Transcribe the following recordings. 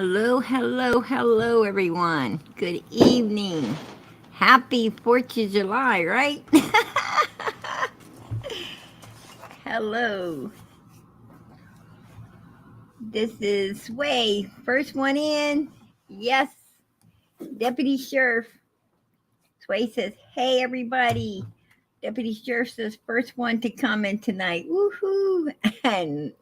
Hello, hello, hello, everyone. Good evening. Happy 4th of July, right? Hello. This is Sway. First one in. Yes, Deputy Sheriff. Sway says, hey, everybody. Deputy Sheriff says, first one to come in tonight. Woohoo. And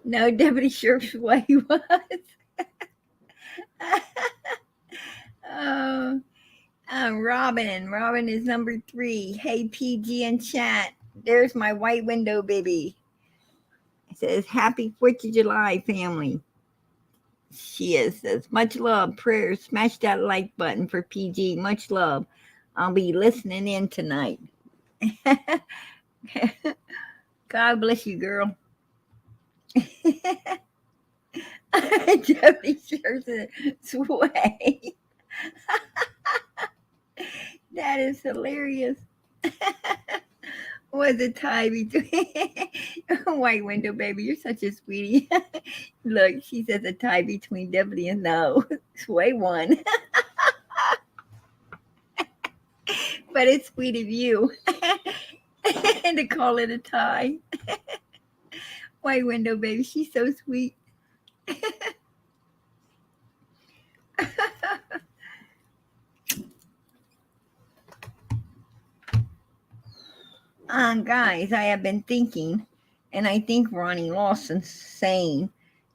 no, Deputy Sheriff Sway was. Oh. Robin. Robin is number 3. Hey, PG in chat. There's my white window baby. It says, Happy 4th of July, family. She says, much love, prayers. Smash that like button for PG. Much love. I'll be listening in tonight. God bless you, girl. Jody sure said, Sway. That is hilarious. Was a tie between white window baby. You're such a sweetie. Look, she says a tie between Deputy and no. Sway won. But it's sweet of you to call it a tie. White window baby, she's so sweet. Guys, I have been thinking, and I think Ronnie Lawson's saying,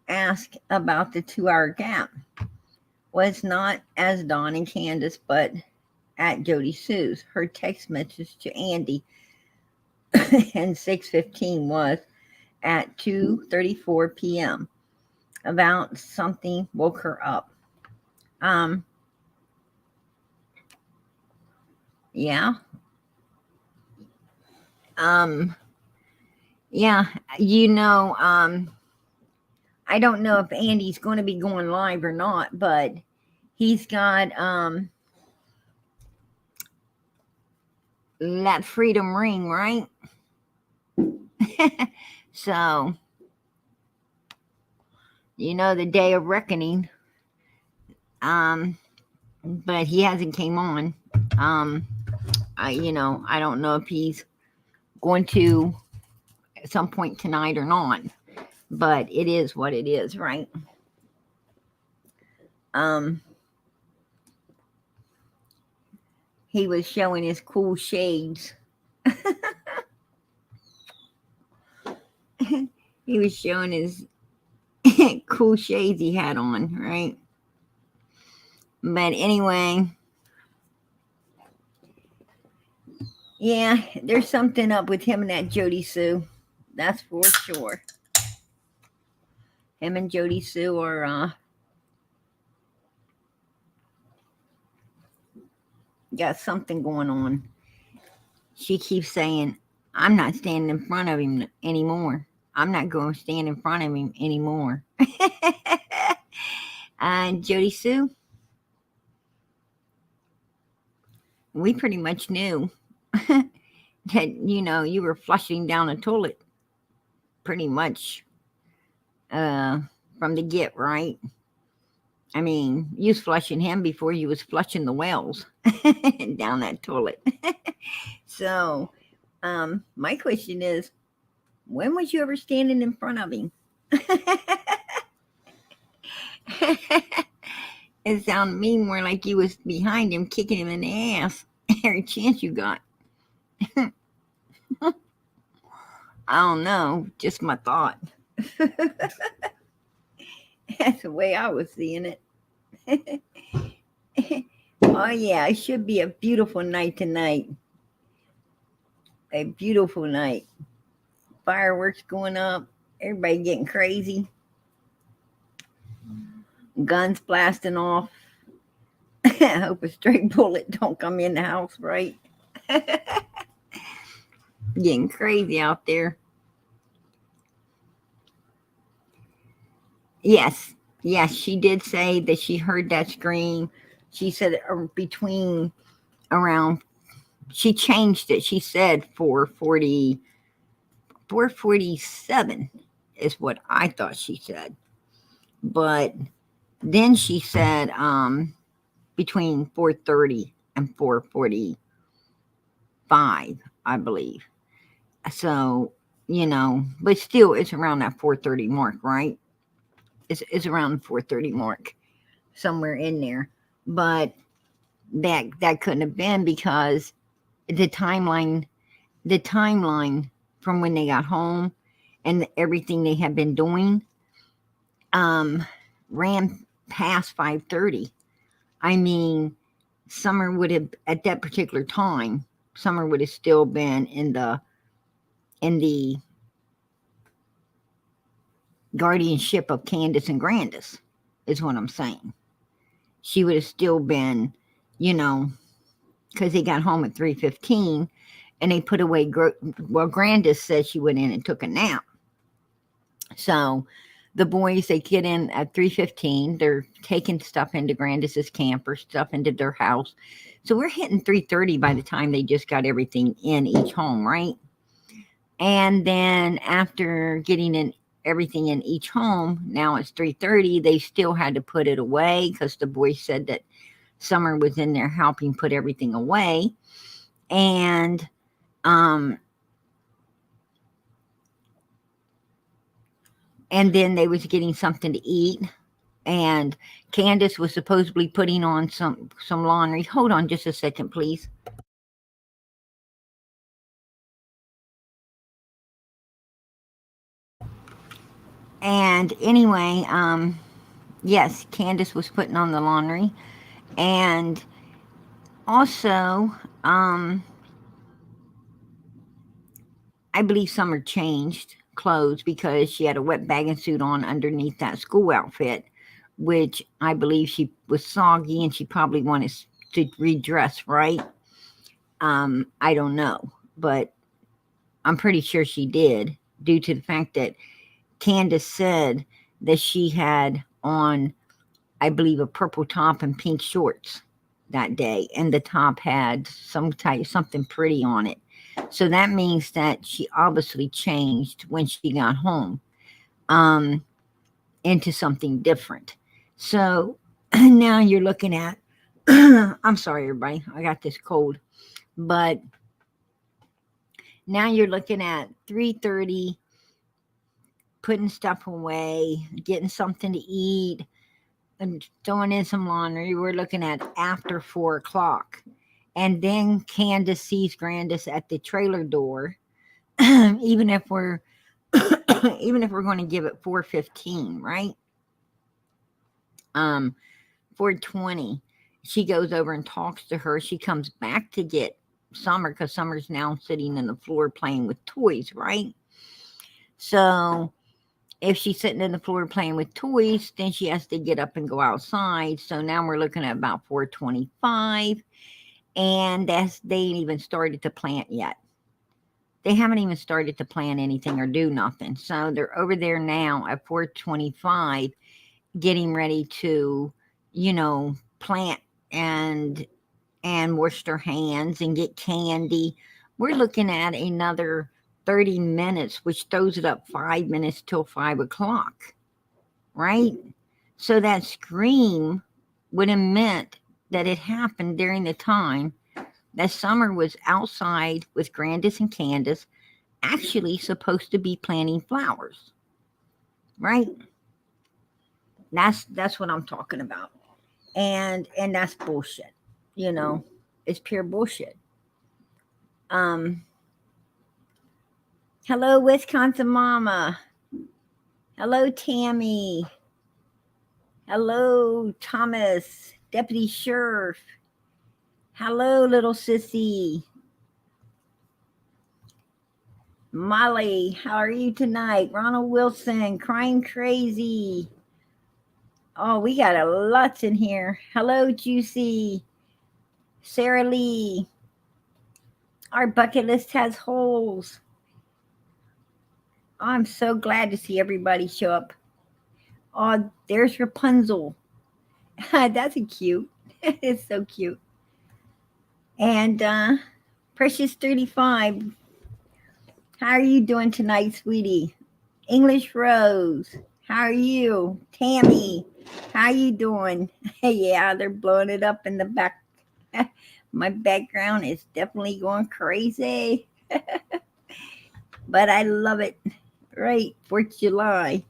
ask about the 2-hour gap. Was not as Dawn and Candus, but at JodiSue's. Her text message to Andy and 6:15 was at 2:34 p.m. about something woke her up. Yeah. Yeah, I don't know if Andy's going to be going live or not, but he's got that freedom ring, right? So, the day of reckoning. But he hasn't came on. I don't know if he's going to at some point tonight or not, but it is what it is, right? He was showing his cool shades. He was showing his cool shades he had on, right? But anyway, yeah, there's something up with him and that JodiSue. That's for sure. Him and JodiSue are got something going on. She keeps saying, I'm not standing in front of him anymore. I'm not going to stand in front of him anymore. And JodiSue, we pretty much knew that, you were flushing down the toilet pretty much from the get, right? I mean, you was flushing him before you was flushing the wells down that toilet. So, my question is, when was you ever standing in front of him? It sounded to me more like you was behind him, kicking him in the ass every chance you got. I don't know, just my thought. That's the way I was seeing it. Oh yeah, it should be a beautiful night tonight. A beautiful night. Fireworks going up. Everybody getting crazy. Guns blasting off. I hope a stray bullet don't come in the house, right? Getting crazy out there. Yes, she did say that she heard that scream. She said between around, she changed it. She said 447 is what I thought she said. But then she said between 4:30 and 4:45, I believe. So, but still it's around that 4:30 mark, right? It's around 4:30 mark, somewhere in there. But that couldn't have been because the timeline the timeline from when they got home and everything they had been doing um ran past 5:30. I mean, Summer would have at that particular time, Summer would have still been in the guardianship of Candus and Grandus, is what I'm saying. She would have still been, you know, because they got home at 3:15 and they put away. Well, Grandus said she went in and took a nap. So the boys, they get in at 3:15. They're taking stuff into Grandus's camper, stuff into their house. So we're hitting 3:30 by the time they just got everything in each home, right? And then after getting in everything in each home, now it's 3:30. They still had to put it away because the boys said that Summer was in there helping put everything away. And and then they was getting something to eat. And Candus was supposedly putting on some laundry. Hold on just a second, please. And anyway, yes, Candus was putting on the laundry. And also, I believe Summer changed clothes because she had a wet bathing suit on underneath that school outfit, which I believe she was soggy and she probably wanted to redress, right? I don't know, but I'm pretty sure she did, due to the fact that Candus said that she had on, I believe, a purple top and pink shorts that day, and the top had something pretty on it. So that means that she obviously changed when she got home um, into something different. So now you're looking at, I'm sorry, everybody, I got this cold, but now you're looking at 3:30, putting stuff away, getting something to eat, and throwing in some laundry. We're looking at after 4 o'clock. And then Candus sees Grandus at the trailer door, even if we're even if we're going to give it 4:15, right? 4:20, she goes over and talks to her. She comes back to get Summer because Summer's now sitting on the floor playing with toys, right? So if she's sitting in the floor playing with toys, then she has to get up and go outside. So now we're looking at about 4:25, and they ain't even started to plant yet. They haven't even started to plant anything or do nothing. So they're over there now at 4:25, getting ready to, plant and wash their hands and get candy. We're looking at another 30 minutes, which throws it up 5 minutes till 5 o'clock, right? So that scream would have meant that it happened during the time that Summer was outside with Grandus and Candus, actually supposed to be planting flowers, right? That's what I'm talking about. And that's bullshit. It's pure bullshit. Hello, Wisconsin Mama. Hello, Tammy. Hello, Thomas, Deputy Sheriff. Hello, little sissy. Molly, how are you tonight? Ronald Wilson, crying crazy. Oh, we got a lots in here. Hello, Juicy. Sarah Lee. Our bucket list has holes. Oh, I'm so glad to see everybody show up. Oh, there's Rapunzel. That's a cute. It's so cute. And Precious 35. How are you doing tonight, sweetie? English Rose, how are you? Tammy, how you doing? Yeah, they're blowing it up in the back. My background is definitely going crazy, but I love it. Right, 4th of July.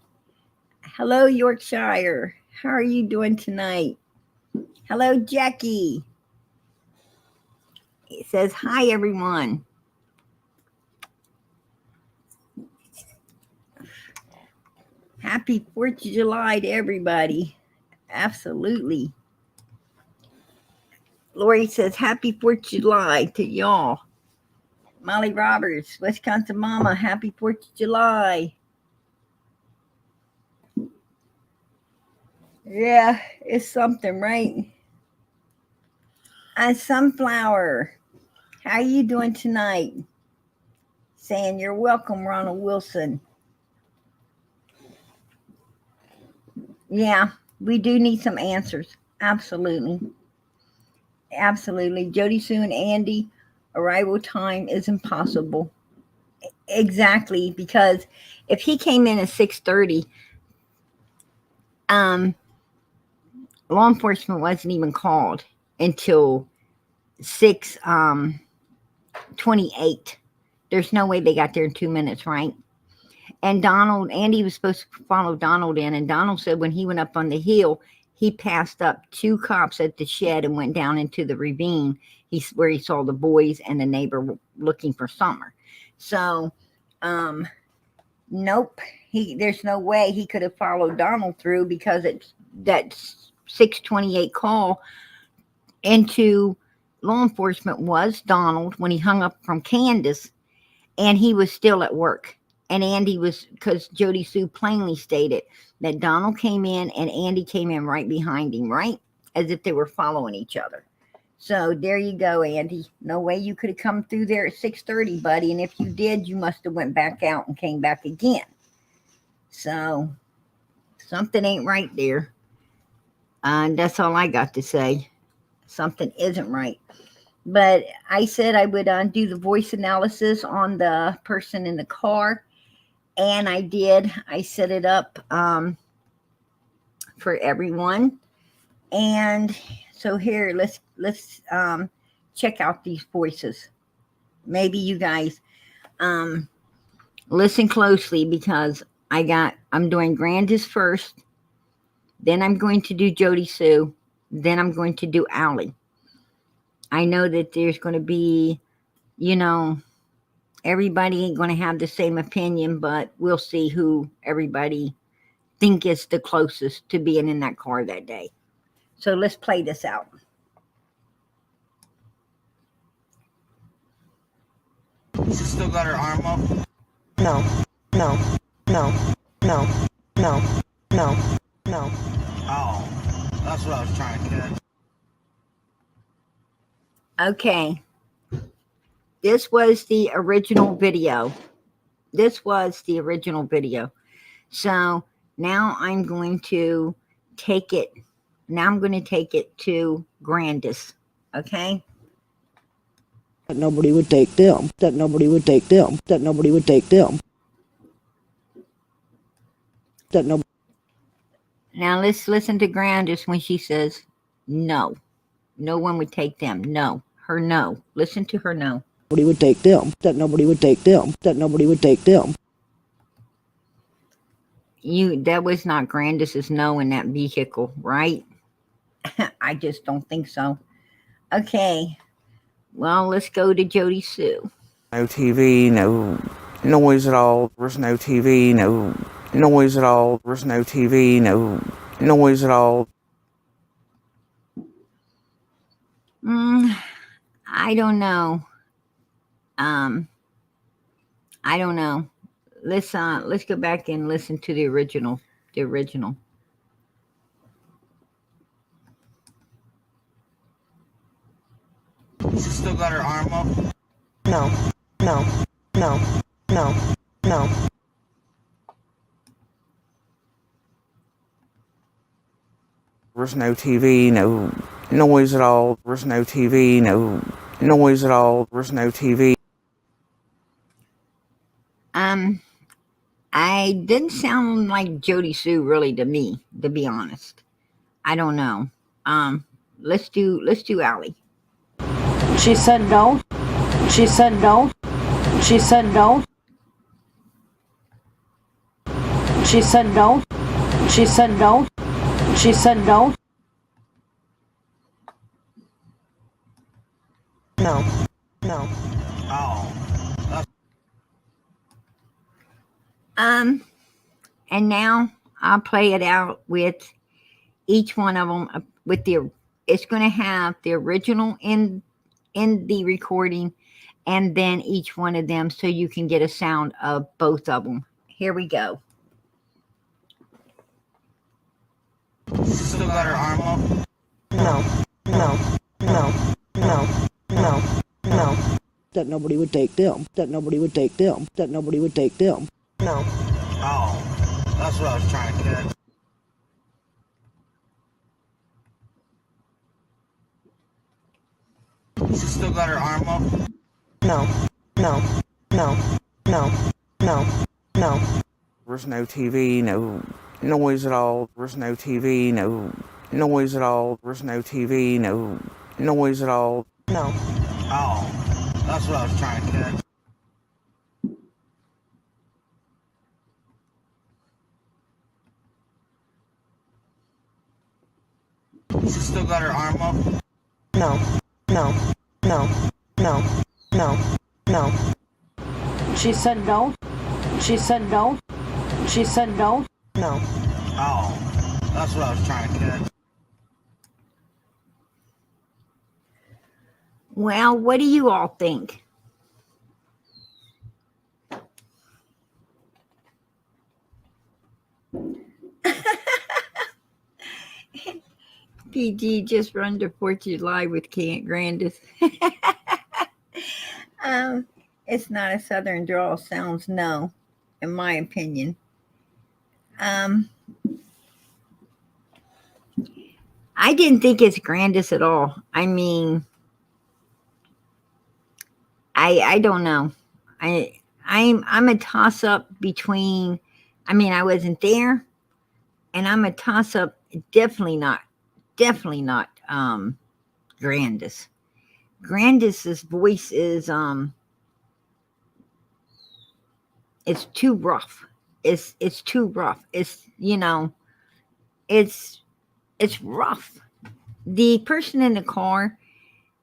Hello, Yorkshire. How are you doing tonight? Hello, Jackie. It says, hi, everyone. Happy 4th of July to everybody. Absolutely. Lori says, happy 4th of July to y'all. Molly Roberts, Wisconsin Mama, happy 4th of July. Yeah, it's something, right? Sunflower, how you doing tonight? Saying you're welcome, Ronald Wilson. Yeah, we do need some answers. Absolutely. Absolutely. JodiSue and Andy, arrival time is impossible. Exactly, because if he came in at 6:30, law enforcement wasn't even called until 6:28. There's no way they got there in 2 minutes, right? And Andy was supposed to follow Donald in, and Donald said when he went up on the hill, he passed up 2 cops at the shed and went down into the ravine. Where he saw the boys and the neighbor looking for Summer. So, nope. There's no way he could have followed Donald through, because it's that 6:28 call into law enforcement was Donald when he hung up from Candus, and he was still at work. And Andy was, because JodiSue plainly stated that Donald came in and Andy came in right behind him, right? As if they were following each other. So there you go, Andy. No way you could have come through there at 6:30, buddy. And if you did, you must have went back out and came back again. So something ain't right there. That's all I got to say. Something isn't right. But I said I would do the voice analysis on the person in the car. And I did. I set it up for everyone. And so here, let's check out these voices. Maybe you guys listen closely, because I'm doing Grandus first, then I'm going to do JodiSue, then I'm going to do Allie. I know that there's going to be, everybody ain't going to have the same opinion, but we'll see who everybody think is the closest to being in that car that day. So let's play this out. She still got her arm up? No. Oh, that's what I was trying to catch. Okay. This was the original video. So now I'm going to take it. Now I'm going to take it to Grandus. Okay. That nobody would take them. Now let's listen to Grandus when she says no. No one would take them. No. Her no. Listen to her no. Nobody would take them. That nobody would take them. That was not Grandus's no in that vehicle, right? I just don't think so. Okay. Well, let's go to JodiSue. No TV, no noise at all. There's no TV, no noise at all. There's no TV, no noise at all. I don't know. I don't know. Let's go back and listen to the original. She still got her arm up? No. There's no TV, no noise at all. There's no TV, no noise at all. There's no TV. I I didn't sound like JodiSue really to me, to be honest. I don't know. Let's do Allie. She said no. She said no. She said no. She said no. She said no. She said no. No. No. And now I'll play it out with each one of them with the. It's going to have the original in the recording, and then each one of them, so you can get a sound of both of them. Here we go. Still got her arm up? No. No. No. No. No. No. That nobody would take them. That nobody would take them. That nobody would take them. No. Oh, that's what I was trying to get. She still got her arm up? No. No. No. No. No. No. There's no TV, no noise at all. There's no TV, no noise at all. There's no TV, no noise at all. No. Oh, that's what I was trying to get. She still got her arm up? No. No. No. No. No. No. She said no. She said no. She said no. No. Oh, that's what I was trying to get. Well, what do you all think? PG just run to 4th of July with Grandus. It's not a southern drawl. Sounds no, in my opinion. I didn't think it's Grandus at all. I mean, I don't know. I'm a toss up between. I mean, I wasn't there, and I'm a toss up. Definitely not Grandus. Grandus's voice is it's too rough. It's too rough. It's it's rough. The person in the car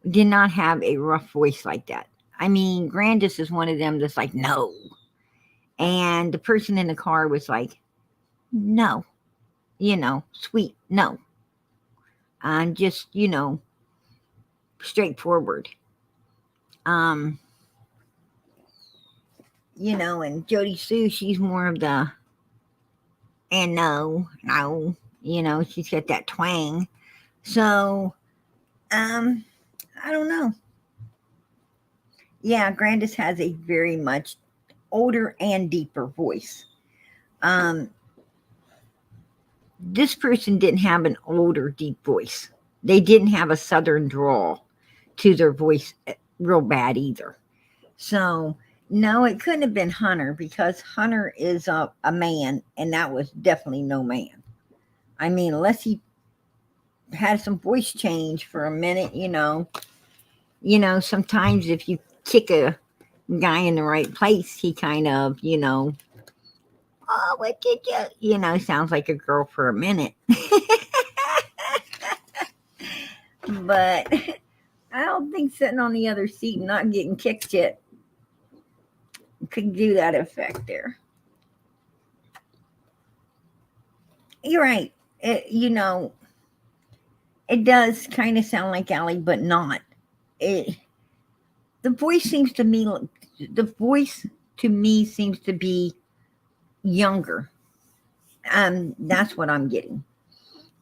did not have a rough voice like that. I mean, Grandus is one of them that's like, no. And the person in the car was like, no, sweet, no. And just, straightforward. And JodiSue, she's more of the, and no, she's got that twang. So, I don't know. Yeah, Grandus has a very much older and deeper voice. This person didn't have an older, deep voice. They didn't have a southern drawl to their voice real bad either. So, no, it couldn't have been Hunter, because Hunter is a man, and that was definitely no man. I mean, unless he had some voice change for a minute, sometimes if you kick a guy in the right place, he kind of, oh, what did you, sounds like a girl for a minute. But I don't think sitting on the other seat and not getting kicked yet could do that effect there. You're right. It does kind of sound like Allie, but not. The voice to me seems to be younger. That's what I'm getting.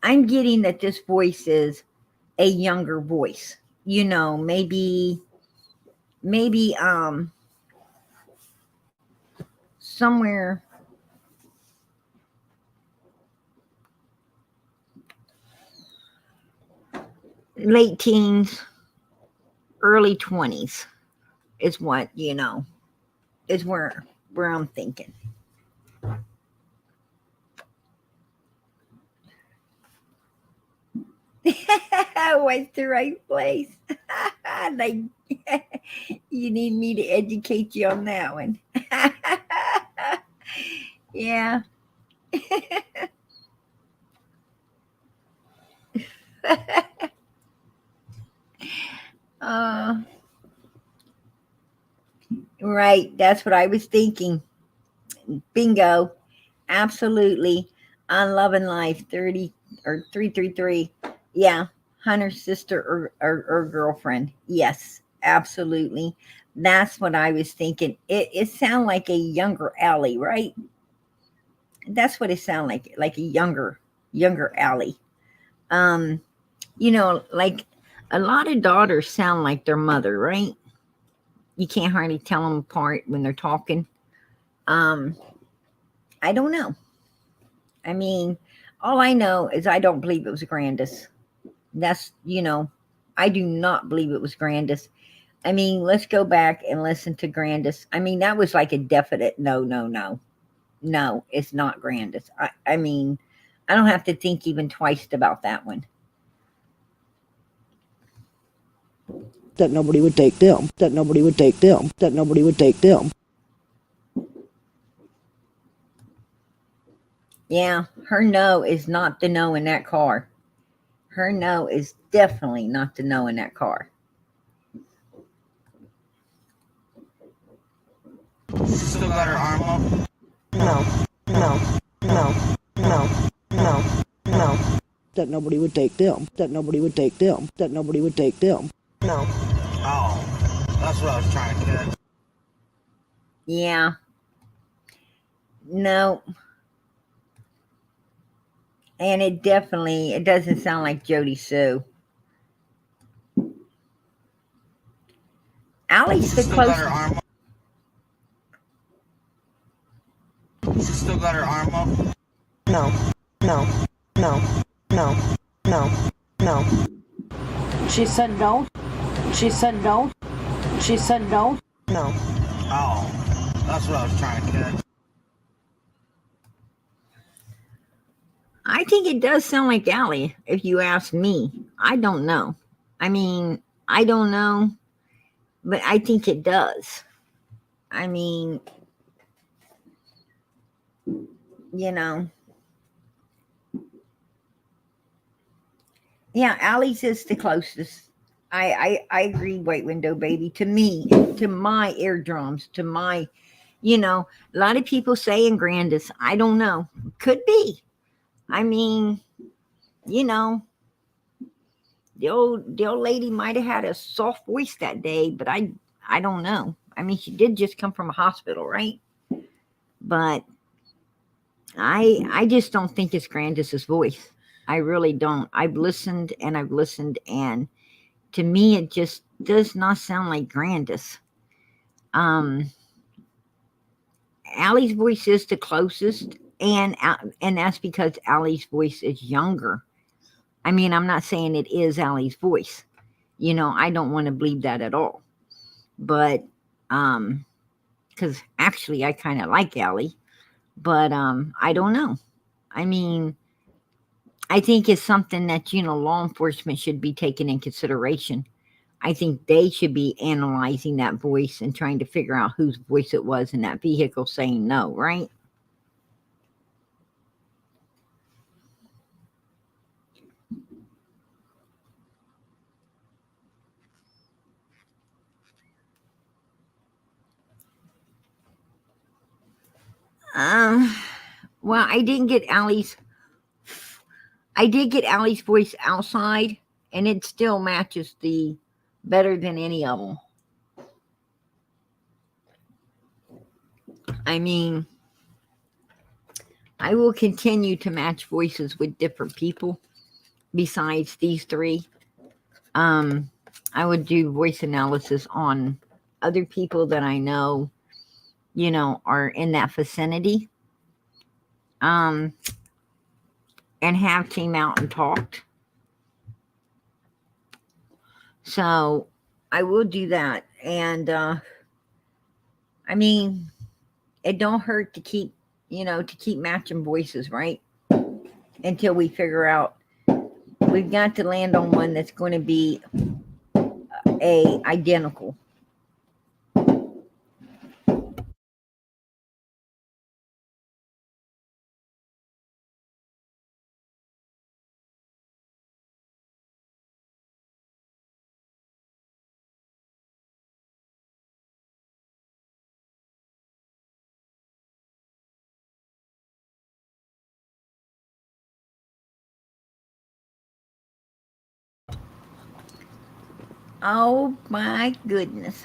I'm getting that this voice is a younger voice. Maybe somewhere late teens, early 20s is what, is where I'm thinking. What's the right place? Like, you need me to educate you on that one. Yeah. uh, right. That's what I was thinking. Bingo. Absolutely. On Love and Life 30 or 333. Yeah. Hunter's sister or girlfriend. Yes. Absolutely. That's what I was thinking. It sounded like a younger Allie, right? That's what it sounded like a younger Allie. Um, like a lot of daughters sound like their mother, right? You can't hardly tell them apart when they're talking. Um, I don't know. I mean, all I know is I don't believe it was Grandus. That's, I do not believe it was Grandus. I mean, let's go back and listen to Grandus. I mean, that was like a definite no, no, no. No, it's not Grandus. I mean, I don't have to think even twice about that one. That nobody would take them. That nobody would take them. That nobody would take them. Yeah, her no is not the no in that car. Her no is definitely not the no in that car. Still got her arm up? No, no, no, no, no, no. That nobody would take them. That nobody would take them. That nobody would take them. No. Oh, that's what I was trying to get. Yeah. No. And it doesn't sound like JodiSue. Allie's the Still got closest. her arm up? She still got her arm up? No, no, no, no, no, no. She said don't. She said don't. She said don't. No. Oh, that's what I was trying to get. I think it does sound like Allie, if you ask me. I don't know. I mean, I don't know, but I think it does. I mean, yeah, Allie's is the closest. I agree, White Window Baby. To me, to my eardrums, to my, a lot of people saying Grandus. I don't know. Could be. I mean, the old lady might have had a soft voice that day, but I don't know. I mean, she did just come from a hospital, right? But I just don't think it's Grandus's voice. I really don't. I've listened, and to me, it just does not sound like Grandus. Allie's voice is the closest, and that's because Allie's voice is younger. I mean, I'm not saying it is Allie's voice. I don't want to believe that at all. But because actually I kind of like Allie, but I don't know. I mean, I think it's something that law enforcement should be taking in consideration. I think they should be analyzing that voice and trying to figure out whose voice it was in that vehicle saying no, right? Well, I did get Allie's voice outside, and it still matches the better than any of them. I mean, I will continue to match voices with different people besides these three. I would do voice analysis on other people that I know, are in that vicinity. And have came out and talked. So I will do that. And I mean, it don't hurt to keep matching voices, right? Until we figure out we've got to land on one that's going to be identical. Oh my goodness.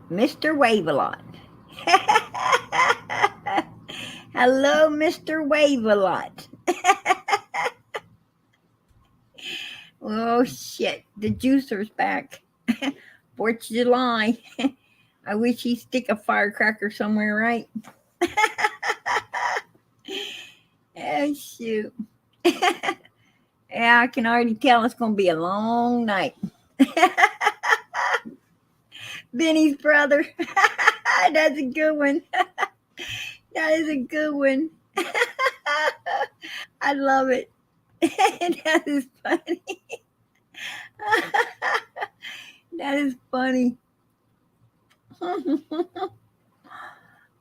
Mr. Wave-A-Lot. Hello, Mr. Wave-A-Lot. Oh shit, the juicer's back. 4th of July. I wish he'd stick a firecracker somewhere, right? Oh shoot. Yeah, I can already tell it's gonna be a long night. Benny's brother. That's a good one. That is a good one. I love it. That is funny. That is funny.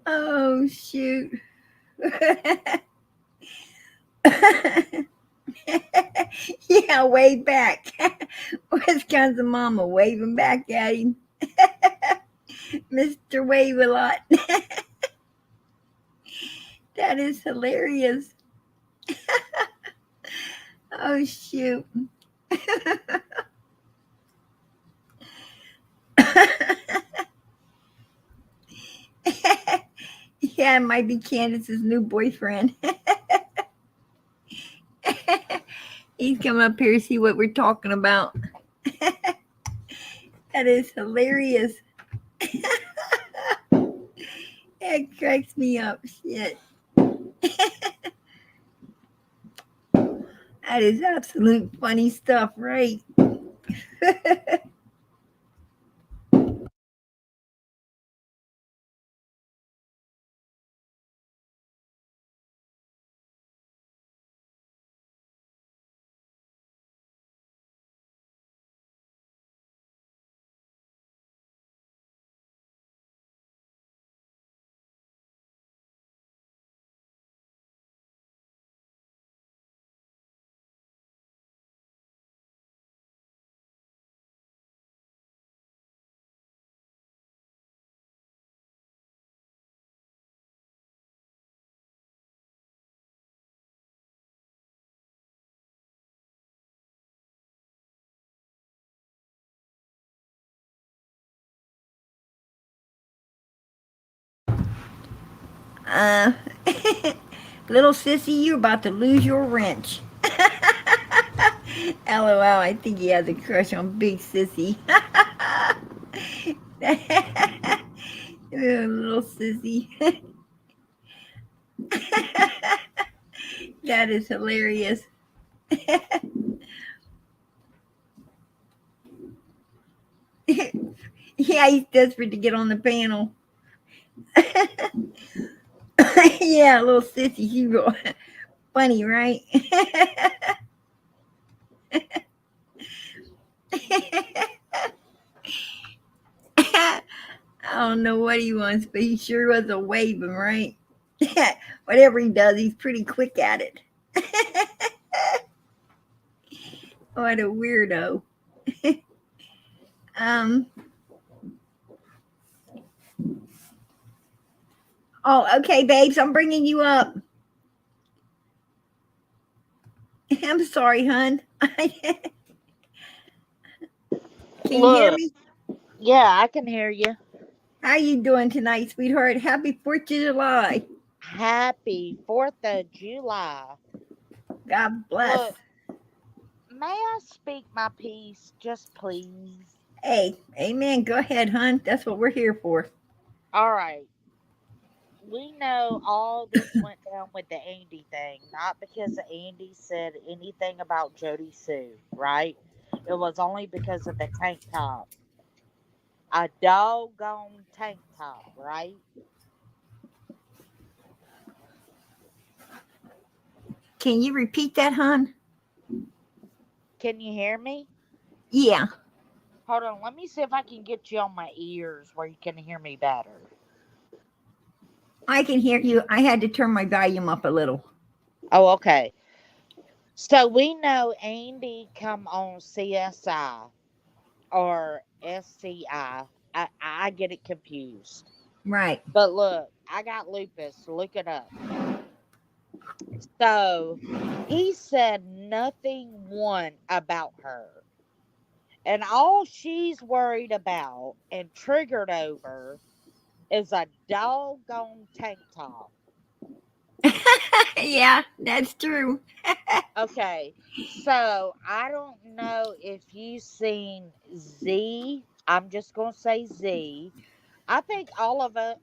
Oh shoot. Yeah, way back. Wisconsin mama waving back at him. Mr. Wave-A-Lot. That is hilarious. Oh shoot. Yeah, it might be Candus's new boyfriend. He's coming up here to see what we're talking about. That is hilarious. That cracks me up. Shit. That is absolute funny stuff, right? Uh, little sissy, you're about to lose your wrench. LOL, I think he has a crush on Big Sissy. Little sissy. That is hilarious. Yeah, he's desperate to get on the panel. Yeah, little sissy, she's real funny, right? I don't know what he wants, but he sure was a waving, right? Whatever he does, he's pretty quick at it. What a weirdo. um. Oh, okay, babes, I'm bringing you up. I'm sorry, hun. Can you hear me? Yeah, I can hear you. How you doing tonight, sweetheart? Happy 4th of July. Happy 4th of July. God bless. Look, may I speak my piece, just please? Hey, amen. Go ahead, hun. That's what we're here for. All right. We know all this went down with the Andy thing, not because Andy said anything about JodiSue, right? It was only because of the tank top. A doggone tank top, right? Can you repeat that, hon? Can you hear me? Yeah, Hold on, let me see if I can get you on my ears where you can hear me better. I can hear you. I had to turn my volume up a little. Oh, okay. So we know Andy come on CSI or SCI. I get it confused. Right. But look, I got lupus. Look it up. So he said nothing one about her. And all she's worried about and triggered over is a doggone tank top. Yeah, that's true. Okay, so I don't know if you seen Z. I'm just gonna say Z. I think all of it.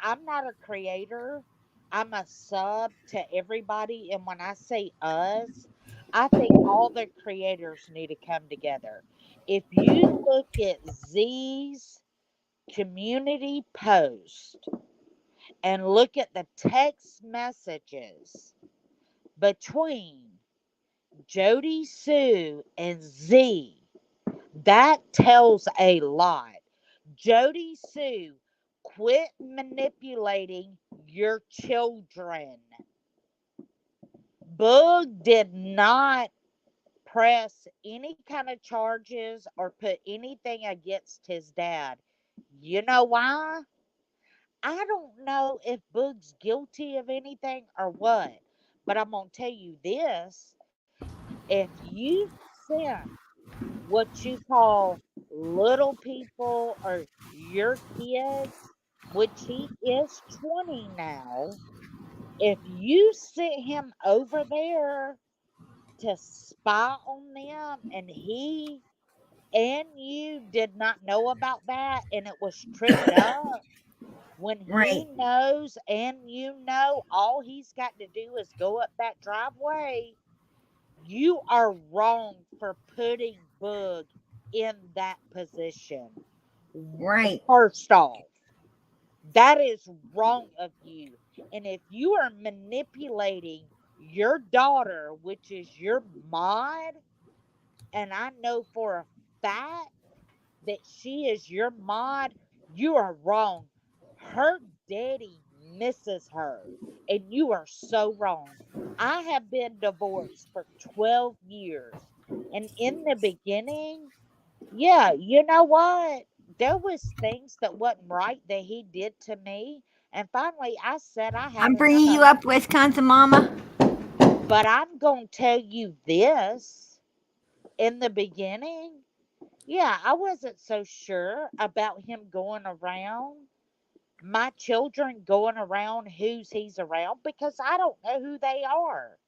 I'm not a creator. I'm a sub to everybody, and when I say us, I think all the creators need to come together. If you look at Z's community post and look at the text messages between JodiSue and Z, that tells a lot. JodiSue, quit manipulating your children. Boog did not press any kind of charges or put anything against his dad. You know why? I don't know if Boog's guilty of anything or what, but I'm going to tell you this. If you sent what you call little people or your kids, which he is 20 now, if you sent him over there to spy on them and he and you did not know about that and it was tripped up, when he Right. knows and you know all he's got to do is go up that driveway, you are wrong for putting Boog in that position. Right. First off, that is wrong of you. And if you are manipulating your daughter, which is your mod, and I know for a fact that she is your mod, you are wrong. Her daddy misses her, and you are so wrong. I have been divorced for 12 years, and in the beginning, yeah, you know what? There was things that wasn't right that he did to me, and finally I said I had I'm bringing you enough. up, Wisconsin Mama. But I'm going to tell you this, in the beginning, yeah, I wasn't so sure about him going around, my children going around who's he's around because I don't know who they are.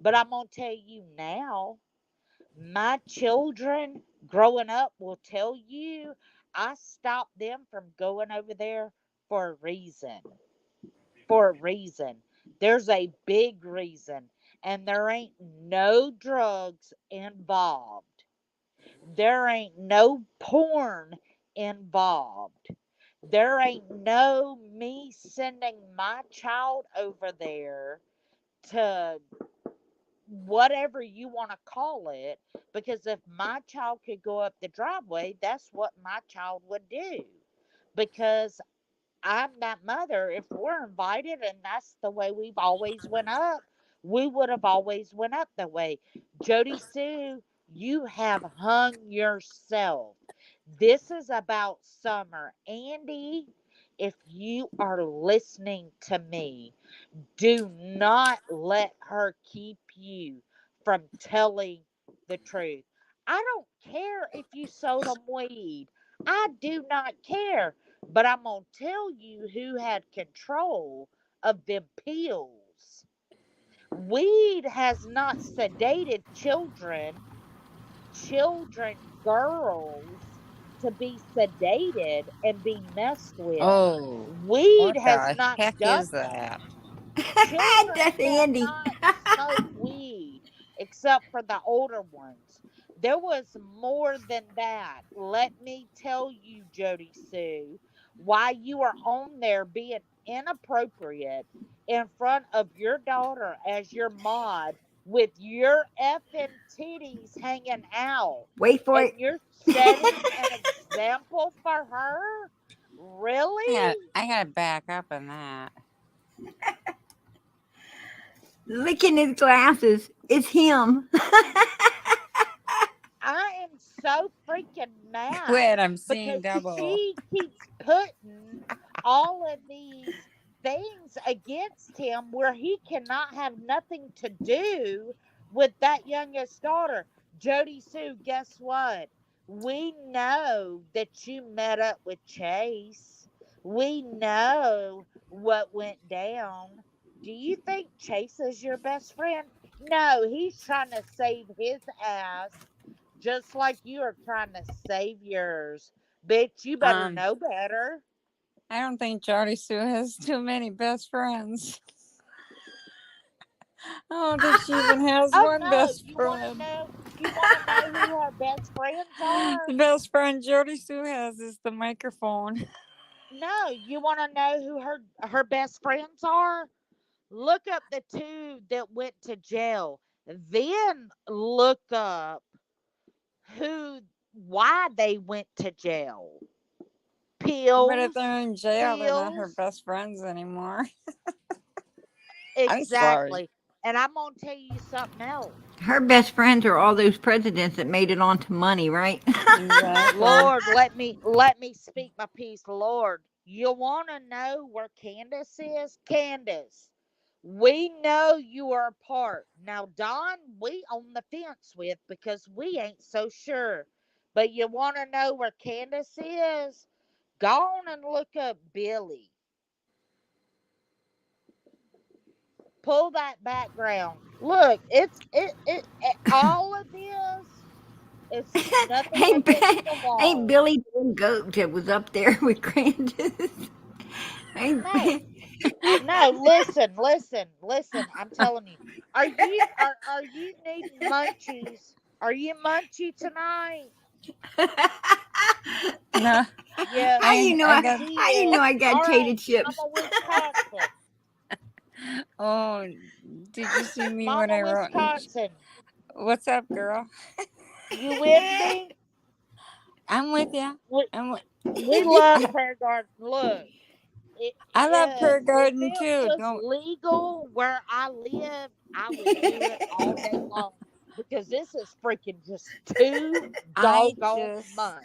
But I'm going to tell you now, my children growing up will tell you I stopped them from going over there for a reason. For a reason. There's a big reason. And there ain't no drugs involved. There ain't no porn involved. There ain't no me sending my child over there to whatever you want to call it. Because if my child could go up the driveway, that's what my child would do. Because I'm that mother. If we're invited and that's the way we've always went up, we would have always went up that way. JodiSue, you have hung yourself. This is about Summer. Andy, if you are listening to me, do not let her keep you from telling the truth. I don't care if you sold them weed. I do not care. But I'm going to tell you who had control of them pills. Weed has not sedated girls to be sedated and be messed with. Oh, Weed what has the not heck done is that? that. Children That's Andy. cannot smoke weed except for the older ones. There was more than that. Let me tell you, JodiSue, why you are on there being inappropriate in front of your daughter as your mod with your effing titties hanging out, Wait for and it. you're setting an example for her? Yeah, Really? I gotta back up on that. Licking his glasses. It's him. I am so freaking mad Quit, I'm seeing because double. she keeps putting all of these things against him where he cannot have nothing to do with that youngest daughter. JodiSue, guess what? We know that you met up with Chase. We know what went down. Do you think Chase is your best friend? No, he's trying to save his ass just like you are trying to save yours. Bitch, you better Um, know better. I don't think JodiSue has too many best friends. I don't think she even has Oh one no, best you want to friend. know? You want to know who her best friends are? The best friend JodiSue has is the microphone. No, you want to know who her best friends are? Look up the two that went to jail. Then look up why they went to jail. But if Pills, they're in jail, they're not her pills. best friends anymore. I'm sorry. Exactly. And I'm gonna tell you something else. Her best friends are all those presidents that made it onto money, right? Exactly. Lord, let me speak my piece. Lord, you want to know where Candus is? Candus, we know you are a part. Now, Don, we on the fence with because we ain't so sure. But you want to know where Candus is? Go on and look up Billy. Pull that background. Look, all of this is nothing ain't, against the ain't law. Billy the goat that was up there with Grandus? ain't, No, no, listen. I'm telling you. Are you needing munchies? Are you munchy tonight? No, Yeah, I got. she how you know is. I got All right, tater chips? Mama Wisconsin. Oh, did you see me what Mama I wrote? Wisconsin. What's up, girl? You with me? I'm with you. We, I'm. we love Prayer Garden. Look, I love Prayer if Garden it too. was Don't. legal where I live, I would do it all day long because this is freaking just too I doggone just. much.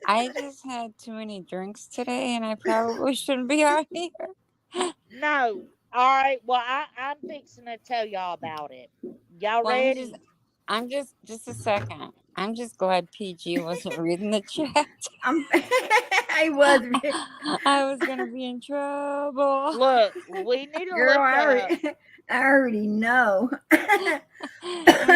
I just had too many drinks today, and I probably shouldn't be out here. No. All right. Well, I'm fixing to tell y'all about it. Y'all Well, ready? I'm just a second. I'm just glad PG wasn't reading the chat. I was, I was gonna be in trouble. Look, we need to girl. look up. I already know. when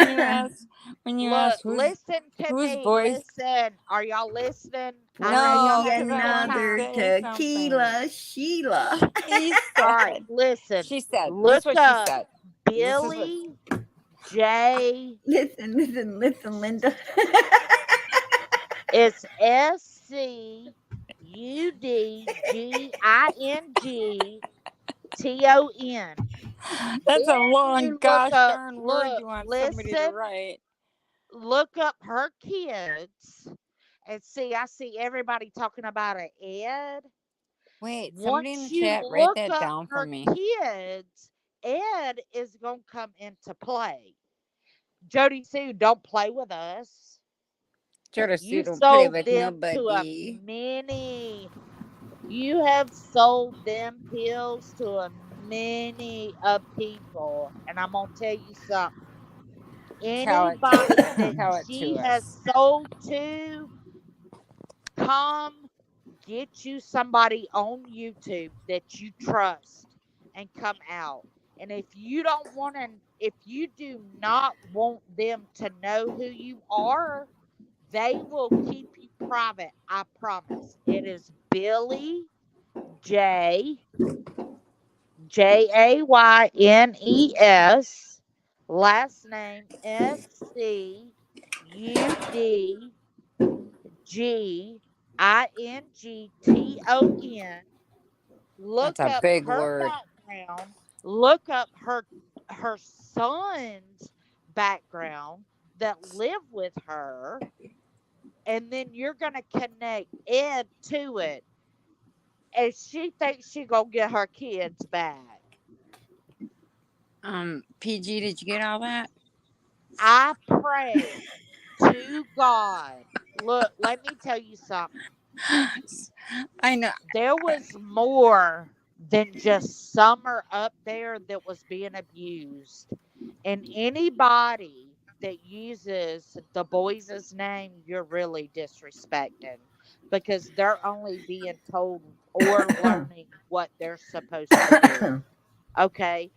you ask, Look, who's listen to me. voice? Listen. Are y'all listening? I know Pour y'all No, me having because a I good want to another time. say something. tequila, Sheila. She All said. right. Listen. She said. This Look is what she up said. This is what. Billy J. Listen, Linda. It's SCUDGINGTON. That's a Then long you look gosh up, darn word look, you want somebody to listen, write. look up her kids and see. I see everybody talking about an Ed. Wait, somebody in Once the you chat, write look that up down for her me. kids, Ed is going to come into play. JodiSue, don't play with us. JodiSue You don't play sold with them to a nobody. many. You have sold them pills to a many of people. And I'm going to tell you something. Tell it to Anybody that tell it to she has us. sold to, come get you somebody on YouTube that you trust and come out. And if you do not want them to know who you are, they will keep you private. I promise. It is Billy J JAYNES, last name SCUDGINGTON. Look That's a up big her word. background. Look up her son's background that live with her, and then you're gonna connect Ed to it, and she thinks she gonna get her kids back. PG, did you get all that? I pray to God. Look, let me tell you something. I know. There was more than just Summer up there that was being abused. And anybody that uses the boys' name, you're really disrespecting because they're only being told or learning what they're supposed to do. Okay.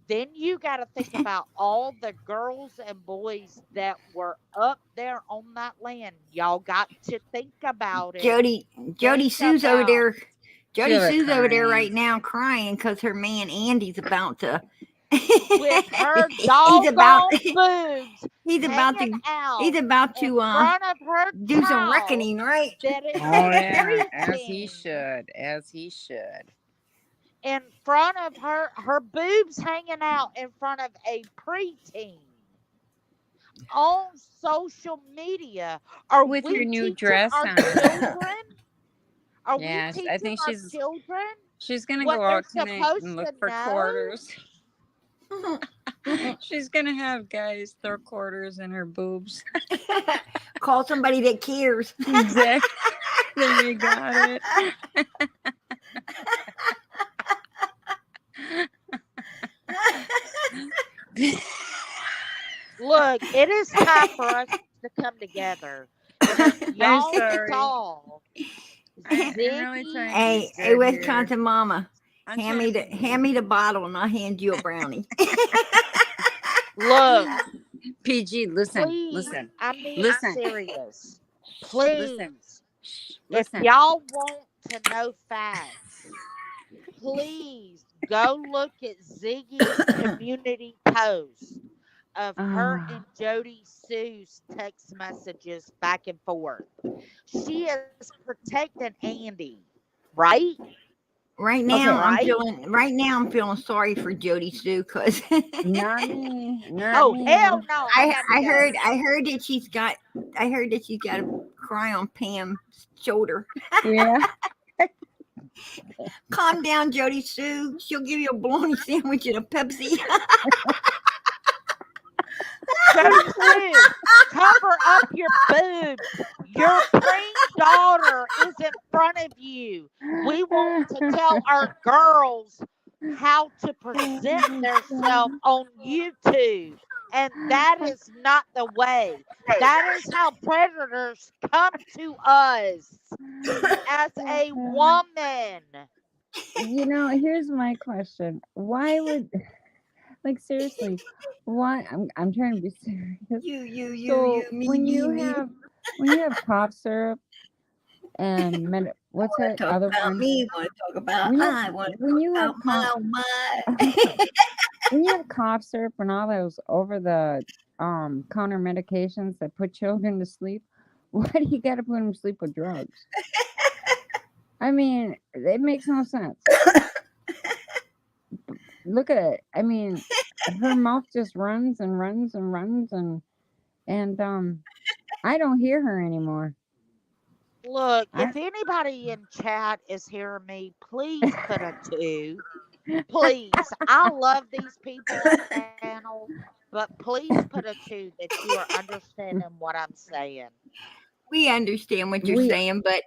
Then you got to think about all the girls and boys that were up there on that land. Y'all got to think about it. Jody Think Sue's over about there. Jody Feel it Sue's over there crying. right now crying because her man Andy's about to. with her he's about. doggone boobs He's about hanging to. He's out about in to front of her do some child reckoning, right? that is Oh a yeah, as he preteen should, as he should. in front of her boobs hanging out in front of a preteen on social media. Are With we her new teaching dress our on. children? Are we Yeah, I teaching think our children she's gonna what go they're out tonight and supposed look to for know? quarters. She's gonna have guys throw quarters in her boobs. Call somebody that cares. Exactly. There you got it. Look, it is time for us to come together because I'm y'all sorry. saw I'm really trying to be Hey, good hey, Wisconsin here. mama, I'm hand trying me to hand me the bottle and I'll hand you a brownie. Look, PG, listen, please, listen, I'm being listen, serious. listen, Please, if listen. y'all want to know facts, please go look at Ziggy's community post of her Oh, and JodiSue's text messages back and forth. She is protecting Andy, right? Right okay. now, Right? I'm feeling sorry for JodiSue because Not me. Not Oh, me. hell no, I had to go. I heard that she's got to cry on Pam's shoulder. Yeah. Calm down, JodiSue. She'll give you a bologna sandwich and a Pepsi. JodiSue, cover up your boobs. Your preem daughter is in front of you. We want to tell our girls how to present themselves on YouTube. And that is not the way. That is how predators come to us as a woman. You know, here's my question. Why would, like, seriously, why? I'm trying to be serious. So me. when you have cough syrup and what's that Talk other about one? me. Want to talk about When you I want to when talk you have about cough my. when you have cough syrup and all those over the counter medications that put children to sleep, why do you got to put them to sleep with drugs? I mean, it makes no sense. Look at it. I mean, her mouth just runs and runs and runs and I don't hear her anymore. Look, I if anybody in chat is hearing me, please put a 2. Please. I love these people on the panel, but please put a 2 that you are understanding what I'm saying. We understand what you're we saying, but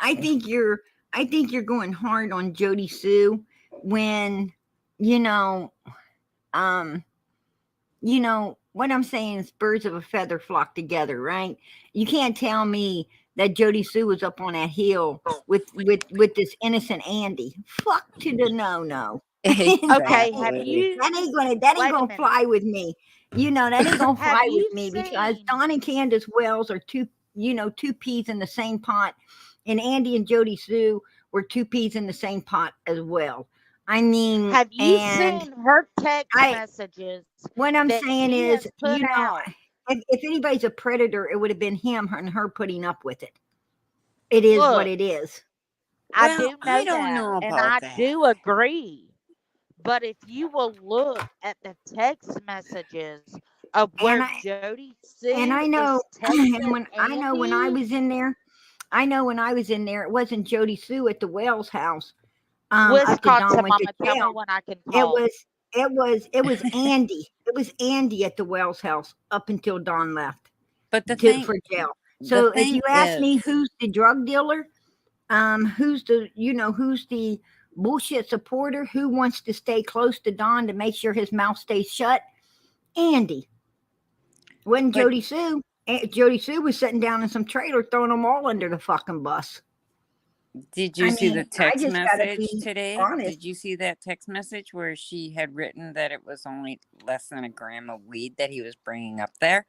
I think you're going hard on JodiSue when you know um what I'm saying is birds of a feather flock together, right? You can't tell me that JodiSue was up on that hill with this innocent Andy. Fuck to the no. Okay, have exactly. you That ain't wait a gonna minute. fly with me. That ain't gonna Have fly with you me because seen Don and Candace Wells are two peas in the same pot, and Andy and JodiSue were two peas in the same pot as well. I mean, have you and seen her text I messages what I'm that saying she is, has put out? if anybody's a predator, it would have been him and her putting up with it. It is what Look, it is. I Well, do I know don't that, know and about I that. do agree. But if you will look at the text messages of And where I Jody and Sue I know is and texting when I know when I Andy was in there, it wasn't JodiSue at the Wells house. After Wisconsin, Don went to Mama, tell me jail. when I can It call. was it was Andy. It was Andy at the Wells house up until Don left But for jail. the So if you thing ask me is, who's the drug dealer, who's the bullshit supporter, who wants to stay close to Don to make sure his mouth stays shut? Andy. When but Jody Sue was sitting down in some trailer throwing them all under the fucking bus. did I you see the mean, I text just gotta message be today? honest. Did you see that text message where she had written that it was only less than a gram of weed that he was bringing up there?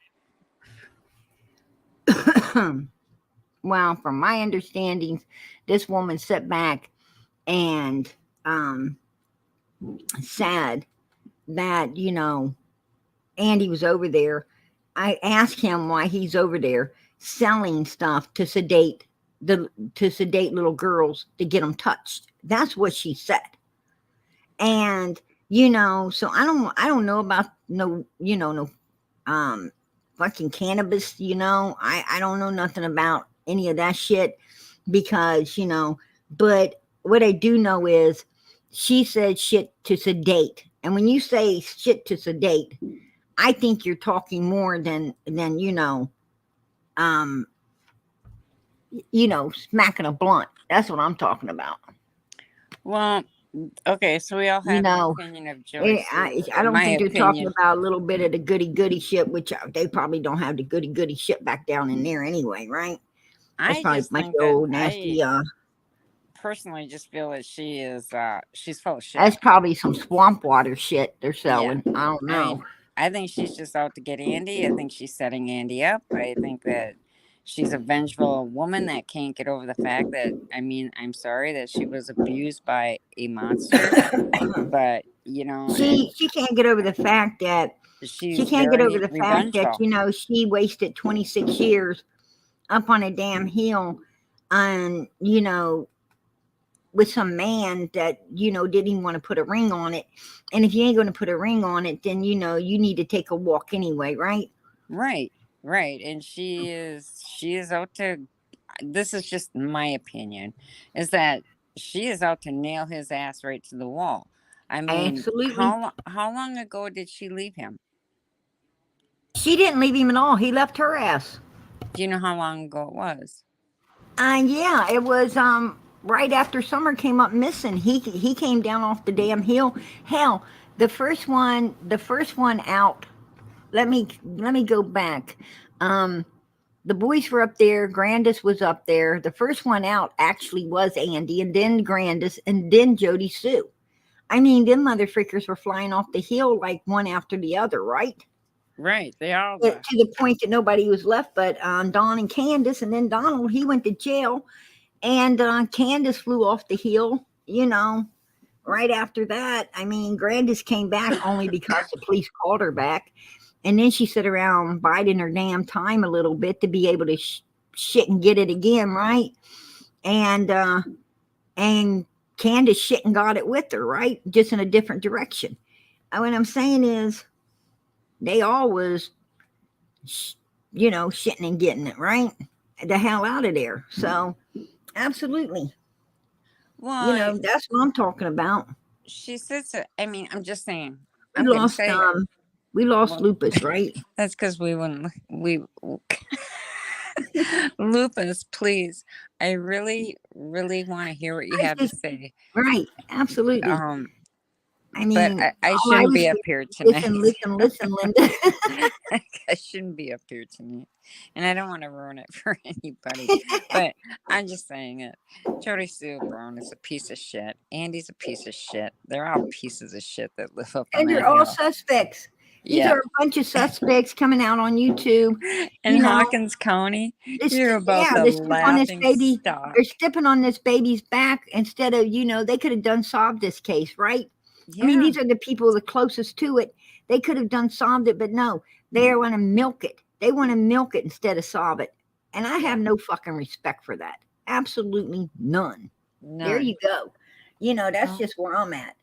Well, from my understandings, this woman sat back and said that, Andy was over there. I asked him why he's over there selling stuff to sedate little girls to get them touched. That's what she said. And so I don't know about no fucking cannabis. I don't know nothing about any of that shit because but what I do know is she said shit to sedate, and when you say shit to sedate, I think you're talking more than um smacking a blunt. That's what I'm talking about. Well, okay, so we all you have an know opinion of Jody Sue. I In don't my think they're talking opinion, about a little bit of the goody shit, which they probably don't have the goody shit back down in there anyway, right? That's I probably a just bunch think of that old I nasty. personally just feel that she's full of shit. That's probably some swamp water shit they're Yeah. selling. I don't I know. mean, I think she's just out to get Andy. I think she's setting Andy up. I think that she's a vengeful woman that can't get over the fact that, I mean, I'm sorry that she was abused by a monster, but, and She can't get over the fact that she's very revengeful. she wasted 26 years up on a damn hill and with some man that didn't even want to put a ring on it. And if you ain't going to put a ring on it, then you need to take a walk anyway, right? Right, right. And she is out to, this is just my opinion, is that she is out to nail his ass right to the wall. I mean, Absolutely. how long ago did she leave him? She didn't leave him at all. He left her ass. Do you know how long ago it was? Yeah, it was right after Summer came up missing. He came down off the damn hill. Hell, the first one out. Let me go back. The boys were up there. Grandus was up there. The first one out actually was Andy, and then Grandus, and then JodiSue. I mean, them motherfuckers were flying off the hill like one after the other, right? Right, they all To were. the point that nobody was left but Don and Candus, and then Donald, he went to jail, and Candus flew off the hill, right after that. I mean, Grandis came back only because the police called her back, and then she sat around biding her damn time a little bit to be able to shit and get it again, right? And Candace shit and got it with her, right? Just in a different direction. And what I'm saying is, they all was, shitting and getting it, right? The hell out of there. So, absolutely. Well, That's what I'm talking about. she says, I mean, I'm just saying, We I'm going to lost, say it. Well, Lupus, right? that's because we Lupus, please. I really, really want to hear what you I have to just, say. right, absolutely. I But mean, I all I shouldn't was be up here tonight. listen, Linda. I shouldn't be up here tonight. And I don't want to ruin it for anybody. But I'm just saying it. JodiSue Brown is a piece of shit. Andy's a piece of shit. They're all pieces of shit that live up on And that they're all hill. suspects. These Yeah. are a bunch of suspects coming out on YouTube. In Hawkins County, you're about the they're stepping on this laughing baby. stock. They're stepping on this baby's back instead of, they could have solved this case, right? Yeah. I mean, these are the people the closest to it. They could have solved it, but no, they want to milk it. They want to milk it instead of solve it. And I have no fucking respect for that. Absolutely none. There None. you go. You know, that's Oh. just where I'm at.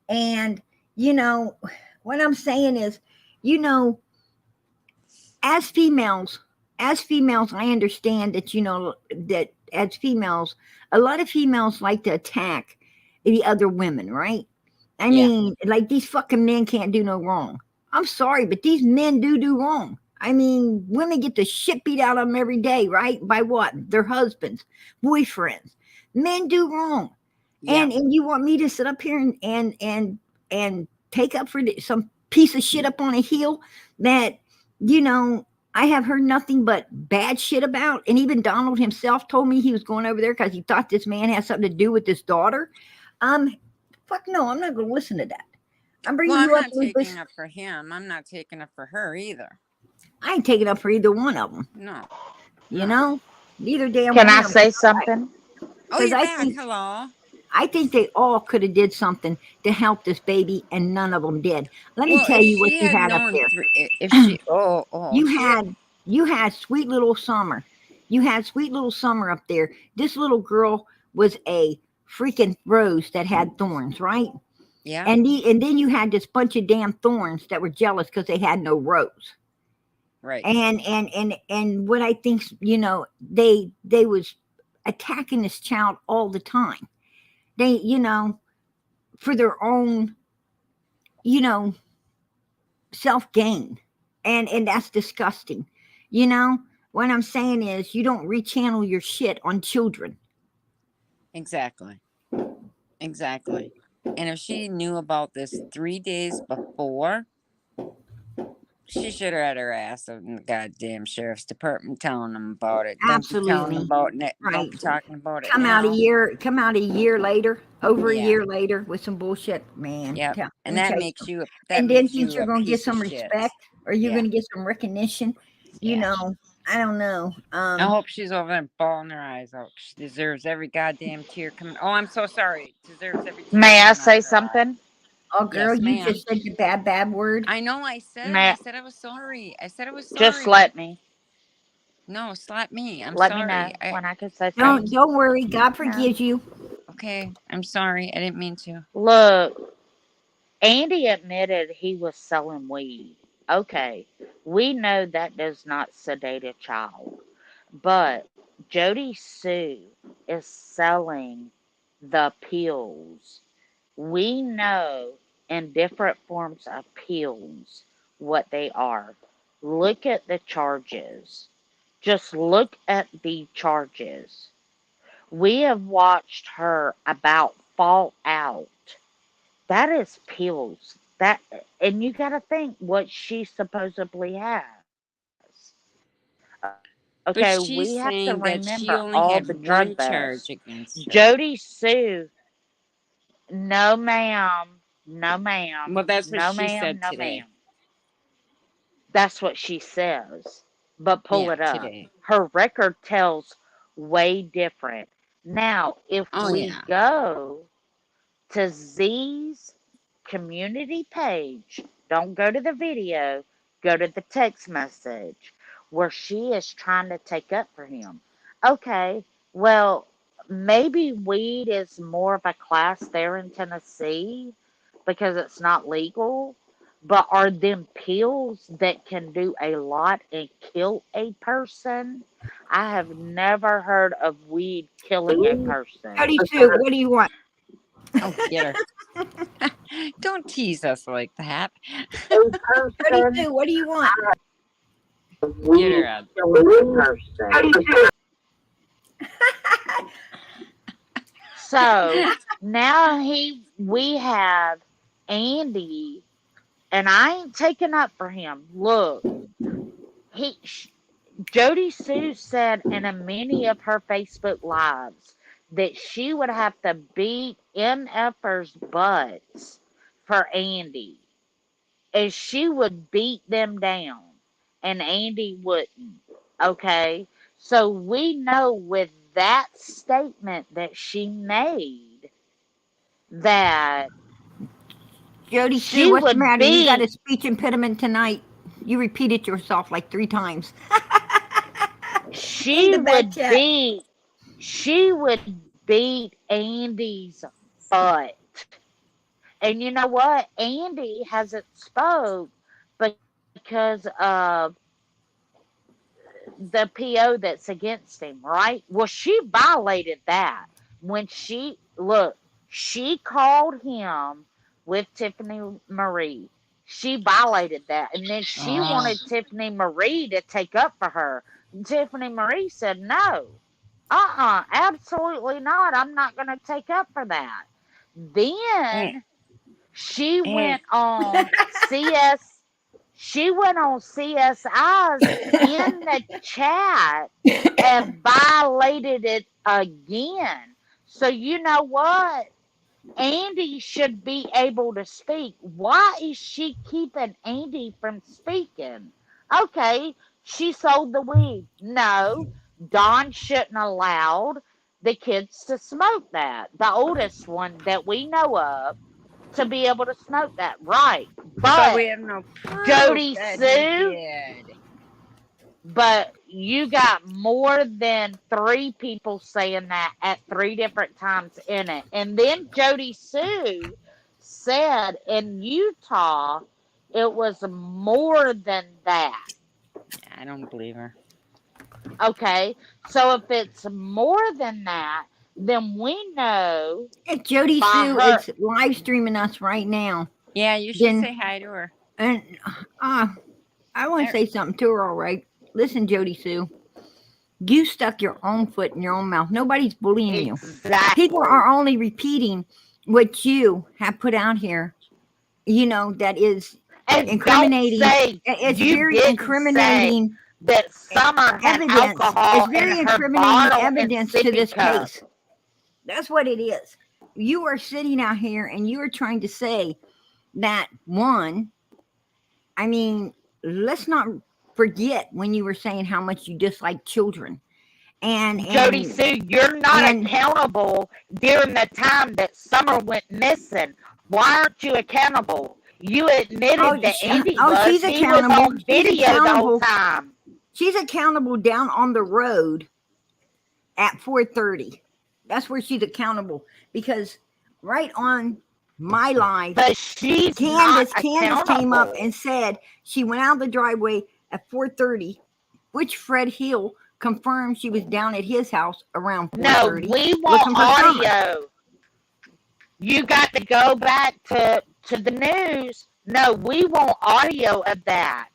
And, you know, what I'm saying is, you know, as females, I understand that, you know, that as females, a lot of females like to attack the other women, right? I Yeah. mean, like these fucking men can't do no wrong. I'm sorry, but these men do wrong. I mean, women get the shit beat out of them every day, right? By what? Their husbands, boyfriends. Men do wrong. Yeah. And you want me to sit up here and take up for some piece of shit up on a hill that, you know, I have heard nothing but bad shit about. And even Donald himself told me he was going over there because he thought this man had something to do with his daughter. Fuck no, I'm not going to listen to that. I'm bringing Well, I'm you up not with taking this. up for him. I'm not taking up for her either. I ain't taking up for either one of them. No. You know, neither damn Can one I of them. say something? Oh, Because you're back. Hello. I think they all could have did something to help this baby, and none of them did. Let me Well, tell if you what she you had had up known, there. if she, You she had, had sweet little Summer. You had sweet little Summer up there. This little girl was a freaking rose that had thorns, right? yeah, And then you had this bunch of damn thorns that were jealous because they had no rose. right. And what I think, you know, they was attacking this child all the time. They, you know, for their own, you know, self gain, and that's disgusting. You know, what I'm saying is, you don't rechannel your shit on children. Exactly. Exactly. And if she knew about this 3 days before, she should have had her ass in the goddamn sheriff's department telling them about it. Don't be telling them Absolutely about it. right. Don't be talking about it Come out now. a year later, over a Yeah. year later, with some bullshit, man. Yep. Let And me that tell you makes something. you And then think a you're gonna get piece of some shit. respect, or you're Yeah. gonna get some recognition. You Yeah. know, I don't know. I hope she's over there bawling her eyes out. She deserves every goddamn tear coming. Oh, I'm so sorry. Deserves every tear May I coming out say of her eye. something? Oh, girl, Yes, you ma'am. just said the bad word. I know. I May said I was sorry. I said I was sorry. just let me. No, slap me. I'm Let me sorry. know when I can say Don't something. don't worry. God No. forgives you. Okay. I'm sorry. I didn't mean to. Look, Andy admitted he was selling weed. Okay, we know that does not sedate a child, but JodiSue is selling the pills. We know in different forms of pills what they are. Look at the charges. Just look at the charges. We have watched her about fall out. That is pills. That, and you got to think what she supposedly has. But Okay, we she's have to saying that she remember only all had the drug one busts. charge against her. JodiSue, no ma'am, no ma'am, Well, that's what no she ma'am, said no today. ma'am. That's what she says. But pull Yeah, it up. today. Her record tells way different. Now, if Oh, we yeah. go to Z's community page, don't go to the video, go to the text message where she is trying to take up for him. Okay, well, maybe weed is more of a class there in Tennessee because it's not legal. But are them pills that can do a lot and kill a person? I have never heard of weed killing a person. JodiSue, what do you want? Oh, get her. Don't tease us like that. JodiSue, what do you want? Get her out. So now we have Andy, and I ain't taking up for him. Look, JodiSue said in a many of her Facebook lives that she would have to beat MFers' butts for Andy, and she would beat them down, and Andy wouldn't. Okay, so we know with that statement that she made that JodiSue, she what's the would matter? You got a beat speech impediment tonight. You repeated yourself like 3 times. In she the back would chat. beat she would beat Andy's butt. And you know what? Andy hasn't spoke because of the PO that's against him, right? Well, she violated that when she called him with Tiffany Marie. She violated that. And then she wanted Tiffany Marie to take up for her. Tiffany Marie said, no, absolutely not. I'm not going to take up for that. Then she went on CSI's in the chat and violated it again. So you know what? Andy should be able to speak. Why is she keeping Andy from speaking? Okay, she sold the weed. No, Don shouldn't allowed the kids to smoke that. The oldest one that we know of to be able to smoke that. Right. But But we have no proof Jody that Sue, he did. but you got more than 3 people saying that at 3 different times in it. And then JodiSue said in Utah it was more than that. I don't believe her. Okay, so if it's more than that, then we know If Jody by Sue her. is live streaming us right now, Yeah, you should then say hi to her. and I want to say something to her. All right, listen, Jody Sue, you stuck your own foot in your own mouth. Nobody's bullying you. Exactly. People are only repeating what you have put out here. You know that is And incriminating. don't say It's you very didn't incriminating say that Summer had evidence. alcohol It's very in her incriminating bottle evidence and to this sippy cup. case. That's what it is. You are sitting out here and you are trying to say that one. I mean, let's not forget when you were saying how much you dislike children. And JodiSue, you're not and- accountable during the time that Summer went missing. Why aren't you accountable? You admitted that Andy was. she's He was accountable. on video the whole time. She's accountable down on the road at 4:30. That's where she's accountable because right on my live, But she's Candus not came up accountable. and said she went out the driveway at 4:30, which Fred Hill confirmed she was down at his house around 4:30. No, we looking want for Summer. audio. You got to go back to the news. No, we want audio of that.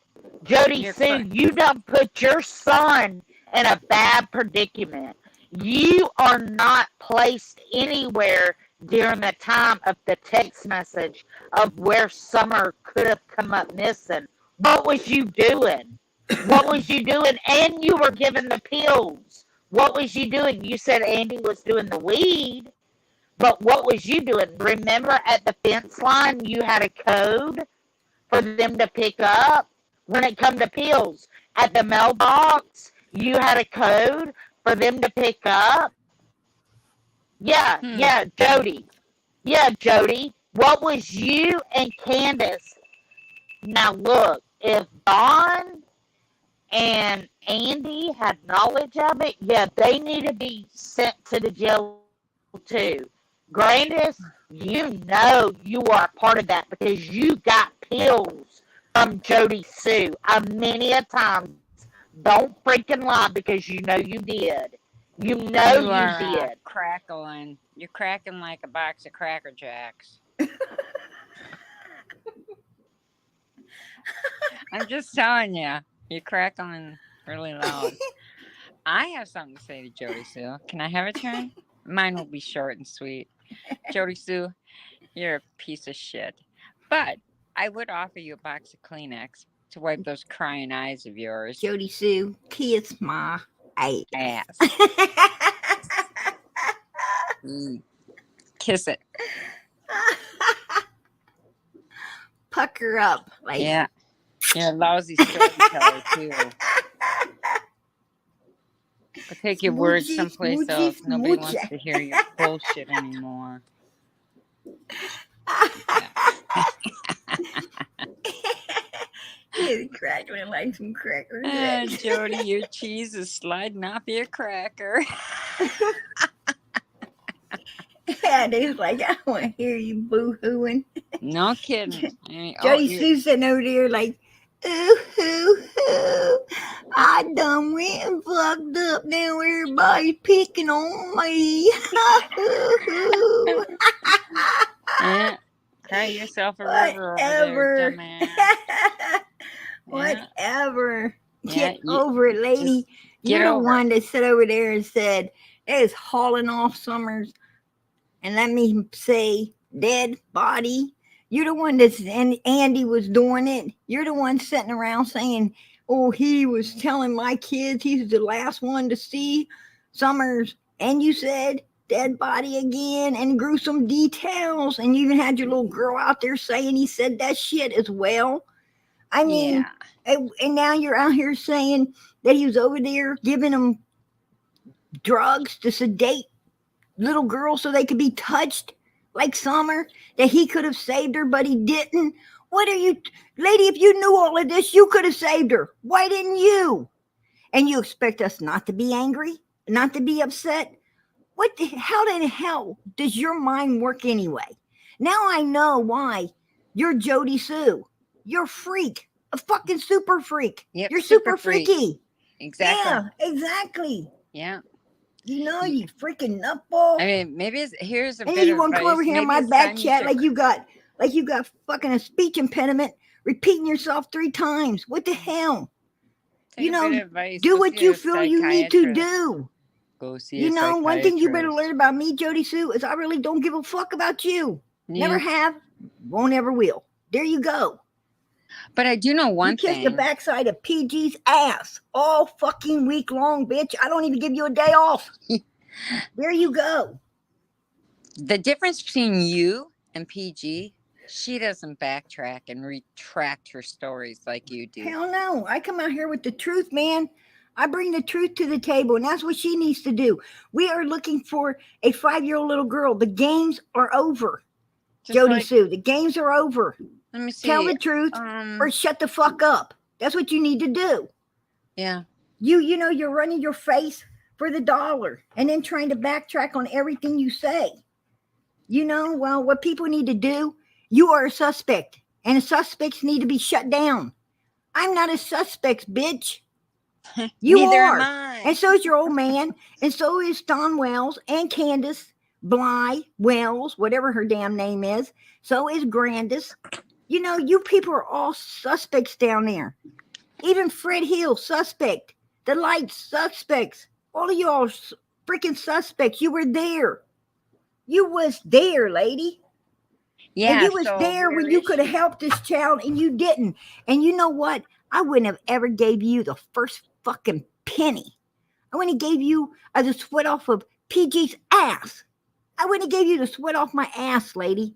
JodiSue, you done put your son in a bad predicament. You are not placed anywhere during the time of the text message of where Summer could have come up missing. What was you doing? What was you doing? And you were given the pills. What was you doing? You said Andy was doing the weed, but what was you doing? Remember at the fence line, you had a code for them to pick up when it come to pills. At the mailbox, you had a code for them to pick up. Yeah, Jody. Yeah, Jody. What was you and Candus? Now look, if Dawn and Andy had knowledge of it, yeah, they need to be sent to the jail too. Grandus, you know you are a part of that because you got pills from JodiSue many a times. Don't freaking lie because you know you did. You know you did. Crackling. You're cracking like a box of Cracker Jacks. I'm just telling you. You're crackling really loud. I have something to say to JodiSue. Can I have a turn? Mine will be short and sweet. JodiSue, you're a piece of shit. But I would offer you a box of Kleenex to wipe those crying eyes of yours. JodiSue, kiss my ass. Kiss it. Pucker up. Like, yeah. You're a lousy storyteller, too. But take your words someplace else. Nobody wants to hear your bullshit anymore. He's crackling like some crackers. Jody, your cheese is sliding off your cracker. Yeah, dude, like, I want to hear you boo-hooing. No kidding. JodiSue sitting over there like, ooh, ooh, ooh. I done went and fucked up. Now everybody's picking on me. yeah. Cry yourself a river over there, Whatever. dumbass. Whatever. Yeah, Get over it, lady. You're the one that sat over there and said, it's hauling off Summers. And let me say, dead body. You're the one that's, and Andy was doing it. You're the one sitting around saying, oh, he was telling my kids he's the last one to see Summers. And you said, dead body again, and gruesome details. And you even had your little girl out there saying he said that shit as well. I mean, and now you're out here saying that he was over there giving them drugs to sedate little girls so they could be touched like Summer, that he could have saved her, but he didn't. What are you, lady, if you knew all of this, you could have saved her. Why didn't you? And you expect us not to be angry, not to be upset? How the hell does your mind work anyway? Now I know why you're JodiSue. You're a freak, a fucking super freak. Yep, you're super freaky. Exactly. Yeah, exactly. Yeah. You know, you freaking nutball. I mean, maybe here's a and bit then you of want to come over here in my back chat like you got fucking a speech impediment, repeating yourself 3 times. What the hell? You know, do what you feel you need to do. Go see you know, one thing you better learn about me, JodiSue, is I really don't give a fuck about you. Yeah. Never have, won't ever will. There you go. But I do know one thing. You kiss the backside of PG's ass all fucking week long, bitch. I don't even give you a day off. There you go. The difference between you and PG, she doesn't backtrack and retract her stories like you do. Hell no. I come out here with the truth, man. I bring the truth to the table, and that's what she needs to do. We are looking for a 5-year-old little girl. The games are over. JodiSue, the games are over. Let me see. Tell the truth or shut the fuck up. That's what you need to do. Yeah. You know, you're running your face for the dollar and then trying to backtrack on everything you say. You know, well, what people need to do, you are a suspect, and suspects need to be shut down. I'm not a suspect, bitch. You Neither are. am I. And so is your old man, and so is Don Wells and Candus, Bly, Wells, whatever her damn name is. So is Grandus. You know, you people are all suspects down there. Even Fred Hill, suspect. The Lights, suspects. All of y'all freaking suspects. You were there. You was there, lady. Yeah. And you was there when you could have helped this child, and you didn't. And you know what? I wouldn't have ever gave you the first fucking penny. I wouldn't have gave you the sweat off of PG's ass. I wouldn't have gave you the sweat off my ass, lady.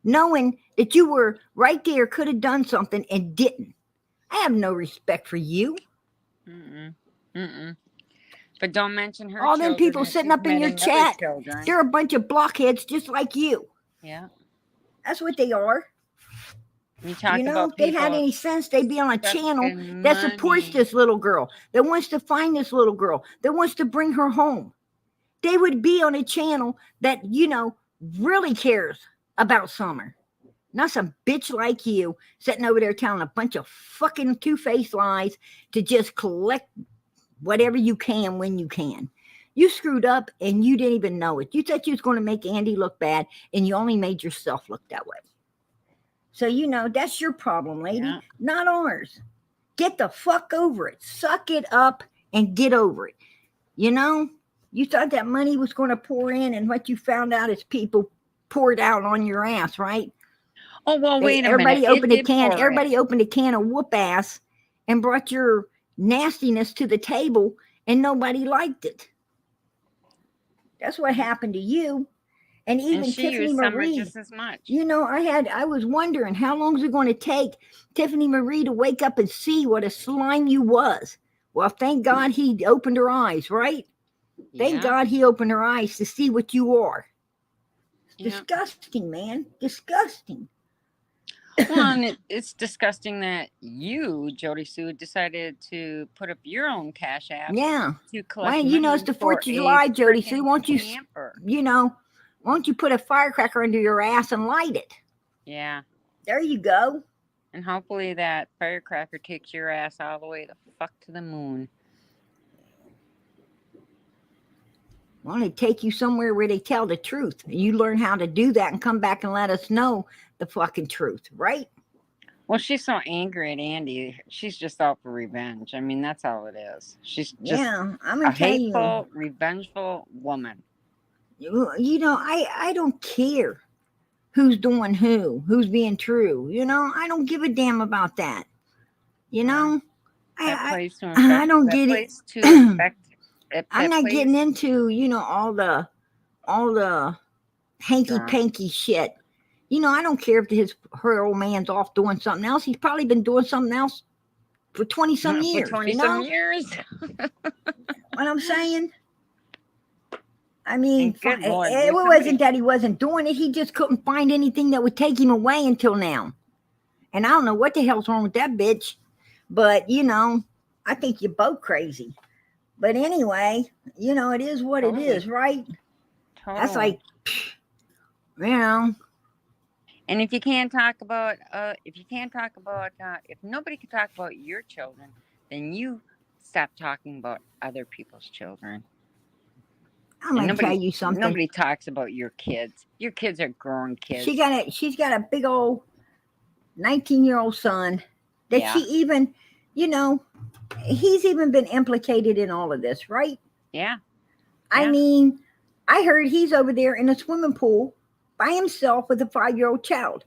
Knowing that you were right there, could have done something and didn't. I have no respect for you. But don't mention her. All them people sitting up in your chat, they're a bunch of blockheads just like you. Yeah. That's what they are. You know, if they had any sense, they'd be on a channel that supports this little girl, that wants to find this little girl, that wants to bring her home. They would be on a channel that, you know, really cares about Summer. Not some bitch like you sitting over there telling a bunch of fucking two-faced lies to just collect whatever you can when you can. You screwed up and you didn't even know it. You thought you was going to make Andy look bad, and you only made yourself look that way. So, you know, that's your problem, lady, not ours. Get the fuck over it. Suck it up and get over it. You know, you thought that money was going to pour in, and what you found out is people poured out on your ass, right? Oh, well, wait a everybody minute. Everybody opened a can of whoop ass and brought your nastiness to the table, and nobody liked it. That's what happened to you. And even Tiffany Marie, just as much. You know, I was wondering how long is it going to take Tiffany Marie to wake up and see what a slime you was. Well, thank God he opened her eyes, right? Thank God he opened her eyes to see what you are. Disgusting, man. Disgusting. Well, and it's disgusting that you, JodiSue, decided to put up your own Cash App. Yeah. To collect you know, it's the 4th of July, JodiSue. Won't you, you know, Why don't you put a firecracker under your ass and light it? Yeah. There you go. And hopefully that firecracker takes your ass all the way the fuck to the moon. Why don't they take you somewhere where they tell the truth? And you learn how to do that and come back and let us know the fucking truth, right? Well, she's so angry at Andy. She's just out for revenge. I mean, that's all it is. She's just Yeah, I'm a gonna tell you. hateful, revengeful woman. You know, I don't care who's doing who's being true. You know, I don't give a damn about that. You know, I don't get it. I'm not getting into, you know, all the hanky panky shit. You know, I don't care if her old man's off doing something else. He's probably been doing something else for 20 some years. For 20 you some know? years. What I'm saying? I mean, Lord, it wasn't that he wasn't doing it. He just couldn't find anything that would take him away until now. And I don't know what the hell's wrong with that bitch. But, you know, I think you're both crazy. But anyway, you know, it is what it is, right? Totally. That's like, you know. And if you can't talk about, if nobody can talk about your children, then you stop talking about other people's children. I'm gonna tell you something. Nobody talks about your kids. Your kids are grown kids. She's got a big old 19-year-old son that she even, you know, he's even been implicated in all of this, right? Yeah. I mean, I heard he's over there in a swimming pool by himself with a 5-year-old child.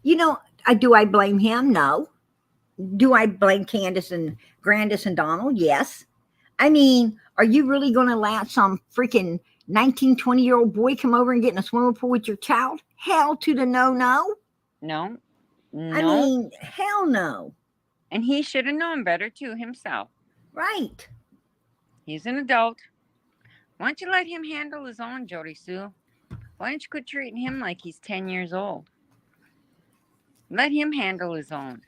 You know, do I blame him? No. Do I blame Candus and Grandus and Donald? Yes. I mean, are you really going to let some freaking 19, 20-year-old boy come over and get in a swimming pool with your child? Hell to the no. No. I mean, hell no. And he should have known better too himself. Right. He's an adult. Why don't you let him handle his own, JodiSue? Why don't you quit treating him like he's 10 years old? Let him handle his own.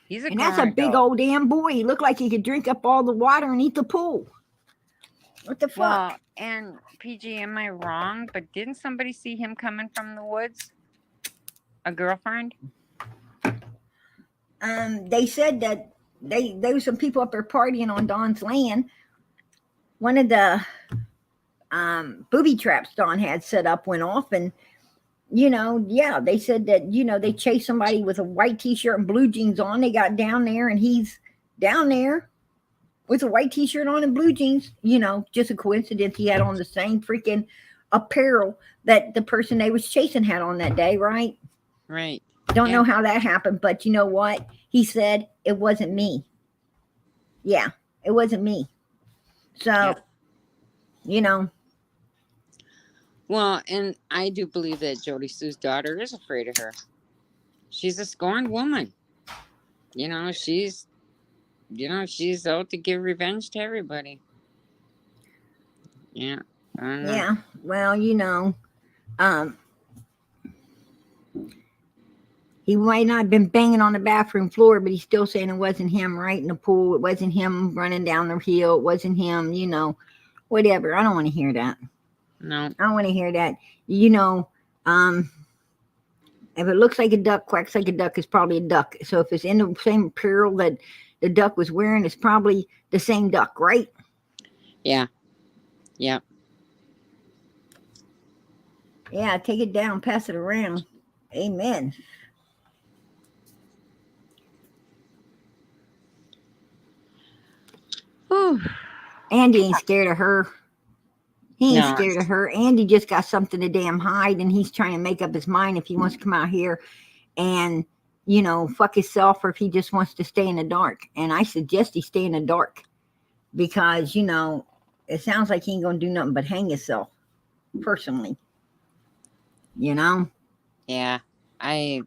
He's and that's a big old damn boy. He looked like he could drink up all the water and eat the pool. What the fuck? Well, and PG, am I wrong? But didn't somebody see him coming from the woods? A girlfriend? They said that there was some people up there partying on Don's land. One of the booby traps Don had set up went off, and you know, they said that, you know, they chased somebody with a white t-shirt and blue jeans on. They got down there, and he's down there with a white t-shirt on and blue jeans. You know, just a coincidence he had on the same freaking apparel that the person they was chasing had on that day, right? Right. Don't know how that happened, but you know what? He said it wasn't me. Yeah, it wasn't me. So, you know. Well, and I do believe that JodiSue's daughter is afraid of her. She's a scorned woman. You know, she's out to give revenge to everybody. Yeah. I don't know. Yeah. Well, you know, he might not have been banging on the bathroom floor, but he's still saying it wasn't him right in the pool. It wasn't him running down the hill. It wasn't him, you know, whatever. I don't want to hear that. No. I don't want to hear that. You know, if it looks like a duck, quacks like a duck, it's probably a duck. So if it's in the same apparel that the duck was wearing, it's probably the same duck, right? Yeah. Yeah. Yeah, take it down, pass it around. Amen. Whew. Andy ain't scared of her. He ain't scared of her. Andy just got something to damn hide, and he's trying to make up his mind if he wants to come out here and, you know, fuck himself, or if he just wants to stay in the dark. And I suggest he stay in the dark because, you know, it sounds like he ain't going to do nothing but hang himself, personally. You know? Yeah. I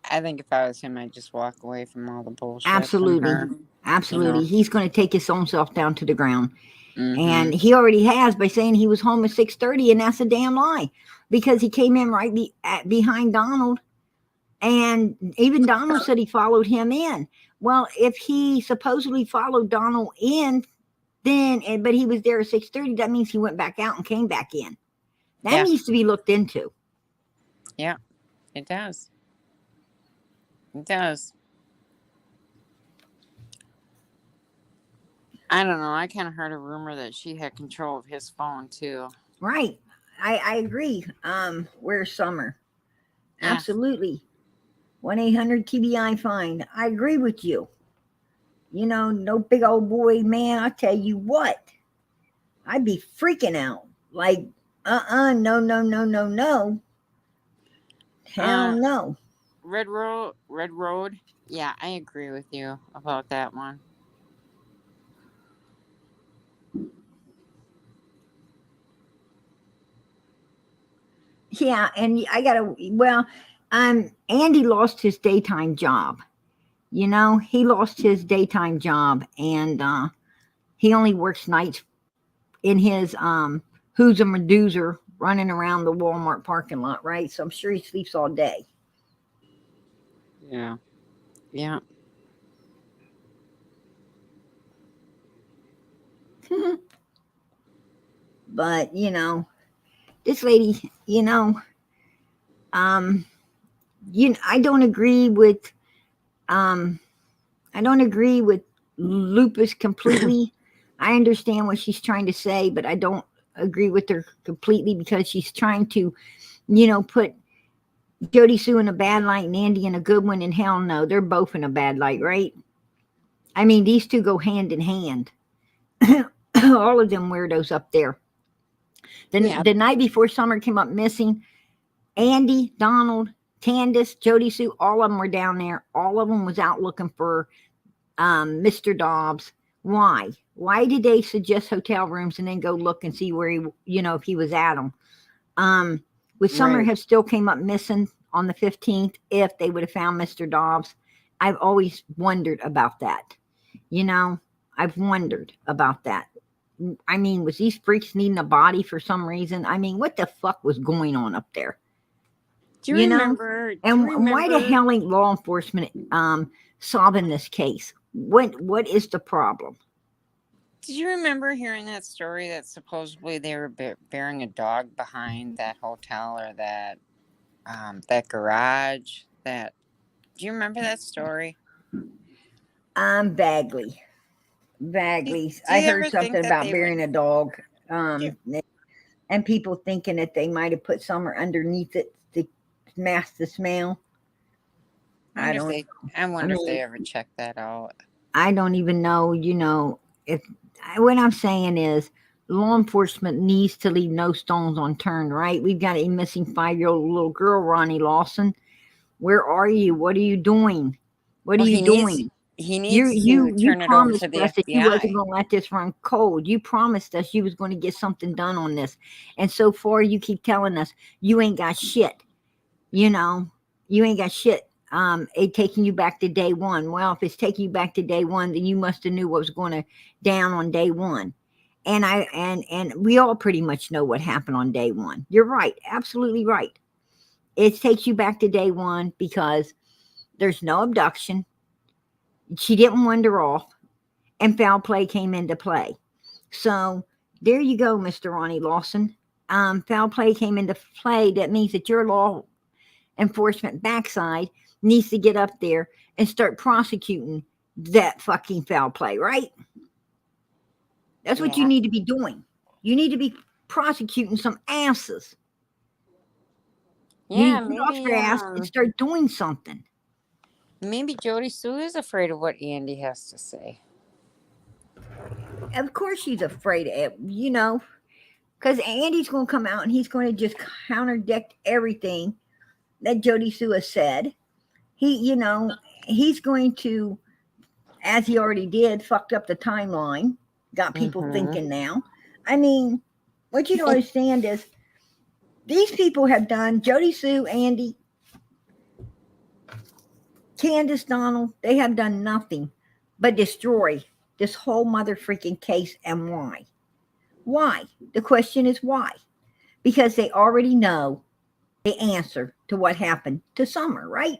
think if I was him, I'd just walk away from all the bullshit. Absolutely. Absolutely. You know? He's going to take his own self down to the ground. Mm-hmm. And he already has by saying he was home at 6:30, and that's a damn lie because he came in right behind Donald, and even Donald said he followed him in. Well, if he supposedly followed Donald in, but he was there at 6:30, that means he went back out and came back in. That Yeah. needs to be looked into. Yeah, it does. It does. I don't know. I kind of heard a rumor that she had control of his phone too. Right. I agree. Where's Summer? Yeah. Absolutely. 1-800-TBI find. I agree with you. You know, no big old boy, man. I tell you what, I'd be freaking out. Like, no, no, no, no, no. Hell no. Red Road. Yeah, I agree with you about that one. Yeah, and I gotta. Well, Andy lost his daytime job. You know, he lost his daytime job, and he only works nights in his who's a Medusa running around the Walmart parking lot, right? So I'm sure he sleeps all day. Yeah. Yeah. But you know, this lady, um, I don't agree with um, I don't agree with lupus completely. I understand what she's trying to say, but I don't agree with her completely because she's trying to, put JodiSue in a bad light and Andy in a good one. And hell no, they're both in a bad light, right? I mean, these two go hand in hand. All of them weirdos up there. The night before Summer came up missing, Andy, Donald, Candus, JodiSue, all of them were down there. All of them was out looking for Mr. Dobbs. Why? Why did they suggest hotel rooms and then go look and see where he, if he was at them? Would Summer Right. have still came up missing on the 15th if they would have found Mr. Dobbs? I've always wondered about that. I've wondered about that. I mean, was these freaks needing a body for some reason? I mean, what the fuck was going on up there? Do you remember? And why the hell ain't law enforcement solving this case? What is the problem? Did you remember hearing that story that supposedly they were burying a dog behind that hotel or that garage? Do you remember that story? Vaguely. Do I you ever heard think something that about they burying would? a dog. Do And people thinking that they might have put Summer underneath it to mask the smell. I don't. I wonder if mean, they ever checked that out. I don't even know. If what I'm saying is, law enforcement needs to leave no stones unturned. Right? We've got a missing 5-year-old little girl, Ronnie Lawson. Where are you? What are you doing? What are Well, you doing? he You needs to you turn it over promised to the us that you wasn't FBI. going to let this run cold. You promised us you was going to get something done on this, and so far you keep telling us you ain't got shit. You ain't got shit. It taking you back to day one. Well, if it's taking you back to day one, then you must have knew what was going to down on day one. And we all pretty much know what happened on day one. You're right, absolutely right. It takes you back to day one because there's no abduction. She didn't wander off, and foul play came into play. So there you go, Mr. Ronnie Lawson. Foul play came into play. That means that your law enforcement backside needs to get up there and start prosecuting that fucking foul play, right? That's what you Yeah. need to be doing. You need to be prosecuting some asses. You Yeah, need to get off your ass and start doing something. maybe JodiSue is afraid of what Andy has to say. Of course she's afraid of it, because Andy's going to come out and he's going to just counterdict everything that JodiSue has said. He's going to, as he already did, fucked up the timeline, got people thinking now. I mean, what you don't understand is these people have done, JodiSue, Andy, Candus, Donald, they have done nothing but destroy this whole mother freaking case. And why? Why? The question is why? Because they already know the answer to what happened to Summer, right?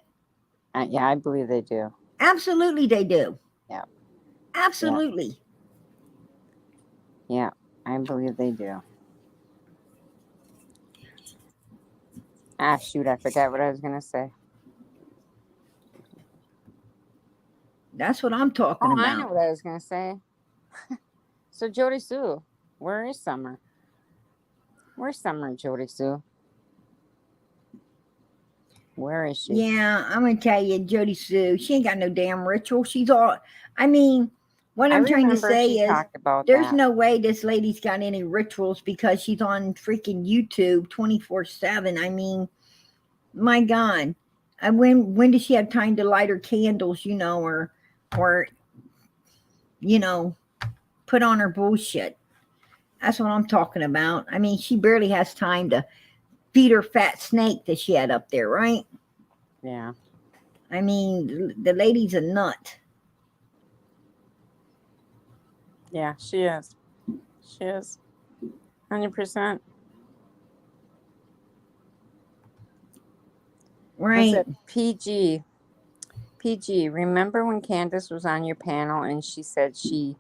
Yeah, I believe they do. Absolutely they do. Yeah. Absolutely. Yeah, I believe they do. Ah, shoot, I forgot what I was going to say. That's what I'm talking Oh, about. I know what I was going to say. So, JodiSue, where is Summer? Where's Summer, JodiSue? Where is she? Yeah, I'm gonna tell you, JodiSue, she ain't got no damn ritual. She's all. I mean, what I I'm trying to remember say she is, talked about there's that. no way this lady's got any rituals because she's on freaking YouTube 24/7. I mean, my God, when does she have time to light her candles? You know, or you know, put on her bullshit. That's what I'm talking about. I mean, she barely has time to feed her fat snake that she had up there, right? Yeah. I mean, the lady's a nut. Yeah, she is. She is. 100%. Right. What's it? PG, remember when Candus was on your panel and she said she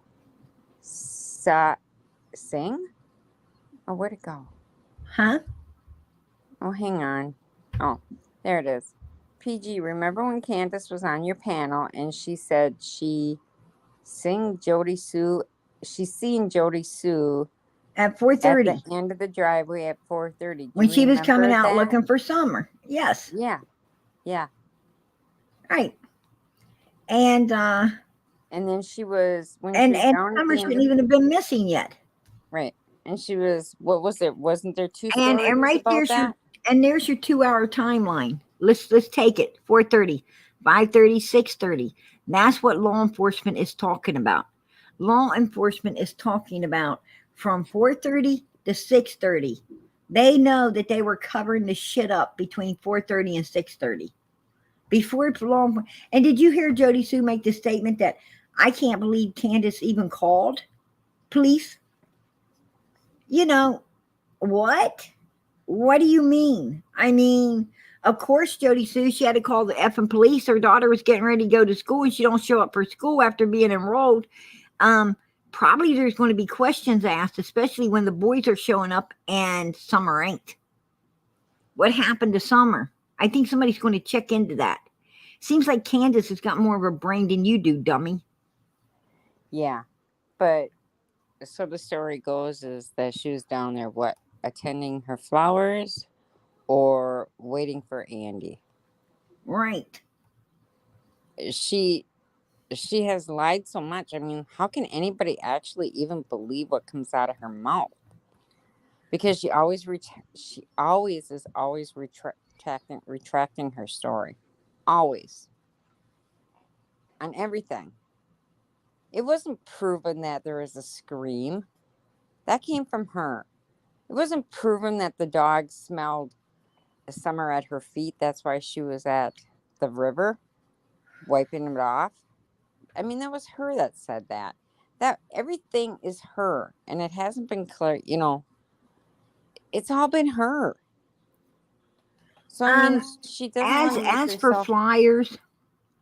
sing? Oh, where'd it go? Huh? Oh, hang on. Oh, there it is. PG, remember when Candus was on your panel and she said she sing JodiSue? She's seen JodiSue At at 4:30 the end of the driveway at 4:30. Do when you she was coming remember out that? looking for Summer. Yes. Yeah. Yeah. Right. And And then she was when she and was and down at Summer the end shouldn't of even have been missing yet. right. And she was what was there? Wasn't there two And stories right about there's that? there's your 2-hour timeline. Let's take it. 4:30, 5:30, 6:30. That's what law enforcement is talking about. Law enforcement is talking about from 4:30 to 6:30. They know that they were covering the shit up between 4:30 and 6:30. Before it's long. And did you hear JodiSue make the statement that I can't believe Candus even called police? You know, what? What do you mean? I mean, of course, JodiSue, she had to call the effing police. Her daughter was getting ready to go to school and she don't show up for school after being enrolled. Probably there's going to be questions asked, especially when the boys are showing up and Summer ain't. What happened to Summer? I think somebody's going to check into that. Seems like Candus has got more of a brain than you do, dummy. Yeah. But so the story goes is that she was down there what? Attending her flowers or waiting for Andy. Right. She has lied so much. I mean, how can anybody actually even believe what comes out of her mouth? Because she always retracting her story. Always. On everything. It wasn't proven that there was a scream. That came from her. It wasn't proven that the dog smelled Summer at her feet. That's why she was at the river wiping it off. I mean, that was her that said that. That everything is her, and it hasn't been clear. You know, it's all been her. So I mean, she doesn't want to make As for herself. flyers,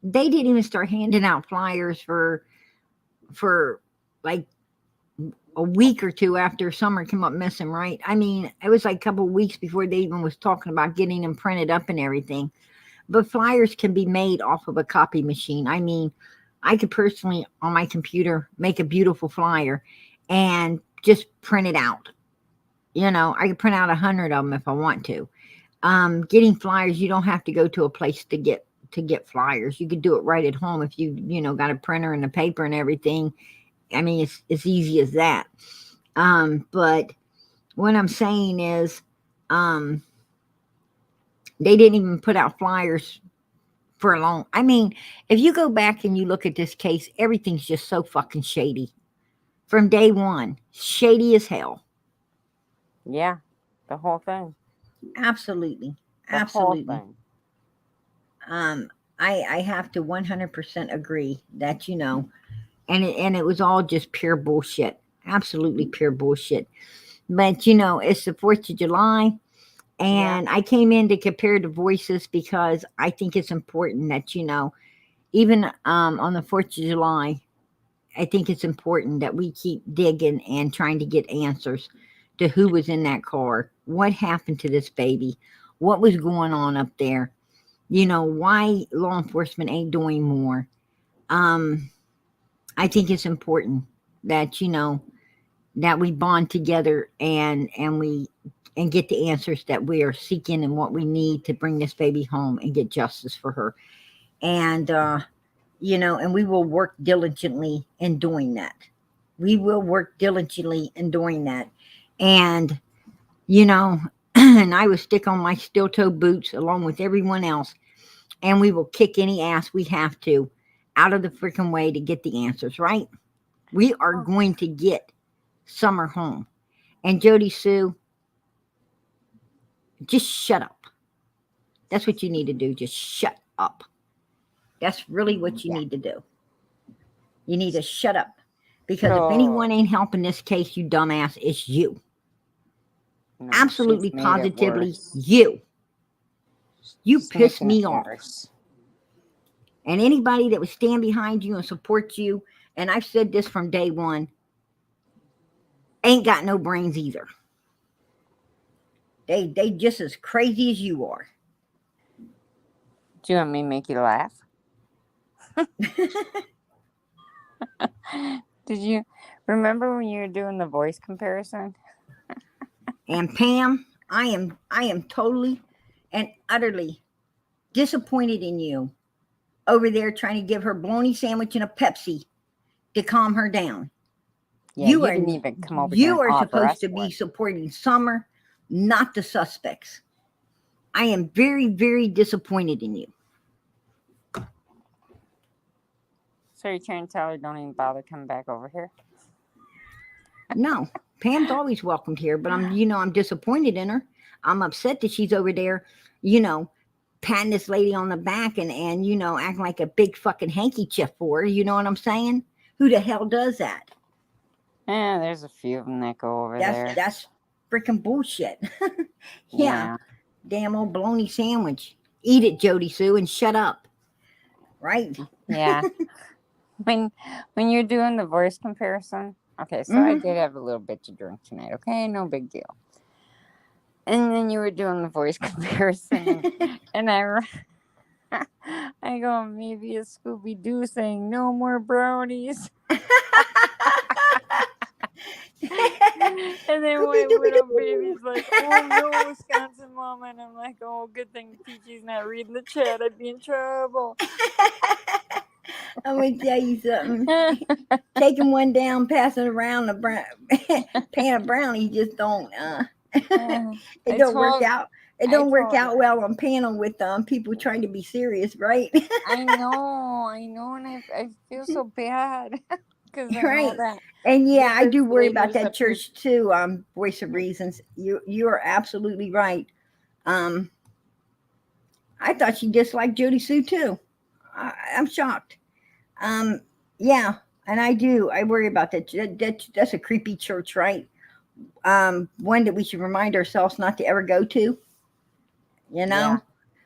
they didn't even start handing out flyers for like a week or two after Summer came up missing, right? I mean, it was like a couple of weeks before they even was talking about getting them printed up and everything. But flyers can be made off of a copy machine. I mean, I could personally on my computer make a beautiful flyer and just print it out. You know, I could print out 100 of them if I want to. Getting flyers, you don't have to go to a place to get flyers. You could do it right at home if you got a printer and a paper and everything. I mean, it's as easy as that. But what I'm saying is, they didn't even put out flyers for a long. I mean, if you go back and you look at this case, everything's just so fucking shady from day one. Shady as hell. Yeah, the whole thing. Absolutely, The absolutely. whole thing. I have to 100% agree that and it was all just pure bullshit. Absolutely pure bullshit. But it's the 4th of July. And I came in to compare the voices because I think it's important that, even on the 4th of July, I think it's important that we keep digging and trying to get answers to who was in that car, what happened to this baby, what was going on up there, why law enforcement ain't doing more. I think it's important that, that we bond together and get the answers that we are seeking and what we need to bring this baby home and get justice for her. And, and we will work diligently in doing that. We will work diligently in doing that. And, and I will stick on my steel toe boots along with everyone else. And we will kick any ass we have to out of the freaking way to get the answers, right? We are going to get Summer home. And JodiSue, just shut up. That's what you need to do. Just shut up. That's really what you need to do. You need to shut up. Because if anyone ain't helping this case, you dumbass, it's you. No, Absolutely, she's made it positively, worse. you. You She's piss making me it off. worse. And anybody that would stand behind you and support you, and I've said this from day one, ain't got no brains either. They just as crazy as you are. Do you want me to make you laugh? Did you remember when you were doing the voice comparison? And Pam, I am totally and utterly disappointed in you over there trying to give her bologna sandwich and a Pepsi to calm her down. Yeah, you didn't even come over here. You and are offer supposed us to be one. supporting Summer, not the suspects. I am very, very disappointed in you. So you're trying to tell her don't even bother coming back over here? No, Pam's always welcomed here, but I'm disappointed in her. I'm upset that she's over there, patting this lady on the back and acting like a big fucking handkerchief for her. You know what I'm saying? Who the hell does that? Yeah, there's a few of them that go over there. That's freaking bullshit. Yeah. Damn old bologna sandwich. Eat it, JodiSue, and shut up. Right? Yeah. When you're doing the voice comparison, okay, so I did have a little bit to drink tonight, okay? No big deal. And then you were doing the voice comparison, and I go, maybe a Scooby-Doo saying, no more brownies. And then my little baby's like, oh no, Wisconsin mom. And I'm like, oh, good thing Peachy's not reading the chat. I'd be in trouble. I'm going to tell you something. Taking one down, passing around a pan of brownies just don't, it don't work out. It don't work out well on panel with people trying to be serious, right? I know, and I feel so bad because I know that. And yeah, I do worry about that church too. Voice of Reasons. You are absolutely right. I thought she disliked JodiSue too. I'm shocked. Yeah, and I do. I worry about that. That's a creepy church, right? One that we should remind ourselves not to ever go to. Yeah.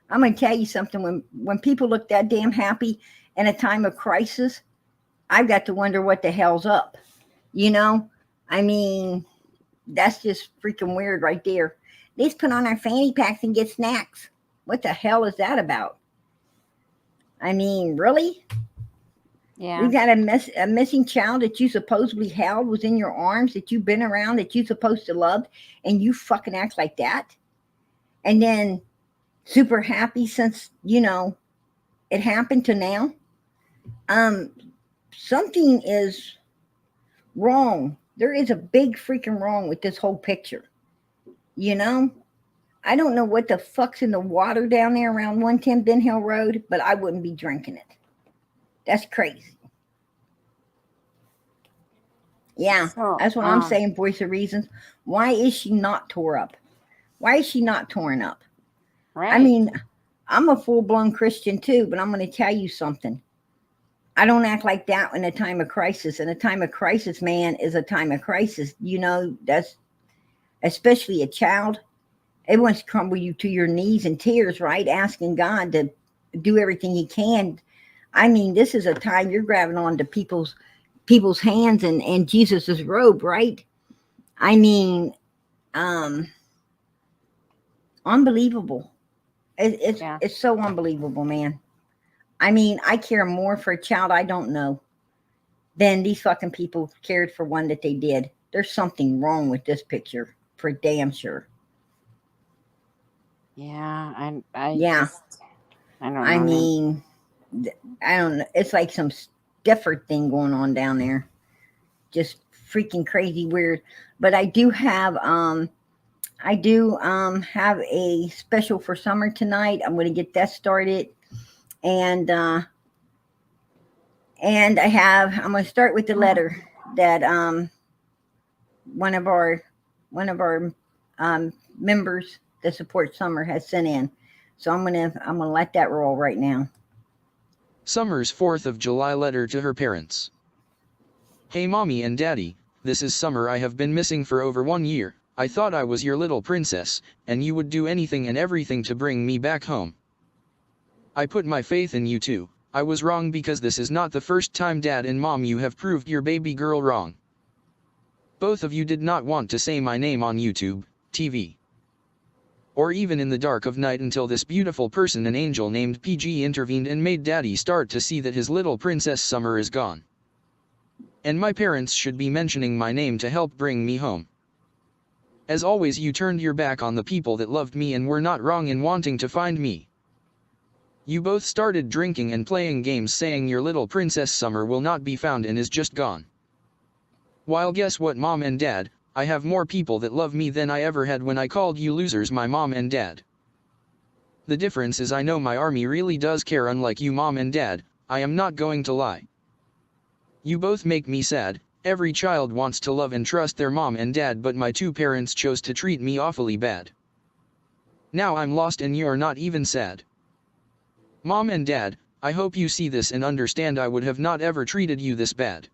I'm going to tell you something. When people look that damn happy in a time of crisis, I've got to wonder what the hell's up. I mean, that's just freaking weird right there. Let's put on our fanny packs and get snacks. What the hell is that about? I mean, really? Yeah. We've got a missing child that you supposedly held, was in your arms, that you've been around, that you're supposed to love, and you fucking act like that? And then super happy since, it happened to now? Something is wrong. There is a big freaking wrong with this whole picture. I don't know what the fuck's in the water down there around 110 Ben Hill Road, but I wouldn't be drinking it. That's crazy. Yeah, So, that's what I'm saying, Voice of Reasons. Why is she not tore up? Why is she not torn up? Right. I mean, I'm a full-blown Christian too, but I'm going to tell you something. I don't act like that in a time of crisis. And a time of crisis, man, is a time of crisis. That's especially a child. It wants to crumble you to your knees in tears, right? Asking God to do everything he can. I mean, this is a time you're grabbing onto people's hands and Jesus's robe, right? I mean, unbelievable. Yeah. It's so unbelievable, man. I mean, I care more for a child I don't know than these fucking people cared for one that they did. There's something wrong with this picture, for damn sure. Yeah. I Yeah, just, I don't I know. mean, I don't know. It's like some different thing going on down there. Just freaking crazy weird. But I do have a special for summer tonight. I'm going to get that started, and I'm going to start with the letter that one of our members that support Summer has sent in. So I'm gonna let that roll right now. Summer's 4th of July letter to her parents. Hey mommy and daddy, this is Summer. I have been missing for over 1 year. I thought I was your little princess, and you would do anything and everything to bring me back home. I put my faith in you too. I was wrong because this is not the first time dad and mom you have proved your baby girl wrong. Both of you did not want to say my name on YouTube, TV, or even in the dark of night until this beautiful person, an angel named PG, intervened and made daddy start to see that his little princess Summer is gone. And my parents should be mentioning my name to help bring me home. As always, you turned your back on the people that loved me and were not wrong in wanting to find me. You both started drinking and playing games saying your little princess Summer will not be found and is just gone. While guess what, mom and dad, I have more people that love me than I ever had when I called you losers my mom and dad. The difference is I know my army really does care, unlike you mom and dad. I am not going to lie. You both make me sad. Every child wants to love and trust their mom and dad, but my two parents chose to treat me awfully bad. Now I'm lost and you're not even sad. Mom and dad, I hope you see this and understand I would have not ever treated you this bad.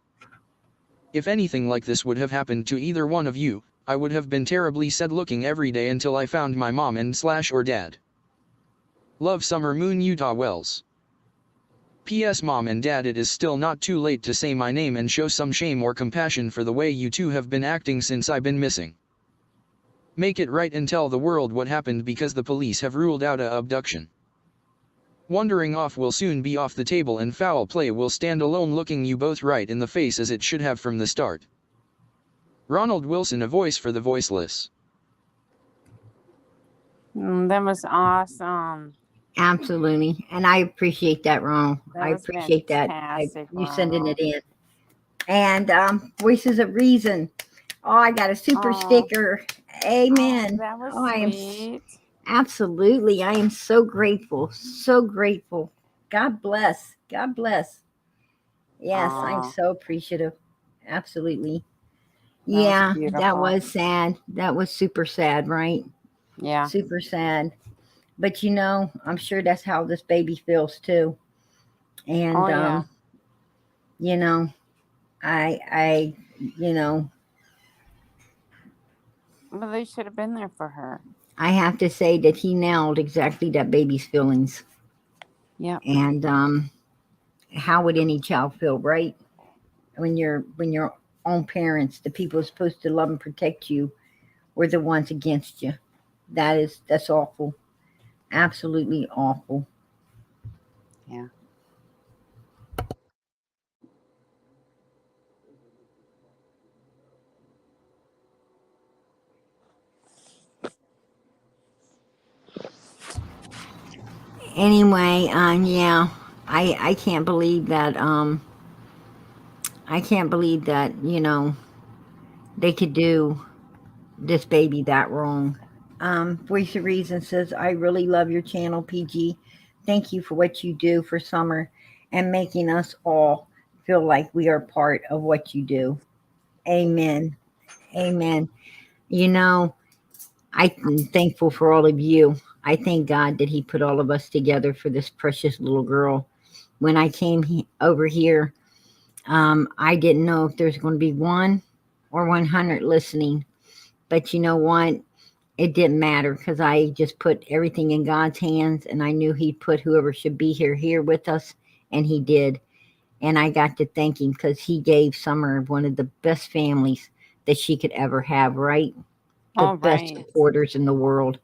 If anything like this would have happened to either one of you, I would have been terribly sad looking every day until I found my mom and or dad. Love, Summer Moon, Utah Wells. P.S. Mom and Dad, it is still not too late to say my name and show some shame or compassion for the way you two have been acting since I've been missing. Make it right and tell the world what happened, because the police have ruled out a abduction. Wandering off will soon be off the table and foul play will stand alone, looking you both right in the face as it should have from the start. Ronald Wilson, a voice for the voiceless. That was awesome. Absolutely, and I appreciate that, Ron. That I was appreciate that. fantastic, You sending Ronald. it in. And Voices of Reason. Oh, I got a super Oh. sticker. Amen. That was I am sweet. absolutely. I am so grateful. So grateful. God bless. God bless. Yes, I'm Aw. so appreciative. Absolutely. That was Yeah, that beautiful. was sad. That was super sad, right? Yeah. Super sad. But I'm sure that's how this baby feels too. And Oh, yeah. you know, I But they should have been there for her. I have to say that he nailed exactly that baby's feelings. Yeah. And how would any child feel, right? When your own parents, the people who are supposed to love and protect you, were the ones against you. That's awful. Absolutely awful. Yeah. Anyway, yeah, I can't believe that they could do this baby that wrong. Voice of Reason says, I really love your channel, PG. Thank you for what you do for Summer and making us all feel like we are part of what you do. Amen. Amen. I'm thankful for all of you. I thank God that He put all of us together for this precious little girl. When I came over here, I didn't know if there's going to be 1 or 100 listening. But you know what? It didn't matter, because I just put everything in God's hands, and I knew He'd put whoever should be here with us, and He did. And I got to thank Him, because He gave Summer one of the best families that she could ever have, right? The best supporters in the world.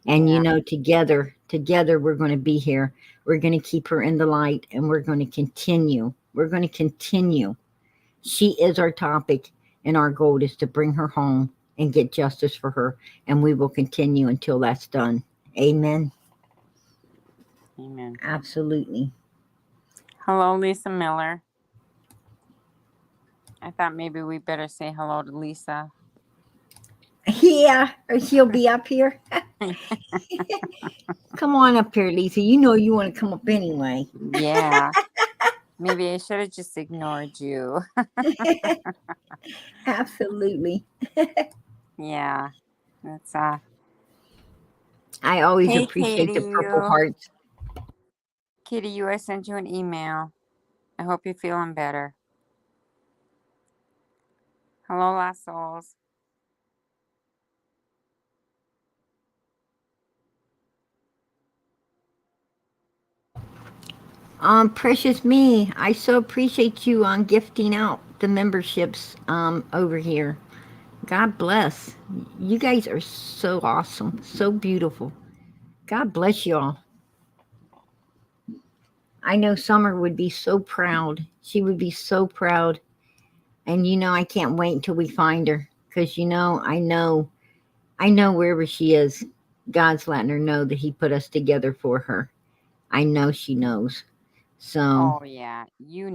And Yeah. together we're going to be here. We're going to keep her in the light, and we're going to continue. We're going to continue. She is our topic, and our goal is to bring her home and get justice for her. And we will continue until that's done. Amen. Amen. Absolutely. Hello, Lisa Miller. I thought maybe we better say hello to Lisa. Yeah, she'll be up here. Come on up here, Lisa. You know you want to come up anyway. Yeah. Maybe I should have just ignored you. Absolutely. Yeah. That's I always Hey, appreciate the Purple Hearts. Kitty, I sent you an email. I hope you're feeling better. Hello, Lost Souls. Precious me, I so appreciate you on gifting out the memberships over here. God bless. You guys are so awesome, so beautiful. God bless y'all. I know Summer would be so proud. She would be so proud. And I can't wait until we find her. Because I know wherever she is, God's letting her know that He put us together for her. I know she knows. So Oh, yeah.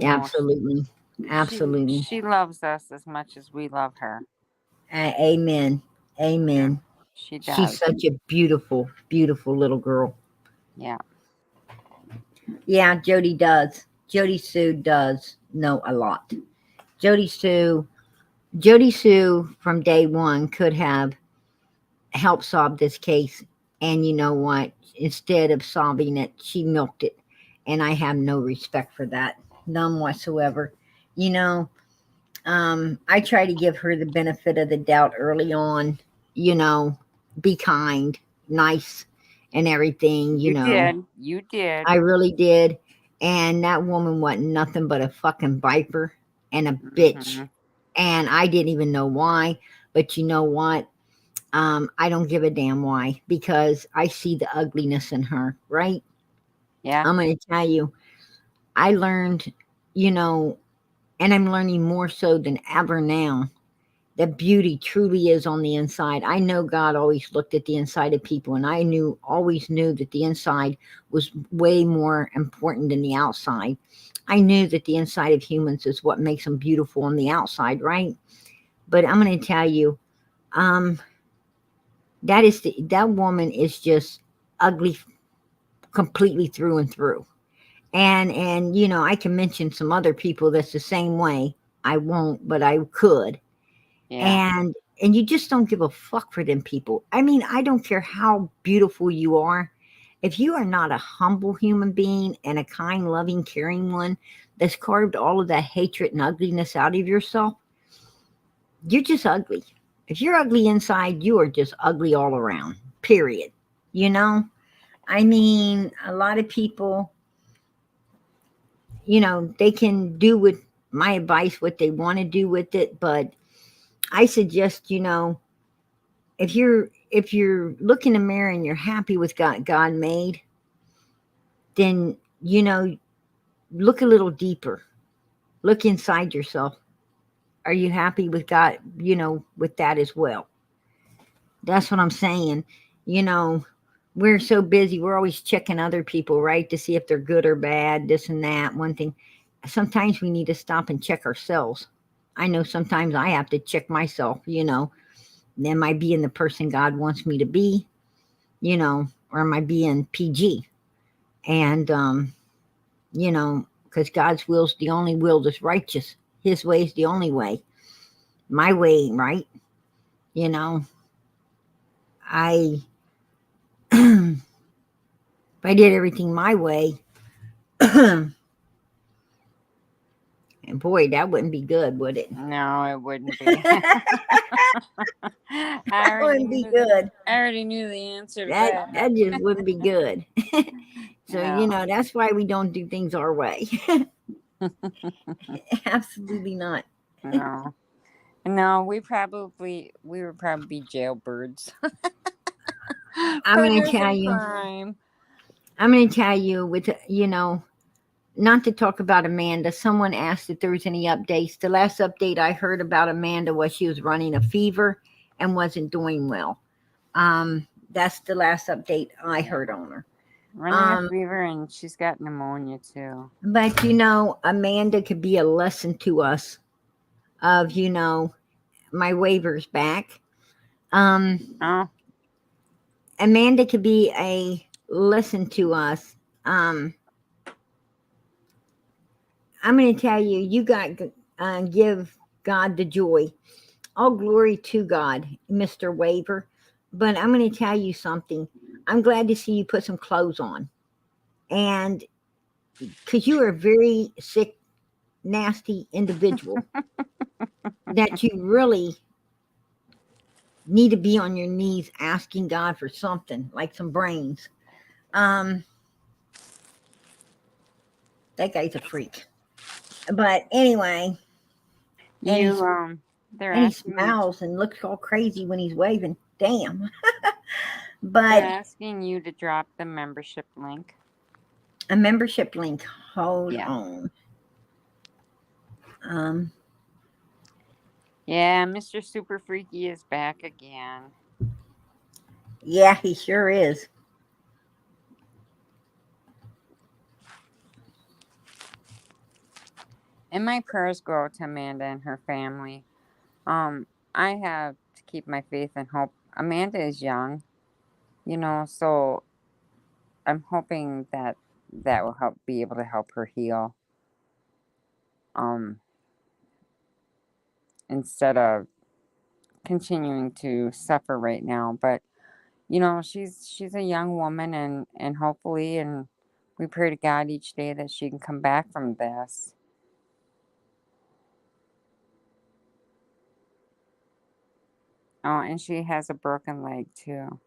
absolutely. Absolutely. She loves us as much as we love her. Amen. Amen. She does. She's such a beautiful, beautiful little girl. Yeah. Yeah, JodiSue does know a lot. JodiSue from day one could have helped solve this case. And you know what? Instead of solving it, she milked it. And I have no respect for that. None whatsoever. I try to give her the benefit of the doubt early on, be kind, nice, and everything, You did. You did. I really did. And that woman wasn't nothing but a fucking viper and a bitch. And I didn't even know why. But you know what? I don't give a damn why, because I see the ugliness in her, right? Yeah. I'm going to tell you, I learned, and I'm learning more so than ever now, that beauty truly is on the inside. I know God always looked at the inside of people, and I always knew that the inside was way more important than the outside. I knew that the inside of humans is what makes them beautiful on the outside, right? But I'm going to tell you, that woman is just ugly completely through and through. And I can mention some other people that's the same way. I won't, but I could. Yeah. And you just don't give a fuck for them people. I mean, I don't care how beautiful you are. If you are not a humble human being and a kind, loving, caring one that's carved all of that hatred and ugliness out of yourself, you're just ugly. If you're ugly inside, you are just ugly all around, period. I mean, a lot of people, they can do with my advice what they want to do with it, but I suggest, if you're looking in the mirror and you're happy with God made, then look a little deeper. Look inside yourself. Are you happy with God, with that as well? That's what I'm saying. We're so busy. We're always checking other people, right, to see if they're good or bad, this and that. One thing, sometimes we need to stop and check ourselves. I know sometimes I have to check myself, am I being the person God wants me to be, or am I being PG? And, because God's will is the only will that's righteous. His way is the only way. My way ain't right. I, if I did everything my way, and boy, that wouldn't be good, would it? No, it wouldn't be. That wouldn't be good. I already knew the answer to that. That just wouldn't be good. So, No. that's why we don't do things our way. Absolutely not. No, we would probably be jailbirds. I'm going to Partners tell in you, crime. with, not to talk about Amanda, someone asked if there was any updates. The last update I heard about Amanda was she was running a fever and wasn't doing well. That's the last update I heard on her. Running a fever, and she's got pneumonia too. But Amanda could be a lesson to us of, my waiver's back. Oh, Amanda could be a lesson to us. I'm going to tell you, you got give God the joy. All glory to God, Mr. Waiver. But I'm going to tell you something. I'm glad to see you put some clothes on. And because you are a very sick, nasty individual that you really need to be on your knees asking God for something, like some brains. That guy's a freak. But anyway, and they're he asking you. smiles and looks all crazy when he's waving. Damn. They're But asking you to drop the membership link. a membership link. Hold Yeah. on. Yeah, Mr. Super Freaky is back again. Yeah, he sure is. And my prayers go out to Amanda and her family. I have to keep my faith and hope. Amanda is young, so I'm hoping that will be able to help her heal. Instead of continuing to suffer right now. But she's a young woman, and hopefully, and we pray to God each day that she can come back from this. Oh, and she has a broken leg too.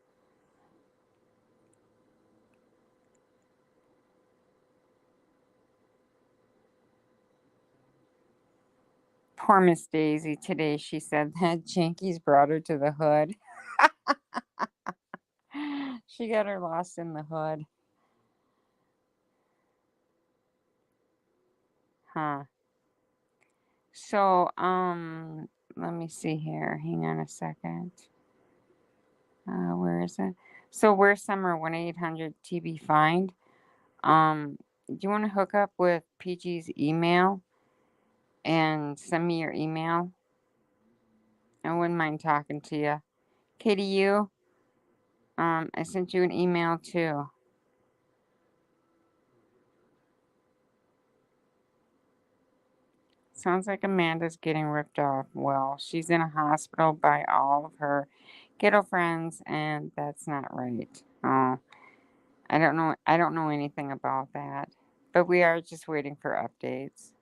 Poor Miss Daisy. Today she said that Janky's brought her to the hood. She got her lost in the hood. Huh. So, let me see here. Hang on a second. Where is it? So where's Summer 1-800-TB find? Do you want to hook up with PG's email and send me your email? I wouldn't mind talking to you. Katie, I sent you an email too. Sounds like Amanda's getting ripped off. Well, she's in a hospital by all of her ghetto friends, and that's not right. Oh, I don't know. I don't know anything about that, but we are just waiting for updates.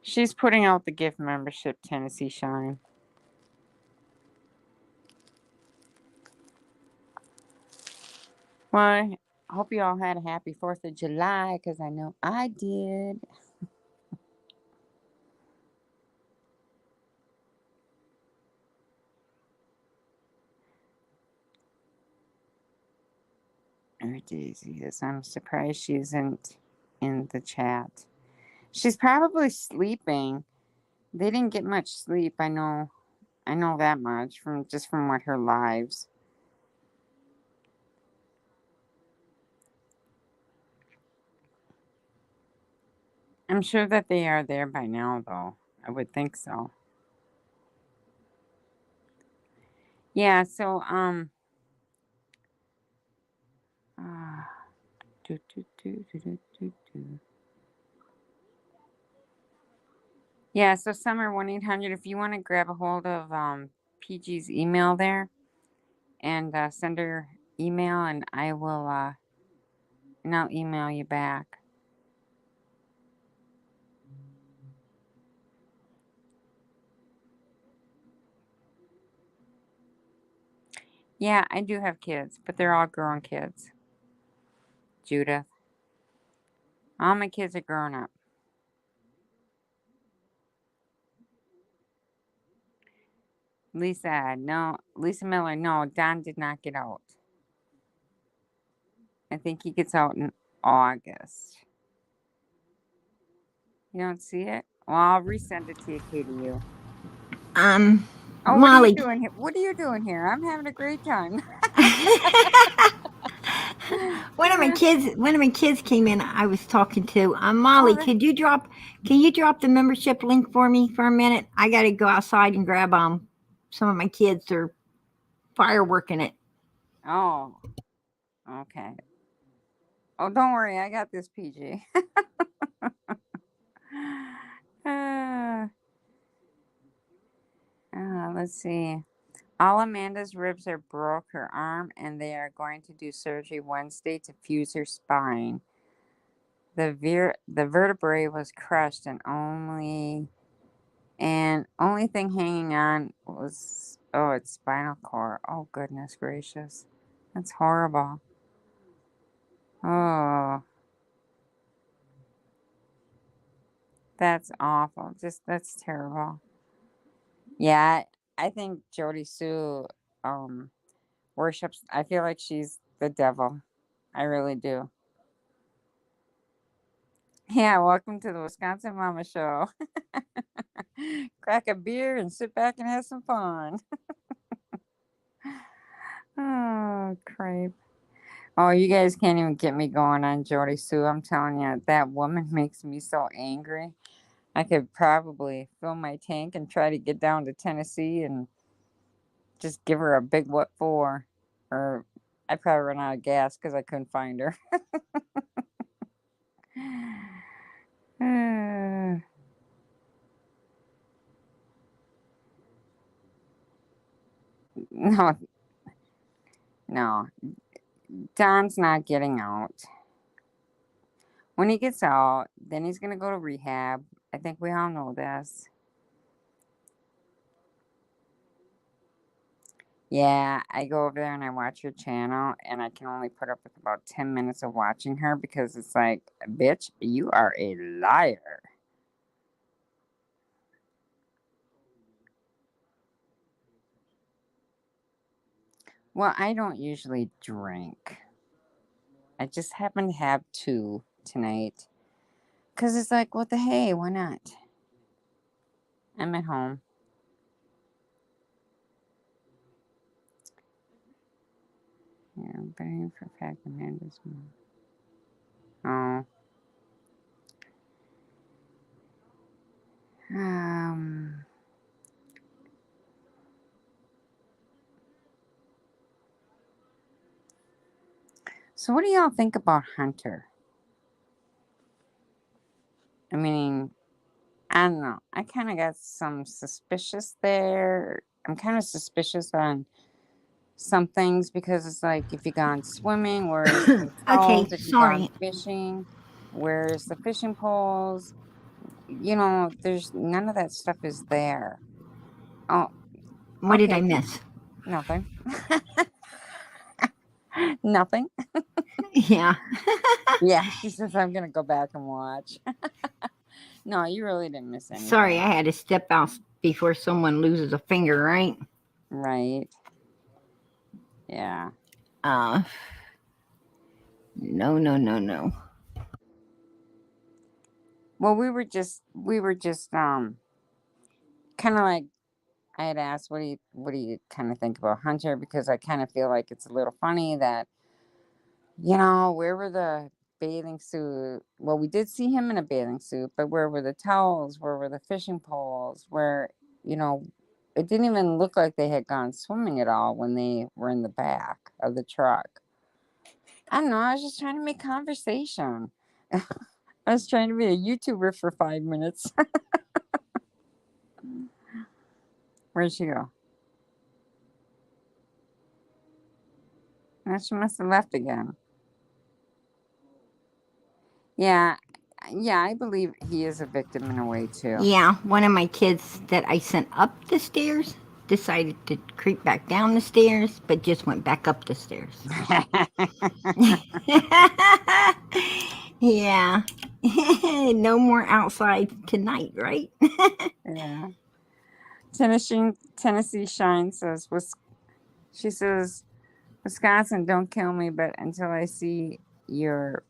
She's putting out the gift membership, Tennessee Shine. Well, I hope you all had a happy 4th of July, because I know I did. Or Daisy is. I'm surprised she isn't in the chat. She's probably sleeping. They didn't get much sleep. I know that much from what her lives. I'm sure that they are there by now, though. I would think so. Yeah. So do, do, do, do, do, do, do. Yeah, so Summer 1-800, if you want to grab a hold of PG's email there and send her email, and I will and I'll email you back. Yeah, I do have kids, but they're all grown kids. Judith. All my kids are grown up. Lisa, no. Lisa Miller, no. Don did not get out. I think he gets out in August. You don't see it? Well, I'll resend it to you, Katie. Oh, what are you Molly. doing here? What are you doing here? I'm having a great time. One of my kids came in. I was talking to Molly. Oh, Can you drop the membership link for me for a minute? I got to go outside and grab some of my kids are fireworking it. Oh, okay. Oh, don't worry, I got this, PG. Let's see. All Amanda's ribs are broke her arm, and they are going to do surgery Wednesday to fuse her spine. The vertebrae was crushed, and only thing hanging on was its spinal cord. Oh, goodness gracious, that's horrible. Oh, that's awful. That's terrible. Yeah, I think JodiSue worships. I feel like she's the devil. I really do. Yeah, welcome to the Wisconsin Mama Show. Crack a beer and sit back and have some fun. Oh, crap. Oh, you guys can't even get me going on JodiSue. I'm telling you, that woman makes me so angry. I could probably fill my tank and try to get down to Tennessee and just give her a big what for. Or I'd probably run out of gas because I couldn't find her. No, Don's not getting out. When he gets out, then he's going to go to rehab. I think we all know this. Yeah, I go over there and I watch her channel, and I can only put up with about 10 minutes of watching her because it's like, bitch, you are a liar. Well, I don't usually drink. I just happen to have 2 tonight. Because it's like, what the hey, why not? I'm at home. Yeah, I'm begging for fact Amanda's mom. Oh. So what do y'all think about Hunter? I mean, I don't know. I kind of got some suspicious there. I'm kind of suspicious on some things because it's like, if you gone swimming, where's the Okay, towels? If you gone sorry. fishing, where's the fishing poles? You know, there's none of that stuff is there. Oh, What did okay. I miss? Nothing. Nothing. Yeah. Yeah, she says I'm gonna go back and watch. No, you really didn't miss anything. Sorry, I had to step out before someone loses a finger, right? Right. Yeah. No. Well, we were just kind of like, I had asked, what do you kind of think about Hunter? Because I kind of feel like it's a little funny that, you know, where were the bathing suit? Well, we did see him in a bathing suit, but where were the towels? Where were the fishing poles? Where, you know, it didn't even look like they had gone swimming at all when they were in the back of the truck. I don't know. I was just trying to make conversation. I was trying to be a YouTuber for 5 minutes. Where'd she go? She must have left again. Yeah, I believe he is a victim in a way too. Yeah, one of my kids that I sent up the stairs decided to creep back down the stairs, but just went back up the stairs. Yeah. No more outside tonight, right? Yeah. Tennessee Shine says, she says, Wisconsin, don't kill me, but until I see your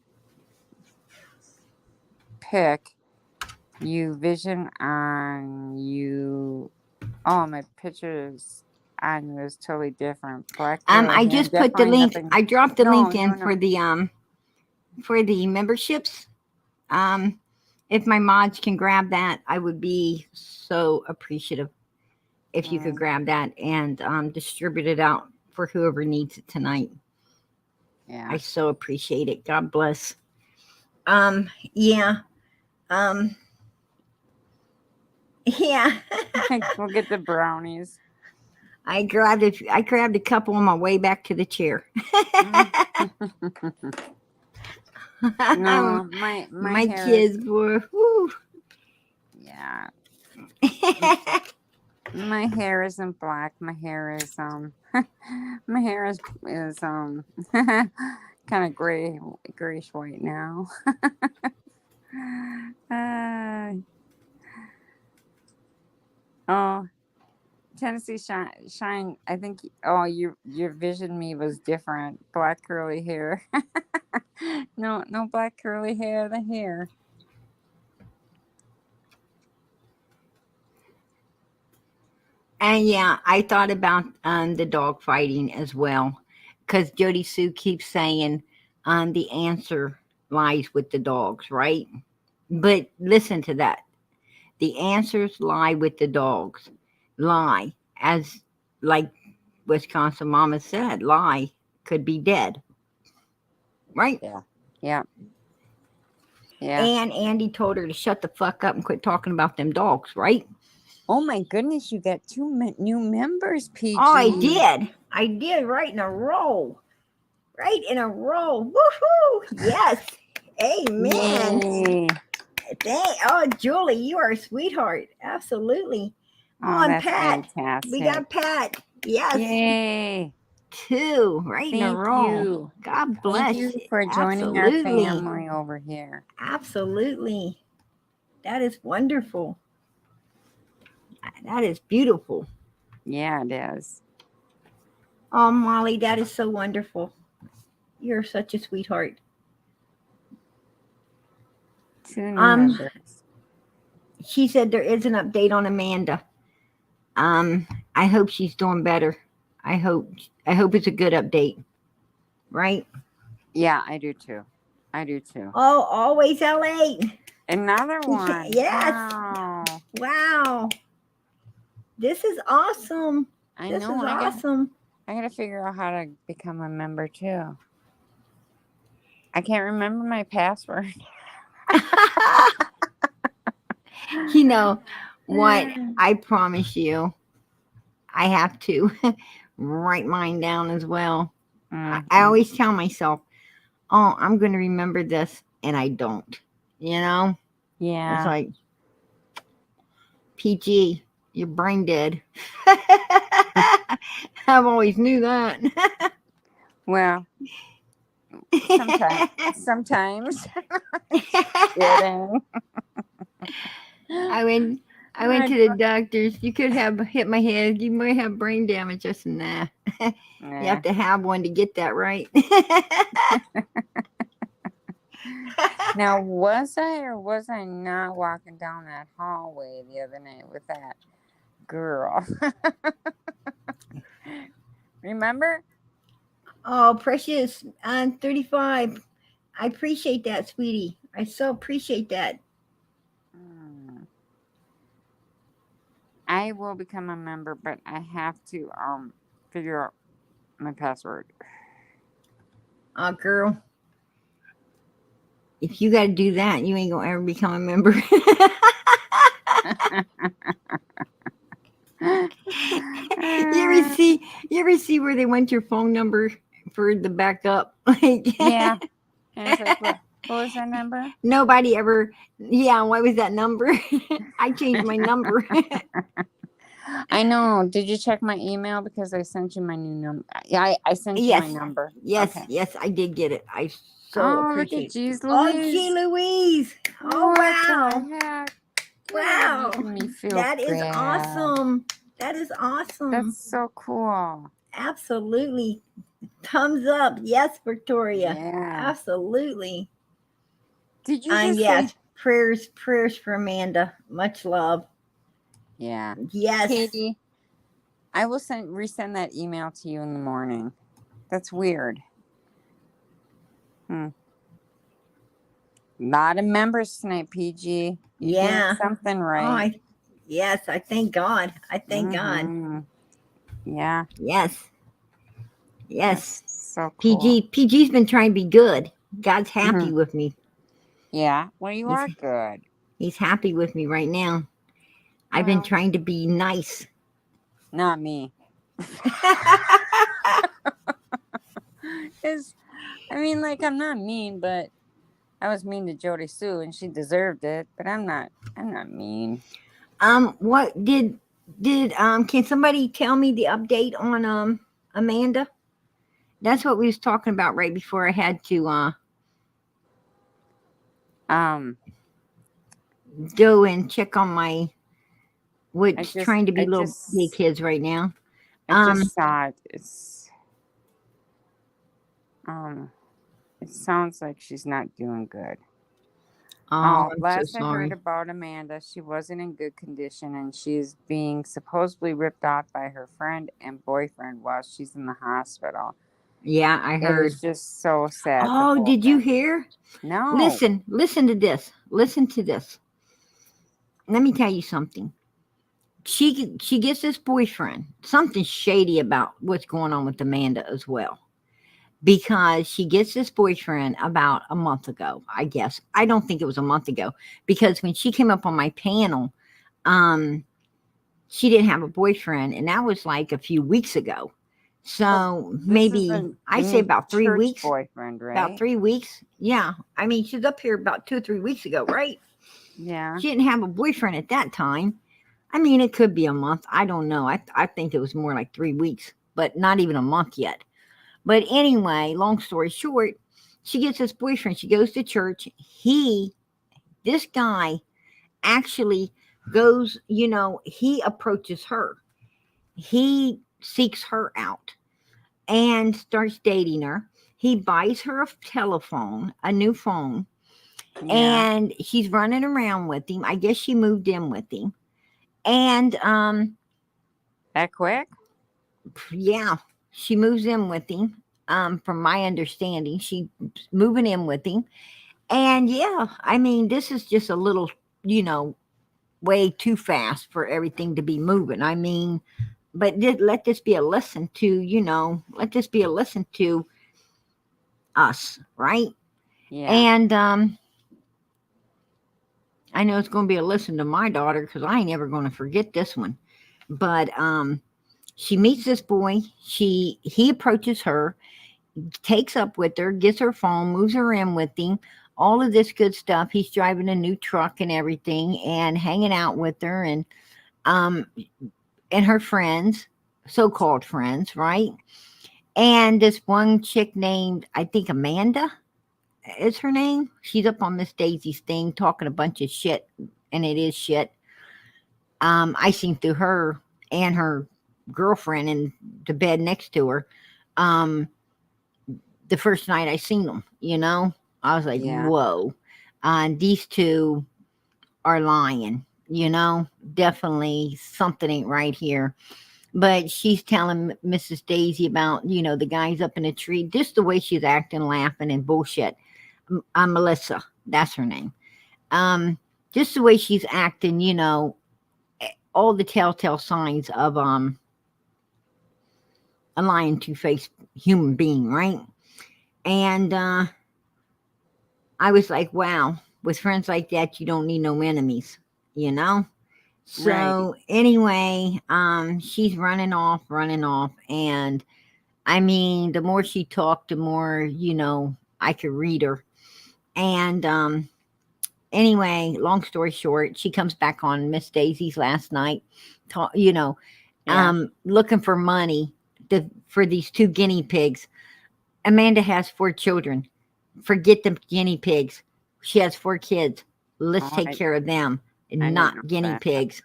pic, you vision on you. Oh, my pictures on you is totally different. Black curly I hair, just put the definitely link. nothing. I dropped the link in No. for the memberships. If my mods can grab that, I would be so appreciative if you could grab that and distribute it out for whoever needs it tonight. Yeah. I so appreciate it. God bless. Yeah. Yeah. We'll get the brownies. I grabbed a couple on my way back to the chair. No, my hair kids were. Whew. Yeah. My hair isn't black. My hair is my hair is kind of grayish white now. Oh, Tennessee Shine. I think your vision me was different. Black curly hair. No black curly hair. The hair. And yeah, I thought about the dog fighting as well, because JodiSue keeps saying the answer lies with the dogs, right? But listen to that. The answers lie with the dogs. Lie, as like Wisconsin Mama said, lie could be dead, right? Yeah. And Andy told her to shut the fuck up and quit talking about them dogs, right? Oh my goodness, you got 2 new members, PG. Oh, I did right in a row. Woohoo! Yes. Amen. Oh, Julie, you are a sweetheart. Absolutely. Oh, and Pat. Fantastic. We got Pat. Yes. Yay. 2 right in a row. You. God bless. Thank you for joining our family over here. Absolutely. That is wonderful. That is beautiful. Yeah, it is. Oh, Molly, that is so wonderful. You're such a sweetheart. 2 new members. She said there is an update on Amanda. I hope she's doing better. I hope it's a good update. Right? Yeah, I do too. Oh, always LA. Another one. Yes. Wow. This is awesome. This is awesome. I gotta figure out how to become a member too. I can't remember my password. You know what? I promise you, I have to write mine down as well. I always tell myself, oh, I'm going to remember this, and I don't. You know? Yeah. It's like, PG, you're brain dead. I've always knew that. Well, sometimes. I went to the doctors. You could have hit my head. You might have brain damage. I said, nah. You have to have one to get that right. Now, was I or was I not walking down that hallway the other night with that girl? Remember? Oh, Precious, 35. I appreciate that, sweetie. I so appreciate that. I will become a member, but I have to figure out my password. Oh, girl. If you got to do that, you ain't going to ever become a member. You ever see where they want your phone number for the backup? Yeah. And it's like, what was that number? Nobody ever. Yeah, what was that number? I changed my number. I know. Did you check my email? Because I sent you my new number. Yeah, I sent you my Yes, number. yes, Okay. yes, I did get it. I so Oh, look at appreciate it. Jeez Oh, gee, Louise. Louise. Oh, What wow. the heck? You're Wow. making me feel That is bad. awesome. That is awesome. That's so cool. Absolutely. Thumbs up. Yes, Victoria. Yeah. Absolutely. Did you just Yes. say? Prayers for Amanda. Much love. Yeah. Yes. Katie, I will resend that email to you in the morning. That's weird. Lot of members tonight, PG. You're doing something right. Yes, I thank God. I thank God. Mhm. Yeah. Yes. Yes. That's so cool. PG's been trying to be good. God's happy Mhm. with me. Yeah. Well, you He's are good. he's happy with me right now. I've been Well, trying to be nice. not me. I mean, like, I'm not mean, but I was mean to JodiSue and she deserved it, but I'm not mean. What did can somebody tell me the update on Amanda? That's what we was talking about right before I had to go and check on my trying to be little big kids right now. I just saw it. It sounds like she's not doing good. I'm last so I heard sorry. about Amanda, she wasn't in good condition and she's being supposedly ripped off by her friend and boyfriend while she's in the hospital. Yeah, I It heard. was just so sad. Oh, did you hear? No. Listen to this. Listen to this. Let me tell you something. She gets this boyfriend. Something shady about what's going on with Amanda as well. Because she gets this boyfriend about a month ago, I guess. I don't think it was a month ago. Because when she came up on my panel, she didn't have a boyfriend, and that was like a few weeks ago. So maybe I say about 3 weeks. Boyfriend, right? About 3 weeks. Yeah. I mean, she's up here about 2 or 3 weeks ago, right? Yeah. She didn't have a boyfriend at that time. I mean, it could be a month. I don't know. I think it was more like 3 weeks, but not even a month yet. But anyway, long story short, she gets this boyfriend. She goes to church. This guy actually goes, he approaches her. He seeks her out and starts dating her. He buys her a new phone, and she's running around with him. I guess she moved in with him. And that quick? Yeah, she moves in with him. From my understanding, she's moving in with him. And yeah, I mean, this is just a little, way too fast for everything to be moving. I mean, but let this be a lesson to, let this be a lesson to us, right? Yeah. And I know it's going to be a lesson to my daughter because I ain't ever going to forget this one. But she meets this boy. He approaches her, takes up with her, gets her phone, moves her in with him, all of this good stuff. He's driving a new truck and everything and hanging out with her and her friends, so-called friends, right? And this one chick named, I think Amanda is her name. She's up on Miss Daisy's thing talking a bunch of shit, and it is shit. I seen through her and her girlfriend in the bed next to her. The first night I seen them, I was like, whoa, these two are lying, definitely something ain't right here. But she's telling Mrs. Daisy about, the guys up in the tree, just the way she's acting, laughing and bullshit. Melissa, that's her name. Just the way she's acting, all the telltale signs of a lying, two-faced human being, right? And I was like, wow, with friends like that, you don't need no enemies, So anyway, she's running off. And I mean, the more she talked, the more, I could read her. And Anyway, long story short, she comes back on Miss Daisy's last night, Yeah. looking for money for these 2 guinea pigs. Amanda has 4 children. Forget the guinea pigs. She has 4 kids. Let's Oh, take care of them, I didn't not know guinea that. pigs.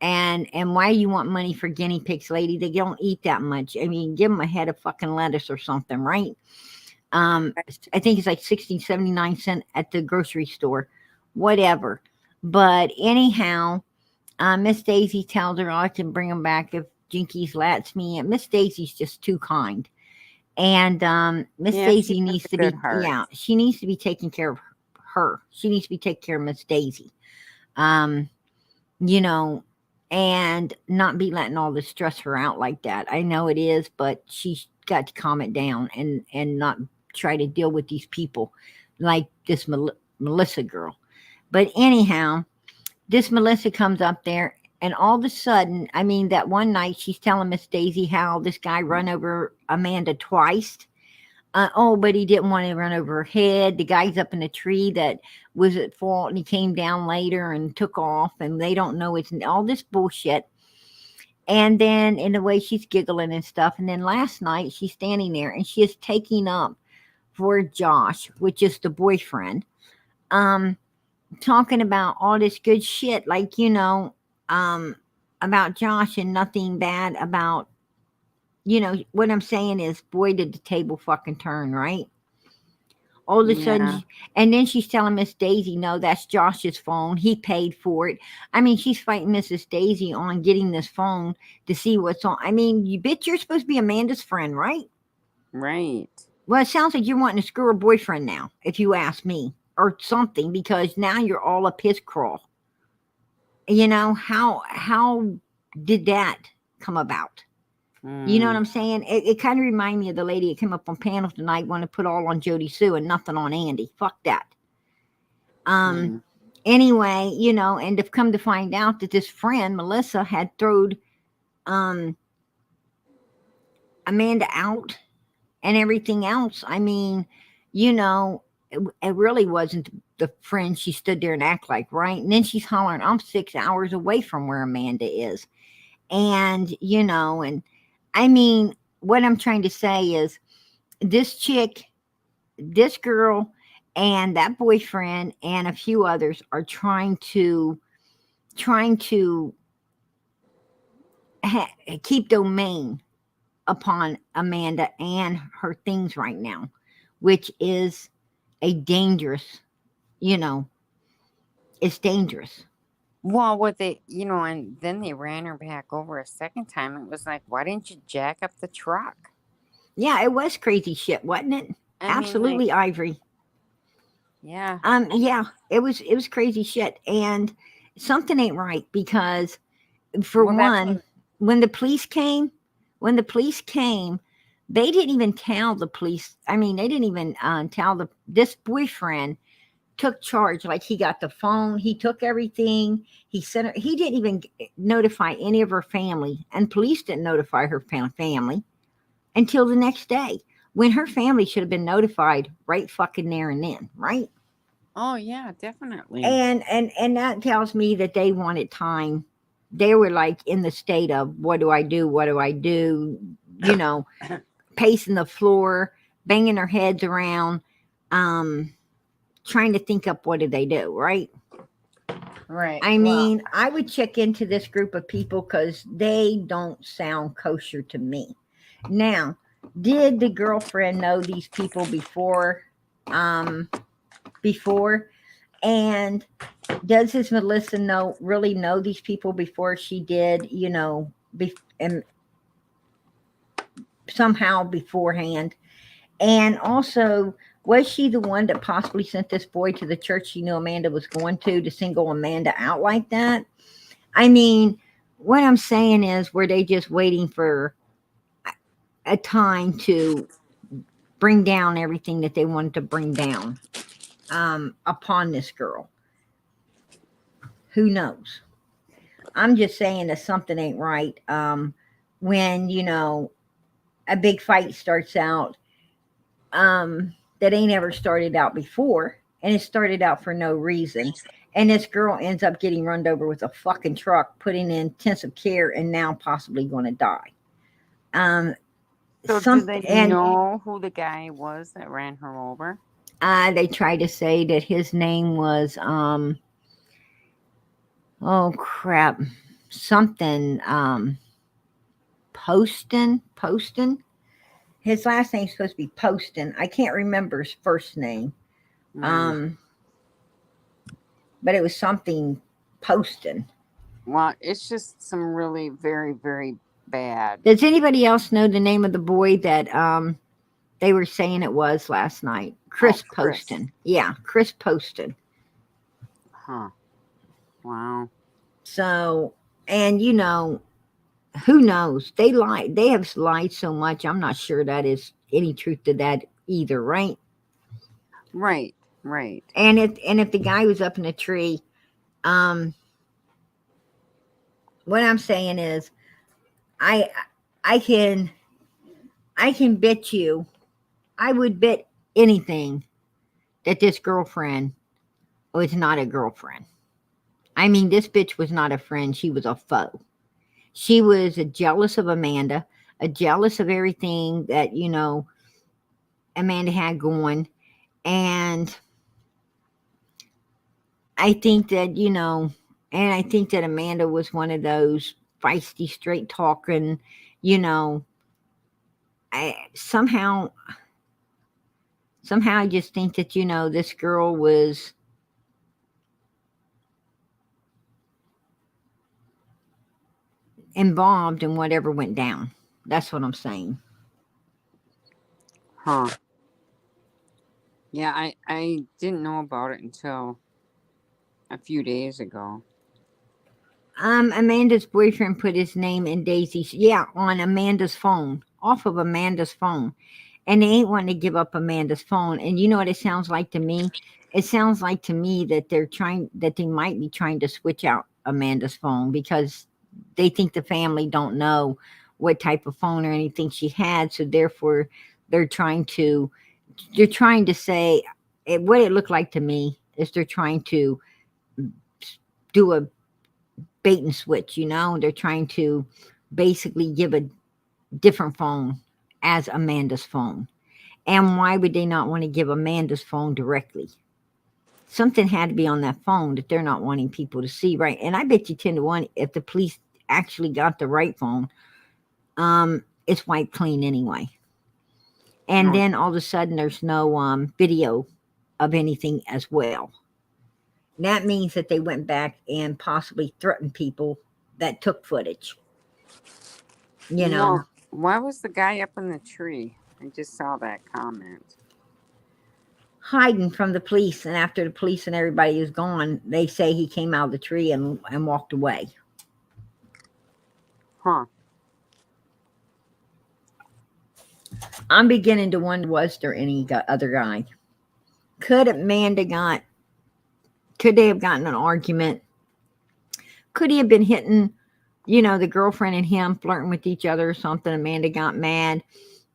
And why you want money for guinea pigs, lady? They don't eat that much. I mean, give them a head of fucking lettuce or something, right? I think it's like 60, 79 cents at the grocery store, whatever. But anyhow, Miss Daisy tells her, "Oh, I can bring them back if Jinkies lets me." And Miss Daisy's just too kind. And Miss Yeah, she Daisy has needs a to good be, heart. yeah, she needs to be taking care of her. She needs to be taking care of Miss Daisy. Um, you know, and not be letting all this stress her out like that. I know it is, but she's got to calm it down and not try to deal with these people like this Melissa girl. But anyhow, this Melissa comes up there, and all of a sudden, I mean, that one night she's telling Miss Daisy how this guy run over Amanda twice. Oh, but he didn't want to run over her head. The guy's up in a tree that was at fault, and he came down later and took off, and they don't know it's all this bullshit. And then, in a way, she's giggling and stuff. And then last night, she's standing there, and she is taking up for Josh, which is the boyfriend, um, talking about all this good shit, like um, about Josh, and nothing bad about. What I'm saying is, boy, did the table fucking turn, right? All of a sudden, Yeah. and then she's telling Miss Daisy, no, that's Josh's phone. He paid for it. I mean, she's fighting Mrs. Daisy on getting this phone to see what's on. I mean, you bitch, you're supposed to be Amanda's friend, right? Right. Well, it sounds like you're wanting to screw her boyfriend now, if you ask me, or something, because now you're all a piss crawl. How did that come about? You know what I'm saying? It kind of reminded me of the lady that came up on panel tonight, wanted to put all on JodiSue and nothing on Andy. Fuck that. Mm. Anyway, and to come to find out that this friend, Melissa, had thrown um Amanda out and everything else. I mean, it really wasn't the friend she stood there and act like, right? And then she's hollering, I'm 6 hours away from where Amanda is. And I mean, what I'm trying to say is this chick, this girl, and that boyfriend and a few others are trying to keep domain upon Amanda and her things right now, which is a dangerous, you know, it's dangerous. Well, what they, and then they ran her back over a second time. It was like, why didn't you jack up the truck? Yeah, it was crazy shit, wasn't it? I mean, Absolutely, Ivory. yeah. Yeah, it was crazy shit, and something ain't right because, for Well, that's one, what. when the police came, when the police came, they didn't even tell the police. I mean, they didn't even tell this boyfriend took charge. Like, he got the phone, he took everything, he sent her. He didn't even notify any of her family, and police didn't notify her family until the next day, when her family should have been notified right fucking there and then, right? Oh, yeah, definitely. And that tells me that they wanted time. They were like in the state of, what do I do? What do I do? You know, pacing the floor, banging their heads around, um, trying to think up what do they do, right? Right. I Well, mean, I would check into this group of people because they don't sound kosher to me. Now, did the girlfriend know these people before? Before, and does this Melissa really know these people before she did? And somehow beforehand, and also, was she the one that possibly sent this boy to the church she knew Amanda was going to single Amanda out like that? I mean, what I'm saying is, were they just waiting for a time to bring down everything that they wanted to bring down upon this girl? Who knows? I'm just saying that something ain't right. When a big fight starts out, that ain't ever started out before. and it started out for no reason. And this girl ends up getting run over with a fucking truck, putting in intensive care, and now possibly going to die. So do they know who the guy was that ran her over? They tried to say that his name was oh crap, something Poston. His last name's supposed to be Poston. I can't remember his first name. But it was something Poston. Well, it's just some really very, very bad. Does anybody else know the name of the boy that they were saying it was last night? Chris Poston. Yeah, Chris Poston. Huh. Wow. So, and you know, who knows? They lied. They have lied so much. I'm not sure that is any truth to that either, right? Right. Right. And if the guy was up in a tree, what I'm saying is, I can bet you, I would bet anything that this girlfriend was not a girlfriend. I mean, this bitch was not a friend. She was a foe. She was jealous of Amanda, jealous of everything that, you know, Amanda had going. And I think that, you know, and I think that Amanda was one of those feisty, straight talking, you know, somehow I just think that, you know, this girl was involved in whatever went down. That's what I'm saying. Huh. Yeah, I didn't know about it until a few days ago. Amanda's boyfriend put his name in Daisy's, on Amanda's phone, off of Amanda's phone. And they ain't wanting to give up Amanda's phone. And you know what it sounds like to me? It sounds like to me that they might be trying to switch out Amanda's phone because they think the family don't know what type of phone or anything she had. So therefore they're trying to say, what it looked like to me is they're trying to do a bait and switch, you know? They're trying to basically give a different phone as Amanda's phone. And why would they not want to give Amanda's phone directly? Something had to be on that phone that they're not wanting people to see, right? And I bet you 10 to 1, if the police actually got the right phone, it's wiped clean anyway. And then all of a sudden there's no video of anything as well. That means that they went back and possibly threatened people that took footage. You know. Well, why was the guy up in the tree? I just saw that comment. Hiding from the police, and after the police and everybody is gone, they say he came out of the tree and walked away. Huh. I'm beginning to wonder, was there any other guy? Could they have gotten an argument? Could he have been hitting, you know, the girlfriend and him flirting with each other or something? Amanda got mad.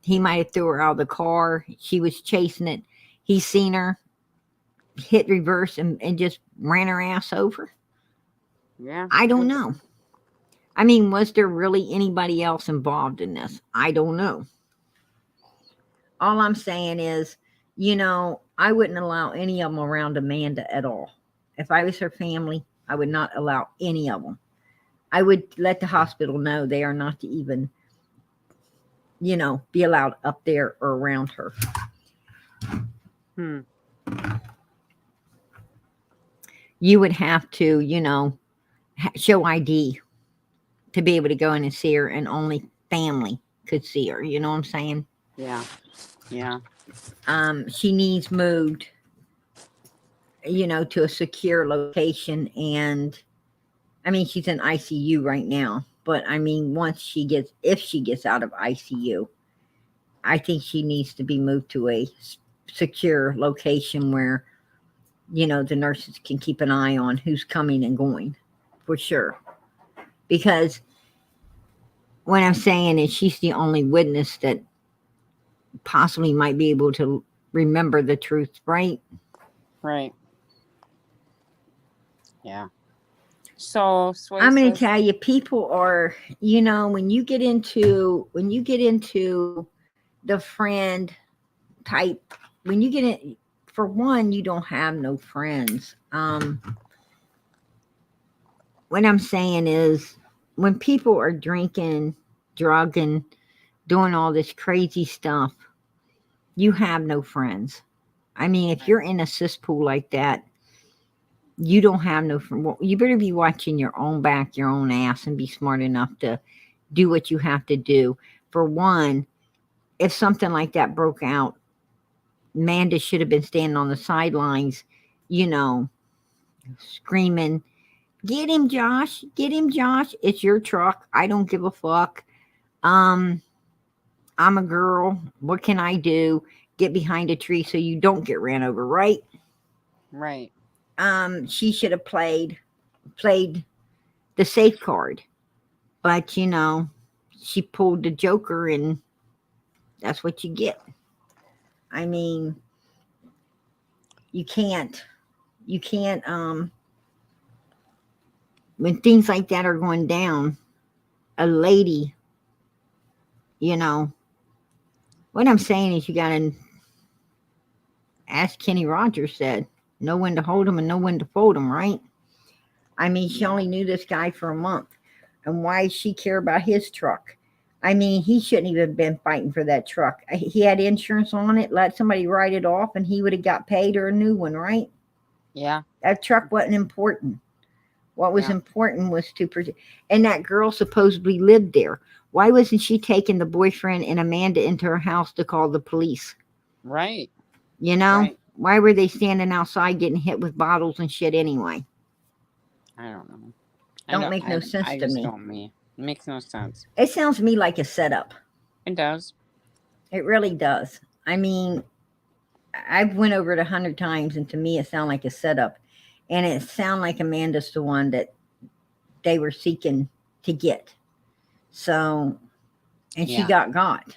He might have threw her out of the car. She was chasing it. He seen her, hit reverse and just ran her ass over. Yeah. I don't know. I mean, was there really anybody else involved in this? I don't know. All I'm saying is, you know, I wouldn't allow any of them around Amanda at all. If I was her family, I would not allow any of them. I would let the hospital know they are not to even, you know, be allowed up there or around her. You would have to, you know, show ID to be able to go in and see her, and only family could see her. You know what I'm saying? Yeah. Yeah. She needs moved, you know, to a secure location. And I mean, she's in ICU right now, but I mean, if she gets out of ICU, I think she needs to be moved to a secure location where, you know, the nurses can keep an eye on who's coming and going, for sure. Because what I'm saying is, she's the only witness that possibly might be able to remember the truth, right? Right. Yeah. So Sway I'm going to says, tell you, people are, when you get into the friend type, when you get in, for one, you don't have no friends. What I'm saying is, when people are drinking, drugging, doing all this crazy stuff, you have no friends. I mean, if you're in a cesspool like that, you don't have no friends. Well, you better be watching your own back, your own ass, and be smart enough to do what you have to do. For one, if something like that broke out, Amanda should have been standing on the sidelines, screaming, "Get him, Josh! Get him, Josh! It's your truck. I don't give a fuck. Um, I'm a girl. What can I do? Get behind a tree so you don't get ran over, right?" right. She should have played the safe card, but she pulled the Joker, and that's what you get. I mean, you can't when things like that are going down, a lady, what I'm saying is, you gotta, as Kenny Rogers said, know when to hold them and know when to fold them, right? I mean, she only knew this guy for a month, and why she care about his truck? I mean, he shouldn't even been fighting for that truck. He had insurance on it. Let somebody write it off, and he would have got paid, or a new one, right? Yeah. That truck wasn't important. What was important was to protect. And that girl supposedly lived there. Why wasn't she taking the boyfriend and Amanda into her house to call the police? Right. Right. Why were they standing outside getting hit with bottles and shit anyway? I don't know. Don't make no sense I to just me. don't me. It makes no sense. It sounds to me like a setup. It does. It really does. I mean, I've went over it 100 times, and to me, it sounds like a setup. And it sounds like Amanda's the one that they were seeking to get. So, and she got.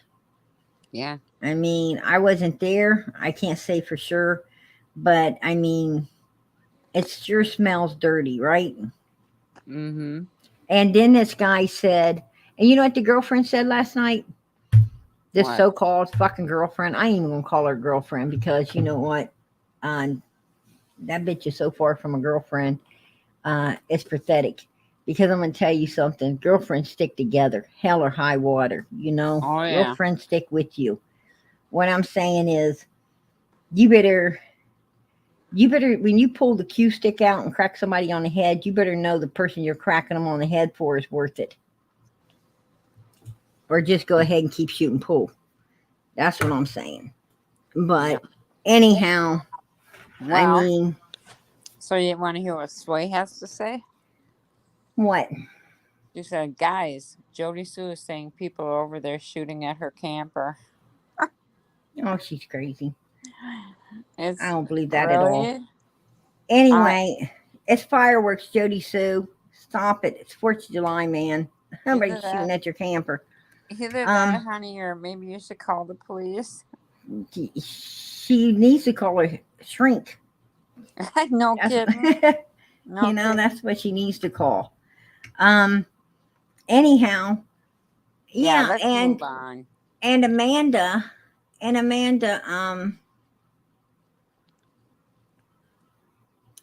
Yeah. I mean, I wasn't there. I can't say for sure. But, I mean, it sure smells dirty, right? Mm-hmm. And then this guy said, and you know what the girlfriend said last night? This What? so-called fucking girlfriend. I ain't even gonna call her girlfriend, because you know what? That bitch is so far from a girlfriend. It's pathetic. Because I'm gonna tell you something. Girlfriends stick together, hell or high water. Oh, yeah. Girlfriends stick with you. What I'm saying is, you better, when you pull the cue stick out and crack somebody on the head, you better know the person you're cracking them on the head for is worth it. Or just go ahead and keep shooting pool. That's what I'm saying. But anyhow, I Well, mean, so you want to hear what Sway has to say? what? She said, guys, JodiSue is saying people are over there shooting at her camper. Oh, she's crazy. I don't believe that really? at all. Anyway, it's fireworks, JodiSue. Stop it. It's 4th of July, man. Nobody's shooting at your camper. Either that, honey, or maybe you should call the police. She needs to call her shrink. No kidding. No kidding. That's what she needs to call. Anyhow, let's move on. And Amanda,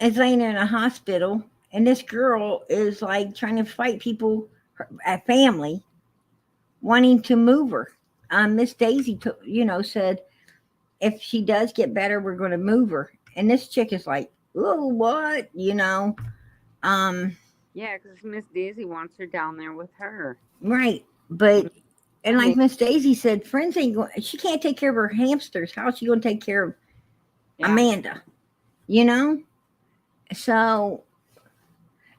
is laying in a hospital, and this girl is like trying to fight people, a family, wanting to move her. Miss Daisy, said, if she does get better, we're going to move her. And this chick is like, oh, what? Yeah, because Miss Daisy wants her down there with her. Right. But, and like Miss Daisy said, friends ain't going, she can't take care of her hamsters. How's she going to take care of Amanda? So,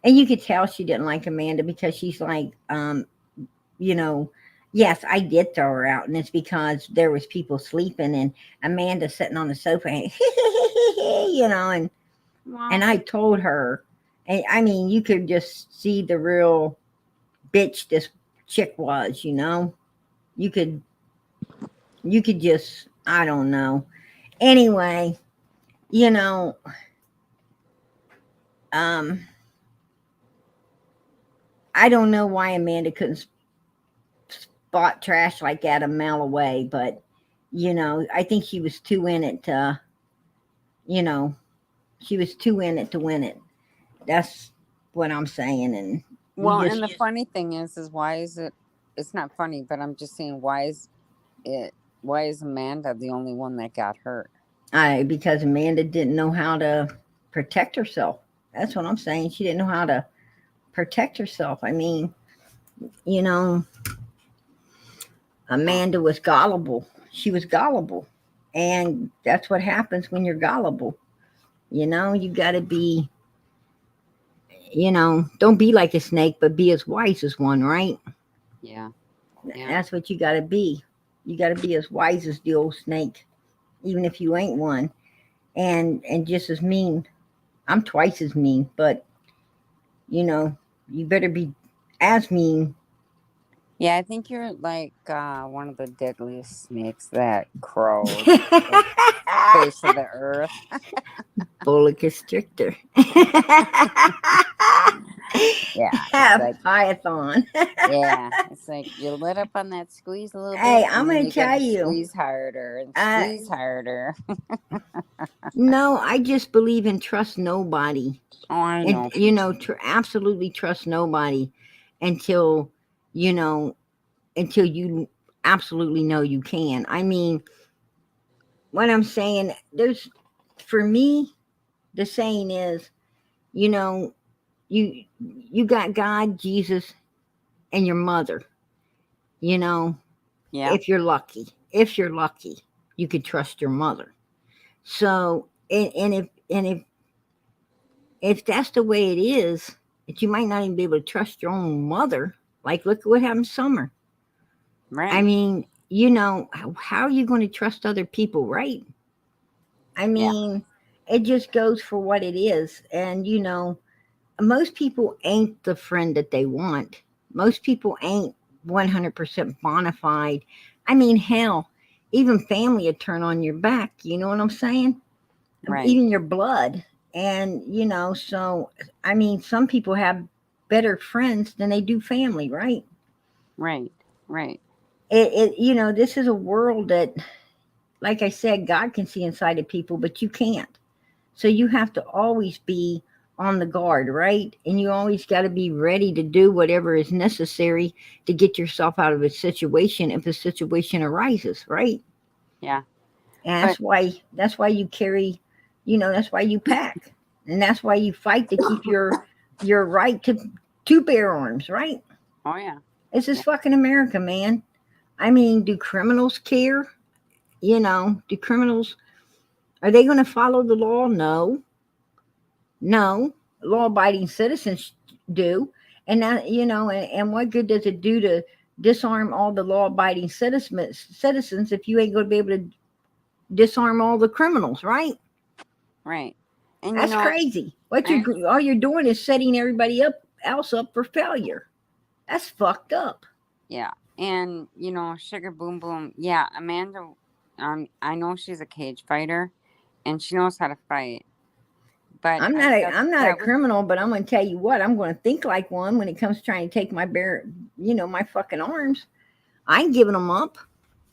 and you could tell she didn't like Amanda, because she's like, yes, I did throw her out, and it's because there was people sleeping, and Amanda sitting on the sofa, and and I told her, and I mean, you could just see the real bitch this chick was, you could just, I don't know. Anyway, you know, um, I don't know why Amanda couldn't spot trash like that a mile away, but I think she was too in it to, you know, she was too in it to win it. That's what I'm saying. And Well, and the funny thing is why is it? It's not funny, but I'm just saying, why is it? Why is Amanda the only one that got hurt? Because Amanda didn't know how to protect herself. That's what I'm saying. She didn't know how to protect herself. I mean, you know, Amanda was gullible. She was gullible. And that's what happens when you're gullible. You got to be, don't be like a snake, but be as wise as one, right? Yeah. That's what you got to be. You got to be as wise as the old snake, even if you ain't one. And just as mean. I'm twice as mean, but, you better be as mean. Yeah, I think you're like one of the deadliest snakes that crawls the face of the earth. Boa constrictor. Yeah, it's like Python. yeah, it's like you lit up on that squeeze a little Hey, bit, I'm and then gonna you tell gotta you. squeeze harder and squeeze harder. No, I just believe in trust nobody. Oh, I And know. absolutely trust nobody until you absolutely know you can. I mean, what I'm saying, for me, the saying is, you you got God, Jesus, and your mother. Yeah. If you're lucky, you could trust your mother. So, and if that's the way it is, that you might not even be able to trust your own mother. Like, look at what happened Summer. Right. I mean, how are you going to trust other people, right? I mean, it just goes for what it is. And, most people ain't the friend that they want. Most people ain't 100% bona fide. I mean, hell, even family would turn on your back. You know what I'm saying? Right. Even your blood. And, so, I mean, some people have better friends than they do family, right? Right. This is a world that, like I said, God can see inside of people, but you can't. So you have to always be on the guard, right? And you always got to be ready to do whatever is necessary to get yourself out of a situation if a situation arises, right? Yeah. And that's why you carry, that's why you pack. And that's why you fight to keep your right to bear arms, right? Oh yeah. This is fucking America, man. I mean, do criminals care? Do criminals, are they going to follow the law? No. Law abiding citizens do. And that, and what good does it do to disarm all the law abiding citizens if you ain't going to be able to disarm all the criminals, right? Right. And That's crazy. All you're doing is setting everybody else up for failure. That's fucked up. Yeah. And Sugar Boom Boom, yeah, Amanda, I know she's a cage fighter and she knows how to fight. But I'm not a criminal, but I'm going to tell you what, I'm going to think like one when it comes to trying to take my my fucking arms. I ain't giving them up.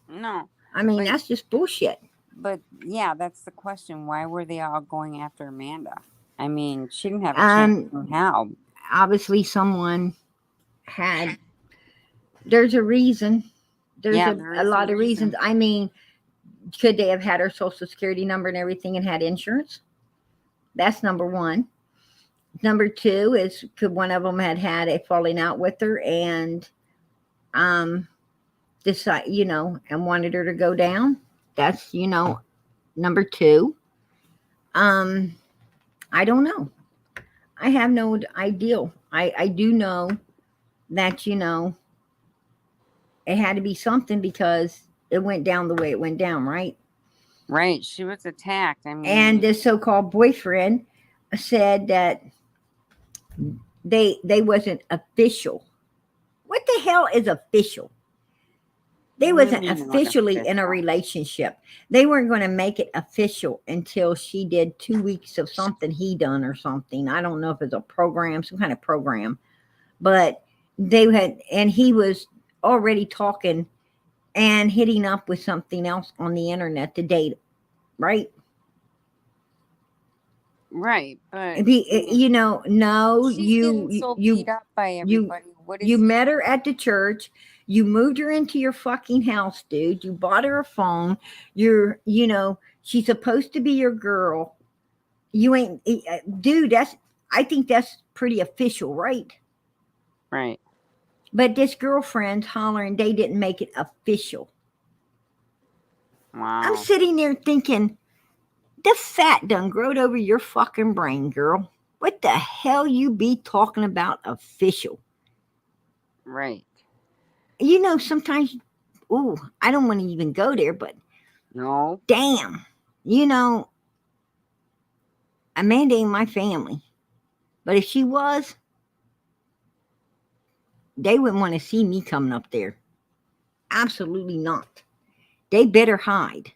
No. I mean, that's just bullshit. But yeah, that's the question. Why were they all going after Amanda? I mean, she didn't have a chance to help. Obviously, someone had. There's a reason. There's a lot of reasons. I mean, could they have had her social security number and everything and had insurance? That's number one. Number two is, could one of them had a falling out with her and decide, and wanted her to go down? That's, number two. I don't know. I have no idea. I do know that, it had to be something because it went down the way it went down, right? Right. She was attacked. I mean, and this so-called boyfriend said that they wasn't official. What the hell is official? They What do you wasn't mean, like, officially in a official? relationship. They weren't going to make it official until she did 2 weeks of something he done or something. I don't know if it's a program, some kind of program, but they had, and he was already talking and hitting up with something else on the internet to date, right? Right, but You know, no, she's getting so beat up by you everybody. What you is met her at the church. You moved her into your fucking house, dude. You bought her a phone. You know, she's supposed to be your girl. You ain't, dude. I think that's pretty official, right? right? But this girlfriend's hollering they didn't make it official. I'm Wow. sitting there thinking, the fat done growed over your fucking brain, girl. What the hell you be talking about official? Right. You know, sometimes, ooh, I don't want to even go there, but No. damn, you know, Amanda ain't my family. But if she was, they wouldn't want to see me coming up there. Absolutely not. They better hide.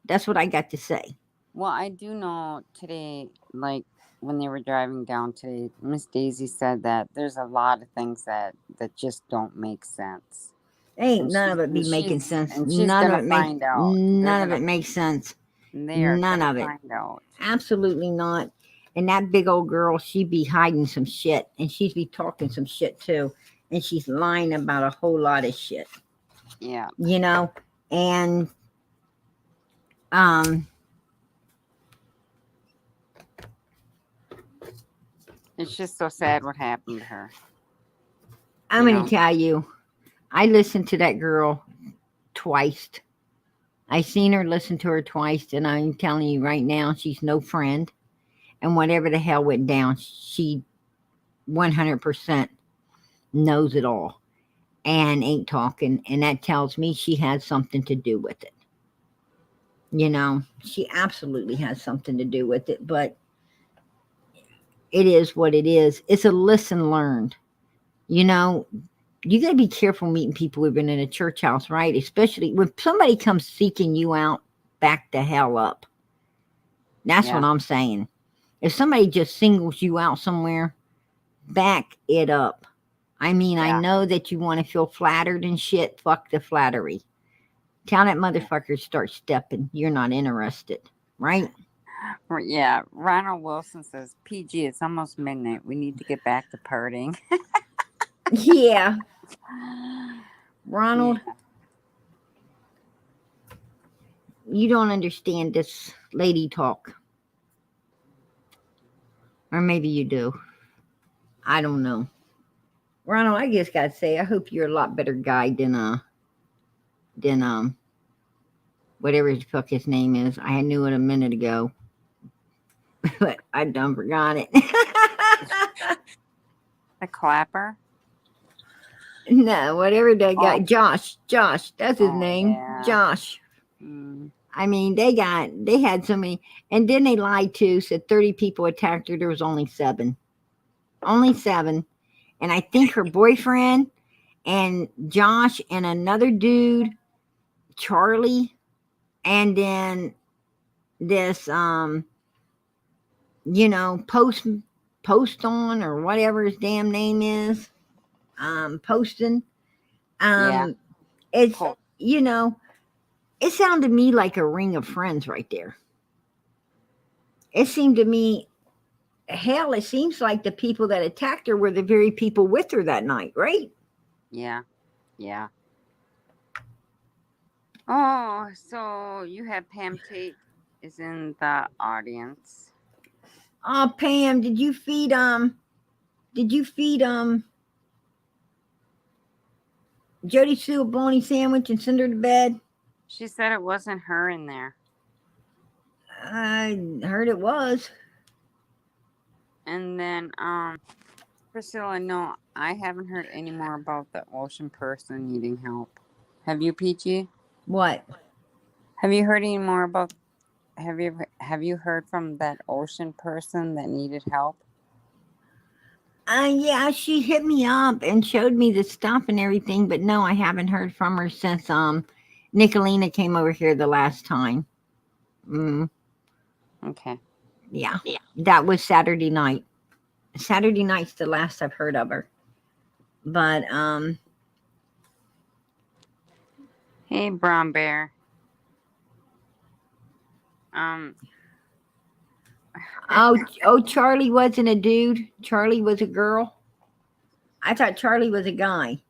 That's what I got to say. Well, I do know today, like when they were driving down today, Miss Daisy said that there's a lot of things that just don't make sense. Ain't And none she's of it be and making she's sense. and she's None of gonna it make find out. none of it makes sense. They are None gonna of it. find out. Absolutely not. And that big old girl, she be hiding some shit, and she'd be talking some shit too, and she's lying about a whole lot of shit. Yeah. You know, and um, It's just so sad what happened to her. I'm You going know. to tell you, I listened to that girl twice. I seen her, listen to her twice, and I'm telling you right now, she's no friend. And whatever the hell went down, she 100% knows it all and ain't talking. And that tells me she has something to do with it. You know, she absolutely has something to do with it, but it is what it is. It's a lesson learned. You know, you got to be careful meeting people who've been in a church house, right? Especially when somebody comes seeking you out, back the hell up. That's what I'm saying. If somebody just singles you out somewhere, back it up. I mean, I know that you want to feel flattered and shit. Fuck the flattery. Tell that motherfucker to start stepping. You're not interested, right? Yeah. Ronald Wilson says, "PG, it's almost midnight. We need to get back to partying." Yeah. Ronald, you don't understand this lady talk. Or maybe you do. I don't know. Ronald, I just gotta say, I hope you're a lot better guy than whatever the fuck his name is. I knew it a minute ago. But I done forgot it. The clapper? No, whatever that guy, Josh, that's his name. Yeah. Josh. Mm. I mean, they had so many, and then they lied too, said 30 people attacked her. There was only 7. Only 7. And I think her boyfriend and Josh and another dude, Charlie, and then this you know, post on or whatever his damn name is. Posting. It's you know, it sounded to me like a ring of friends right there. It seemed to me, hell, it seems like the people that attacked her were the very people with her that night, right? Yeah. Yeah. Oh, so you have Pam Tate is in the audience. Oh, Pam, did you feed JodiSue a bologna sandwich and send her to bed? She said it wasn't her in there. I heard it was. And then Priscilla, no, I haven't heard any more about the ocean person needing help. Have you, PG? What? Have you heard any more about have you heard from that ocean person that needed help? Yeah, she hit me up and showed me the stuff and everything, but no, I haven't heard from her since Nicolina came over here the last time. Mm, Okay. yeah, that was Saturday night. Saturday night's the last I've heard of her. But Hey, Brown Bear. Um, oh, Charlie wasn't a dude. Charlie was a girl. I thought Charlie was a guy.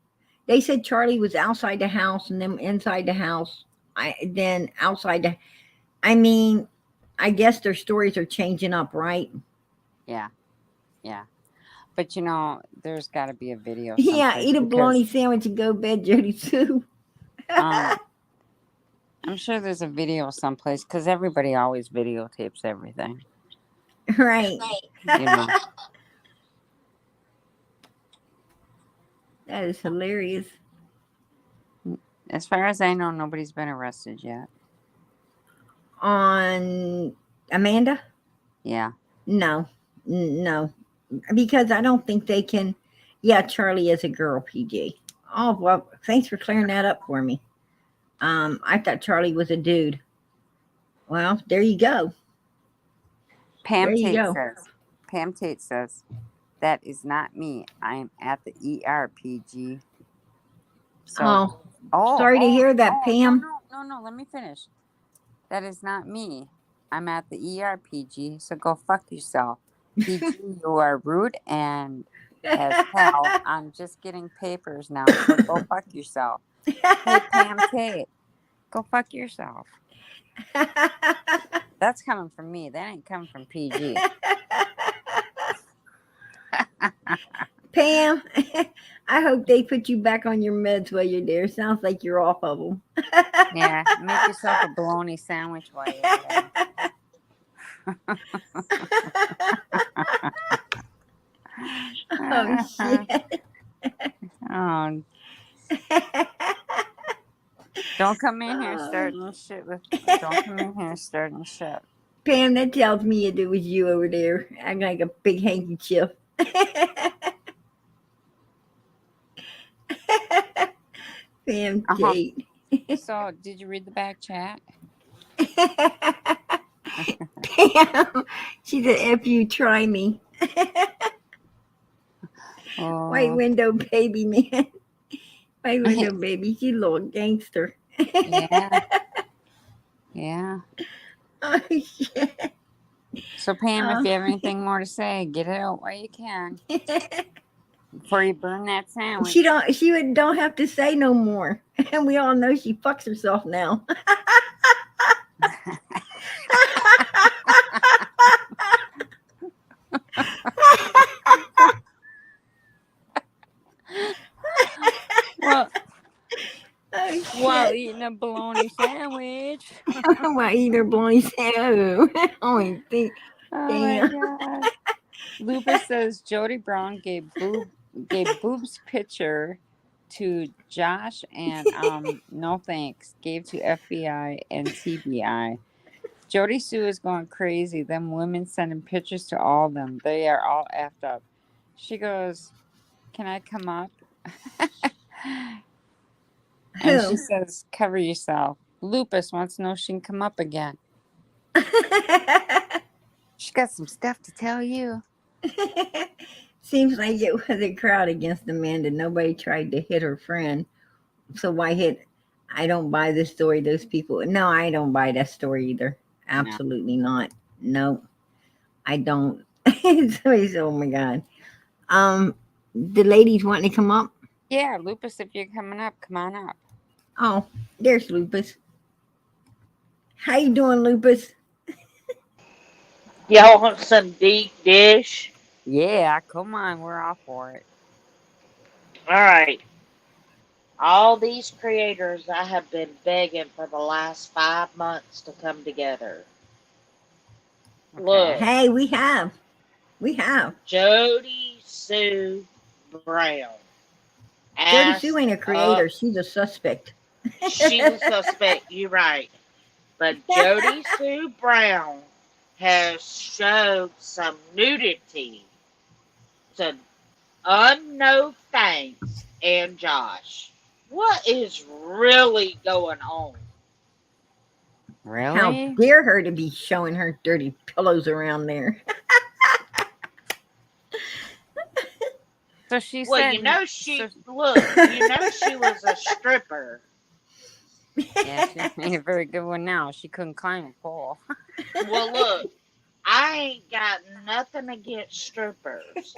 They said Charlie was outside the house and then inside the house. Then outside the. I mean, I guess their stories are changing up, right? yeah, yeah. But you know, there's got to be a video Yeah, someplace eat a because bologna sandwich and go to bed, JodiSue. I'm sure there's a video someplace because everybody always videotapes everything. Right. You know. That is hilarious. As far as I know, nobody's been arrested yet. On Amanda? Yeah. No, no, because I don't think they can. Yeah, Charlie is a girl, PG. Oh well, thanks for clearing that up for me. I thought Charlie was a dude. Well, there you go. There you go. Pam Tate says, that is not me. I am at the ERPG. So, Sorry to hear that, Pam. no, let me finish. That is not me. I'm at the ERPG, so go fuck yourself. PG, you are rude and as hell. I'm just getting papers now, so go fuck yourself. Hey, Pam Tate, go fuck yourself. That's coming from me. That ain't coming from PG. Pam, I hope they put you back on your meds while you're there. Sounds like you're off of them. Yeah, make yourself a bologna sandwich while you're there. Oh, shit. Oh, don't come in here starting shit with. Don't come in here starting shit. Pam, that tells me it was you over there. I'm like a big handkerchief. Pam Tate. So, did you read the back chat? Pam, she said, "If you try me." White window baby, man. White window baby. She's a little gangster. Yeah. Yeah. Oh, shit. So, Pam, if you have anything more to say, get it out while you can before you burn that sandwich. She don't have to say no more. And we all know she fucks herself now. While eating a bologna sandwich. While eating her bologna sandwich. Oh my God. Lupus says Jody Brown gave Boob's picture to Josh and no thanks. Gave to FBI and TBI. JodiSue is going crazy. Them women sending pictures to all of them. They are all effed up. She goes, "Can I come up?" And she says, "Cover yourself." Lupus wants to know if she can come up again. She got some stuff to tell you. Seems like it was a crowd against Amanda. Nobody tried to hit her friend. So why hit? I don't buy this story. Those people. No, I don't buy that story either. Absolutely not. No, I don't. Oh my God. The ladies wanting to come up? Yeah, Lupus, if you're coming up, come on up. Oh, there's Lupus. How you doing, Lupus? Y'all want some deep dish? Yeah, come on, we're all for it. All right. All these creators I have been begging for the last 5 months to come together. Okay. Look. Hey, we have. JodiSue Brown. JodiSue ain't a creator. She's a suspect. She's a suspect. You're right. But JodiSue Brown has showed some nudity to No thanks, and Josh. What is really going on? How Really? dare her to be showing her dirty pillows around there? So she Well, said, you know so, she was a stripper. yeah, she made a very good one now. She couldn't climb a pole. Well, look, I ain't got nothing against strippers,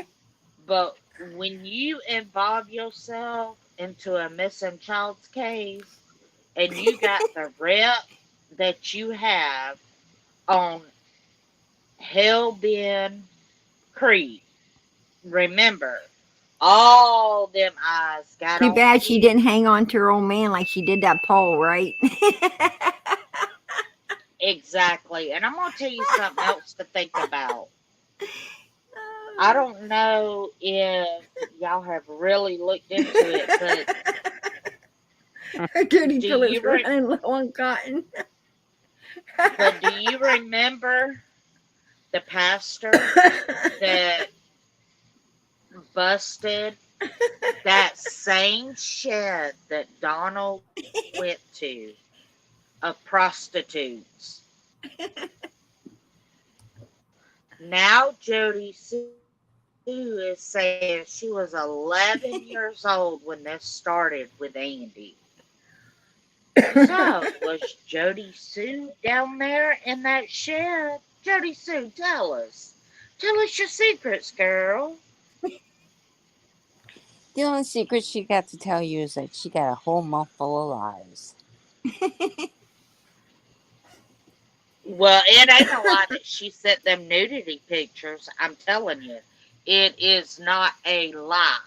but when you involve yourself into a missing child's case and you got the rep that you have on Hellbend Creek, remember, all them eyes got Too on bad she you. didn't hang on to her old man like she did that pole, right? Exactly. And I'm going to tell you something else to think about. I don't know if y'all have really looked into it, but Her dirty do pillows you were running low on cotton. do you remember the pastor that busted that same shed that Donald went to of prostitutes? Now Jody Sue is saying she was 11 years old when this started with Andy. So, was Jody Sue down there in that shed? Jody Sue, tell us. Tell us your secrets, girl. The only secret she got to tell you is that she got a whole mouth full of lies. Well, it ain't a lie that she sent them nudity pictures. I'm telling you, it is not a lie.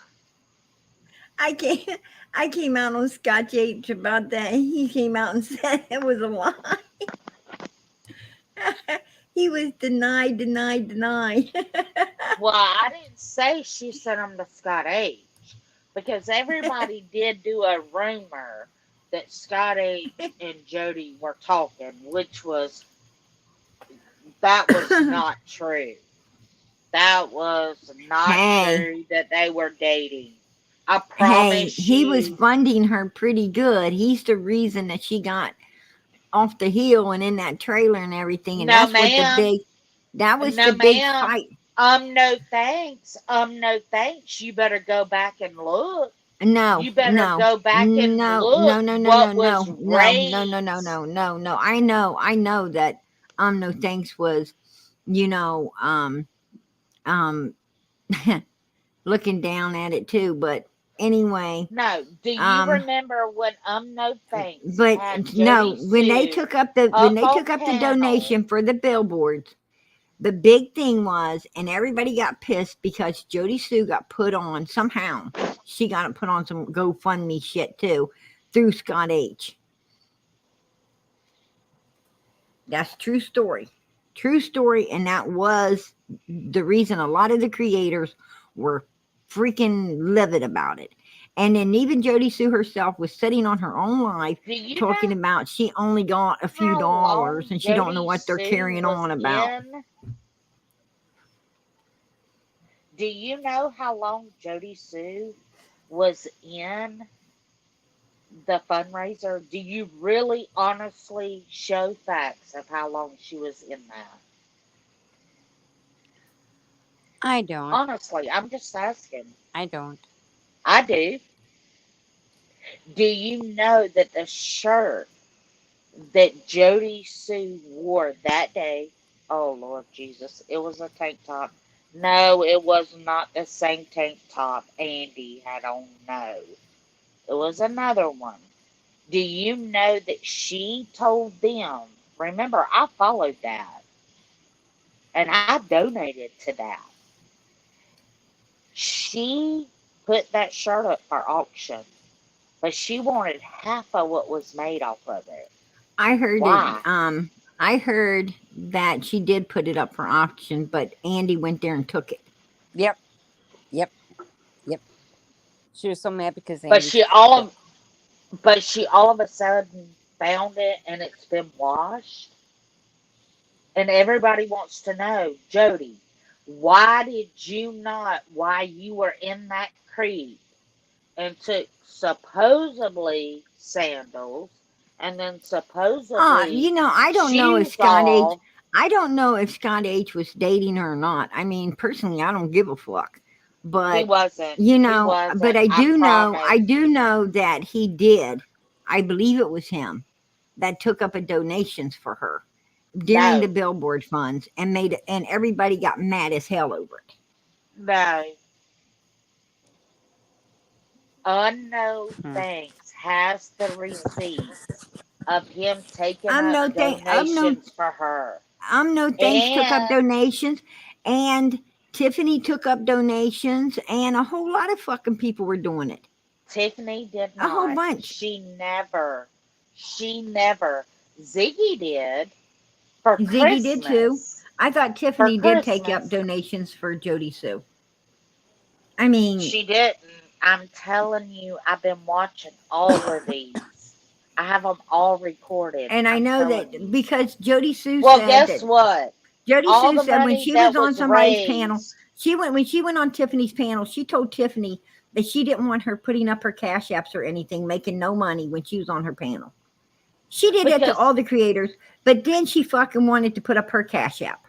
I came, I came out on Scotch H about that. He came out and said it was a lie. He was denied, denied, denied. Well, I didn't say she sent them to Scott H. Because everybody did do a rumor that Scott H and Jody were talking, which was that was not true. That was not Hey, true that they were dating. I hey, promise he was you. funding her pretty good. He's the reason that she got off the hill and in that trailer and everything. And No, that's what ma'am. that was No, the big ma'am. fight. No thanks. No thanks. You better go back and look. No, You better no, go back and no, look no, no, no, no, what was no, no, no, no, no, raised. no, no, no. I know that no thanks was, you know, um looking down at it too. But anyway, No, do you um remember when No Thanks but had no, Jody Sue when up they on took up the panel? donation for the billboards, the big thing was, and everybody got pissed because Jody Sue got put on somehow. She got put on some GoFundMe shit too through Scott H. That's true story. True story. And that was the reason a lot of the creators were freaking livid about it. And then even Jody Sue herself was sitting on her own live Do you talking know about she only got a few how dollars long and she don't know Jody what they're Sue carrying was on about. in? Do you know how long Jody Sue was in the fundraiser? Do you really honestly show facts of how long she was in that? I don't. Honestly, I'm just asking. I don't. I do. Do you know that the shirt that Jody Sue wore that day? Oh Lord Jesus, it was a tank top. No, it was not the same tank top Andy had on. No, it was another one. Do you know that she told them? Remember, I followed that and I donated to that. She put that shirt up for auction, but she wanted half of what was made off of it. I heard it. Why? I heard that she did put it up for auction, but Andy went there and took it. Yep. Yep. Yep. She was so mad because But Andy she took all it. of but she all of a sudden found it and it's been washed. And everybody wants to know, Jody, Why did you not, while you were in that creek, and took supposedly sandals and then supposedly I don't know if shoes Scott H. off? I don't know if Scott H was dating her or not. I mean, personally, I don't give a fuck. He But wasn't. He but wasn't. I I promise. do know that he did. I believe it was him that took up a donations for her during the No, billboard funds and made it, and everybody got mad as hell over it. no. Unknown Hmm. Thanks has the receipts of him taking I'm up no thank donations for her. I'm no thanks took up And donations, and Tiffany took up donations, and a whole lot of fucking people were doing it. Tiffany did A whole not. bunch. She never. Ziggy did for Ziggy did too. Christmas. I thought For Tiffany did take up Christmas. donations for JodiSue. I mean, She didn't. I'm telling you, I've been watching all of these. I have them all recorded. and I I'm know telling that you. because JodiSue Well, said guess that what? All JodiSue the said when money she that was on was somebody's panel, raised. when she went on Tiffany's panel, she told Tiffany that she didn't want her putting up her cash apps or anything, making no money when she was on her panel. She did that to Because, all the creators, but then she fucking wanted to put up her cash app.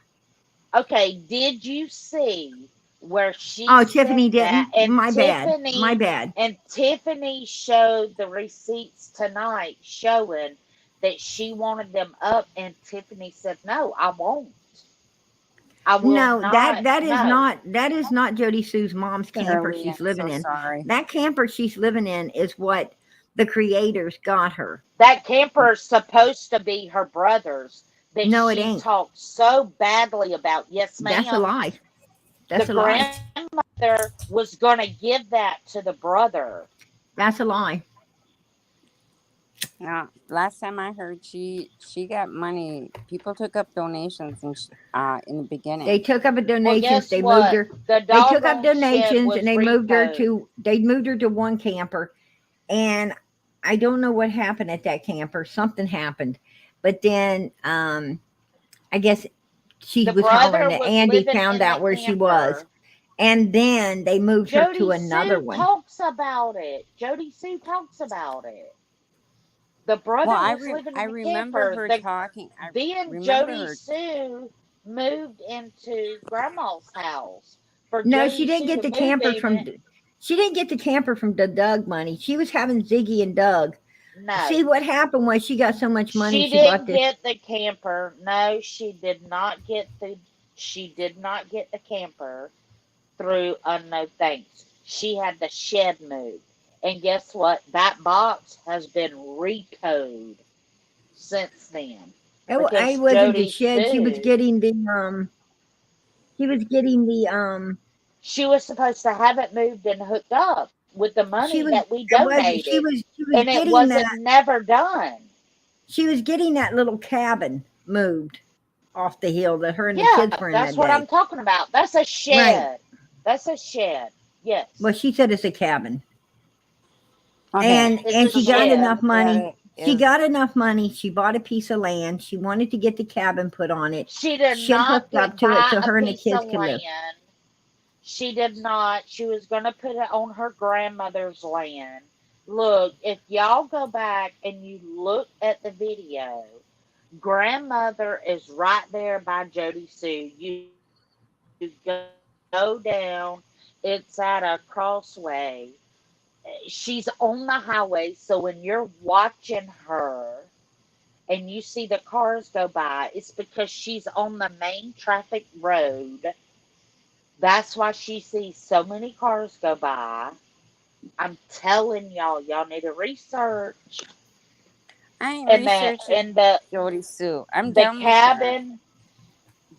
okay, did you see where she Oh, said Tiffany that? didn't. My bad. My bad. And Tiffany showed the receipts tonight showing that she wanted them up, and Tiffany said, "No, I won't. I will No, not. No." that is not Jody Sue's mom's camper Shirley, she's I'm so living in. sorry. That camper she's living in is what the creators got her. That camper is supposed to be her brother's that No, it she ain't. talked so badly about. Yes, That's a ma'am. lie. The That's a lie. grandmother was going to give that to the brother. That's a lie. Now, last time I heard, she got money. People took up donations in the beginning. They took up a Well, donations. guess They moved what? her. The They took up doggone shed donations and was repoed. they moved her to one camper. And I don't know what happened at that camper. Something happened. But then I guess she The was hollering brother that was Andy living found in the out where she was. camper. And then they moved her to Jody another Sue one. talks about it. Jody Sue talks about it. The Well, brother was living I in the remember camper. her talking. I Then remember Jody her. Sue moved into Grandma's house for No, she Jody didn't Sue get to the move camper in from. it. She didn't get the camper from the Doug money. She was having Ziggy and Doug. No, See what happened was she got so much money. she She bought didn't this. get the camper. No, she did not get the. She did not get the camper through unknown things. She had the shed moved, and guess what? That box has been repoed since then I because wasn't the Jody shed. She was Sue. getting the She was getting the She was supposed to have it moved and hooked up with the She money was. that we It was. donated, She was and it getting wasn't that. never done. She was getting that little cabin moved off the hill that her and the Yeah, kids were in that's that what I'm day. talking about. That's a Right. shed. That's a shed. Well, Yes, she said it's a cabin. Okay, it's And a she the way got I shed. enough look at money. it She is, got enough money. She bought a piece of land. She wanted to get the cabin put on it. She did Shit not hooked up get to it buy so a her and the piece kids of could live. land. She did not. She was going to put it on her grandmother's land. Look, if y'all go back and you look at the video, grandmother is right there by Jody Sue. You go down, it's at a crossway. She's on the highway, so when you're watching her and you see the cars go by, it's because she's on the main traffic road. That's why she sees so many cars go by. I'm telling y'all, y'all need to research. I ain't And that researching and the Jody Sue. I'm the done with her. cabin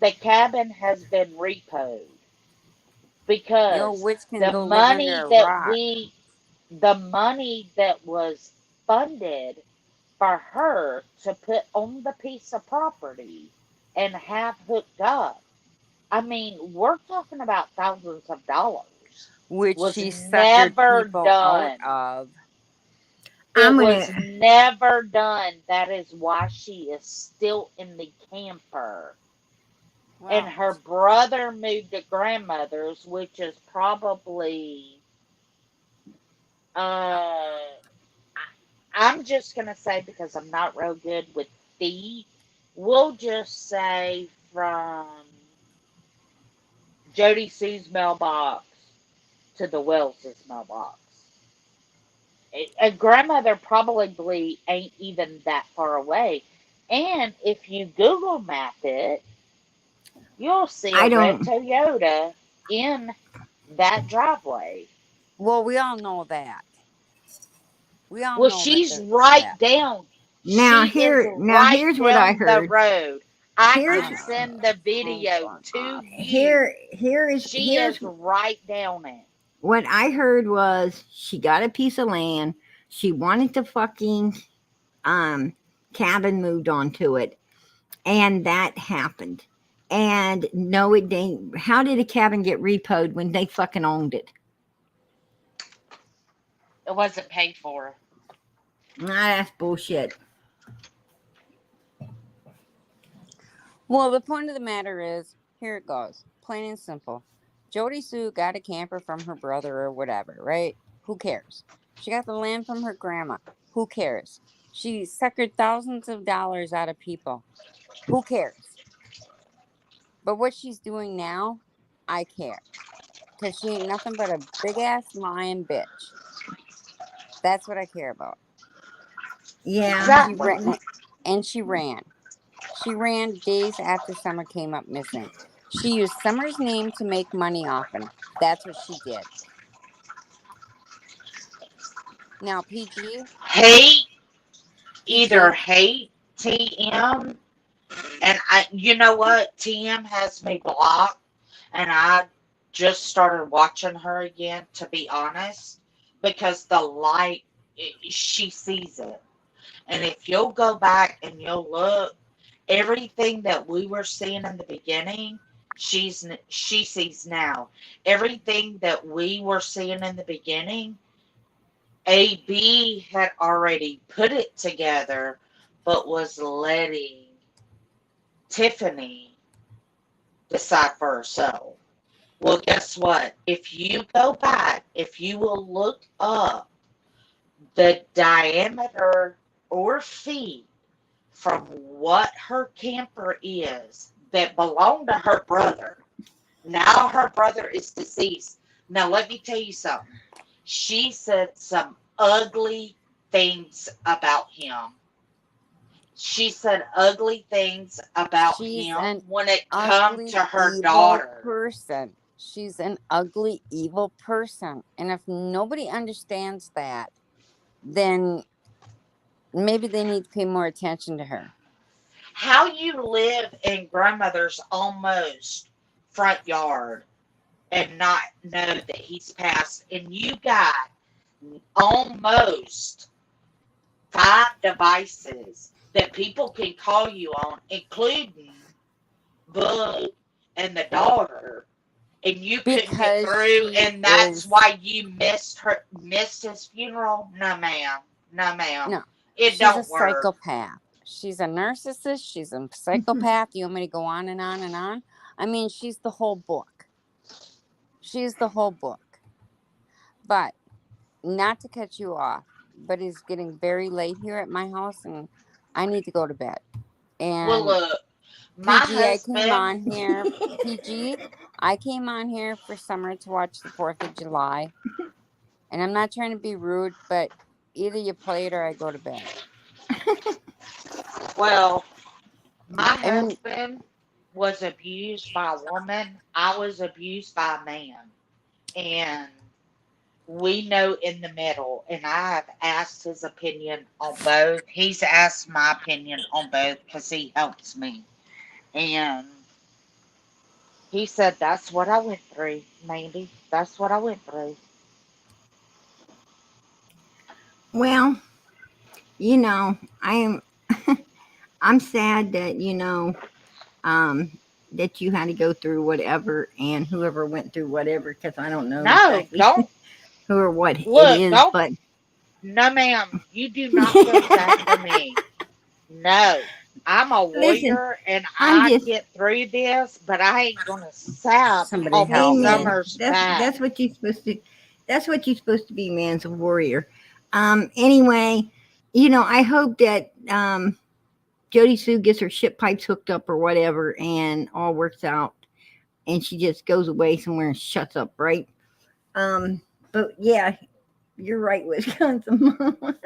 the cabin has been repoed Your because witch can the go live under money a that rock. we the money that was funded for her to put on the piece of property and have hooked up. I mean, we're talking about thousands of dollars. Which Was she suckered never people out done. of. It I'm was gonna. never done. That is why she is still in the camper. and Well, her brother moved to grandmother's, which is probably, uh, I'm just gonna say because I'm not real good with feet. We'll just say from JodiSue's mailbox to the Wells's mailbox. A grandmother probably ain't even that far away. And if you Google map it, you'll see a I red don't. Toyota in that driveway. well, we all know that. We all Well, know that she's there's right that. down. Now She is here, now right here's what I down the heard. road. I Here's can I send know. the Phone's video going to off. you. She here's is right down it. what I heard was she got a piece of land. She wanted the fucking um cabin moved onto it, and that happened. And no, it didn't. How did a cabin get repoed when they fucking owned it? It wasn't paid for. Nah, that's bullshit. Well, the point of the matter is, here it goes. Plain and simple. JodiSue got a camper from her brother or whatever, right? Who cares? She got the land from her grandma. Who cares? She suckered thousands of dollars out of people. Who cares? But what she's doing now, I care. Because she ain't nothing but a big ass lying bitch. That's what I care about. Yeah, And she Exactly. ran. And she ran. She ran days after Summer came up missing. She used Summer's name to make money off him. That's what she did. Now, Hate, either PG, hate TM, and you know what? TM has me blocked, and I just started watching her again, to be honest, because the light, she sees it. And if you'll go back and you'll look, everything that we were seeing in the beginning, she sees now. Everything that we were seeing in the beginning, AB had already put it together, but was letting Tiffany decide for herself. Well, guess what? If you go back, if you will look up the diameter or feet from what her camper is that belonged to her brother. Now her brother is deceased. Now let me tell you something. She said some ugly things about him. She said ugly things about she's him an when it come ugly, to her evil daughter. person. She's an ugly, evil person. And if nobody understands that, then maybe they need to pay more attention to her. How you live in grandmother's almost front yard and not know that he's passed, and you got almost 5 devices that people can call you on, including Book and the daughter, and you couldn't get Because through, she and that's is, why you missed his funeral. No, ma'am. No, ma'am. no, It she's a don't work. psychopath. She's a narcissist. She's a psychopath. You want me to go on and on and on? I mean, she's the whole book. She's the whole book. But not to cut you off, but it's getting very late here at my house and I need to go to bed. Well, And look, my PG, I came husband. on here. PG, I came on here for Summer to watch the 4th of July. And I'm not trying to be rude, but either you play it or I go to bed. Well, my I mean, husband was abused by a woman. I was abused by a man. And we know in the middle. And I have asked his opinion on both. He's asked my opinion on both because he helps me. And he said, that's what I went through, Mandy. That's what I went through. well, you know, I am. I'm sad that um, that you had to go through whatever, and whoever went through whatever, because I don't know No, exactly don't. who or what it Look, is, don't. but No, ma'am. You do not feel sad for me. No. I'm a Listen, warrior and I'm I just get through this, but I ain't gonna sap Somebody off of help me. amen. Summer's That's back. what you're supposed to. That's what you're supposed to be, man's a warrior. Anyway, I hope that JodiSue gets her shit pipes hooked up or whatever, and all works out, and she just goes away somewhere and shuts up, right? But yeah, you're right, Wisconsin Mama.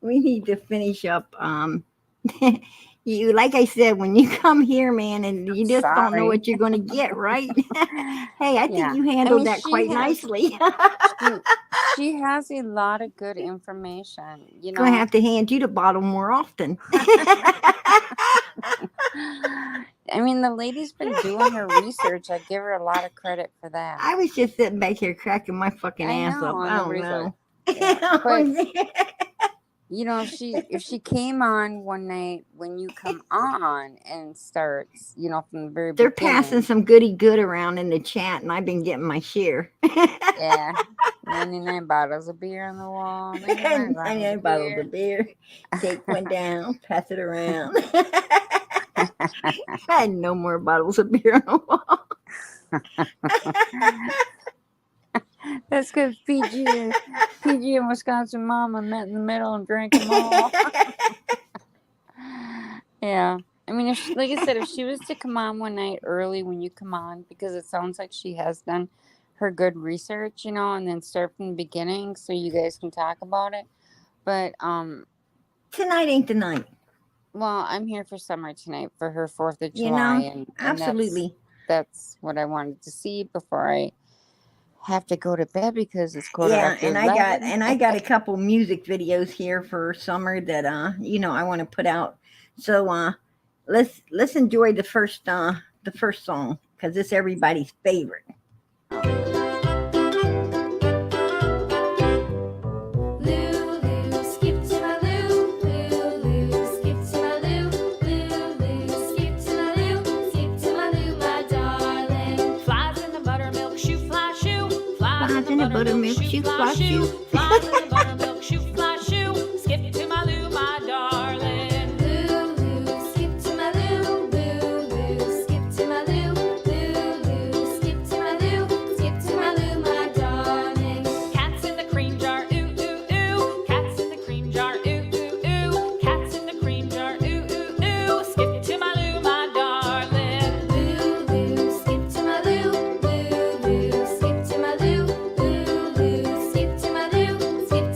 We need to finish up. You, like I said, when you come here, man, and you just don't know Sorry. what you're going to get, right? Hey, I think Yeah. you I handled mean, that quite nicely. she has a lot of good information, Going to have to hand you the bottle more often. I mean, the lady's been doing her research. I give her a lot of credit for that. I was just sitting back here cracking my fucking I ass up. know, I and don't nobody's know. like, yeah. But if she came on one night when you come on and starts, from the very They're passing beginning, some goody good around in the chat, and I've been getting my share. yeah, 99 bottles of beer on the wall, 99 bottles 99 of bottles beer. of beer. Take one down, pass it around. I had no more bottles of beer on the wall. That's because PG and Wisconsin Mama met in the middle and drank them all. Yeah. I mean, like I said, if she was to come on one night early when you come on, because it sounds like she has done her good research, and then start from the beginning so you guys can talk about it. But Tonight ain't the night. well, I'm here for Summer tonight for her 4th of July, and absolutely. that's what I wanted to see before I have to go to bed because it's quarter Yeah, after and 11. I got a couple music videos here for Summer that I want to put out. So let's enjoy the first song, because it's everybody's favorite. Flies in the buttermilk shoe, fly shoe. Flies in the buttermilk shoe, fly shoe. Skip to my Lou, my darling. Lou, Lou, skip to my Lou, Lou, Lou, skip to my Lou, Lou, Lou, skip to my Lou, skip to my Lou, my darling. Cats in the cream jar, ooh, ooh, ooh. Cats in the cream jar, ooh, ooh, ooh. Cats in the cream jar, ooh, ooh, ooh. Skip to my Lou, my darling. Lou, Lou, skip to my Lou, Lou, Lou, skip to my Lou. Skip to my Lou, skip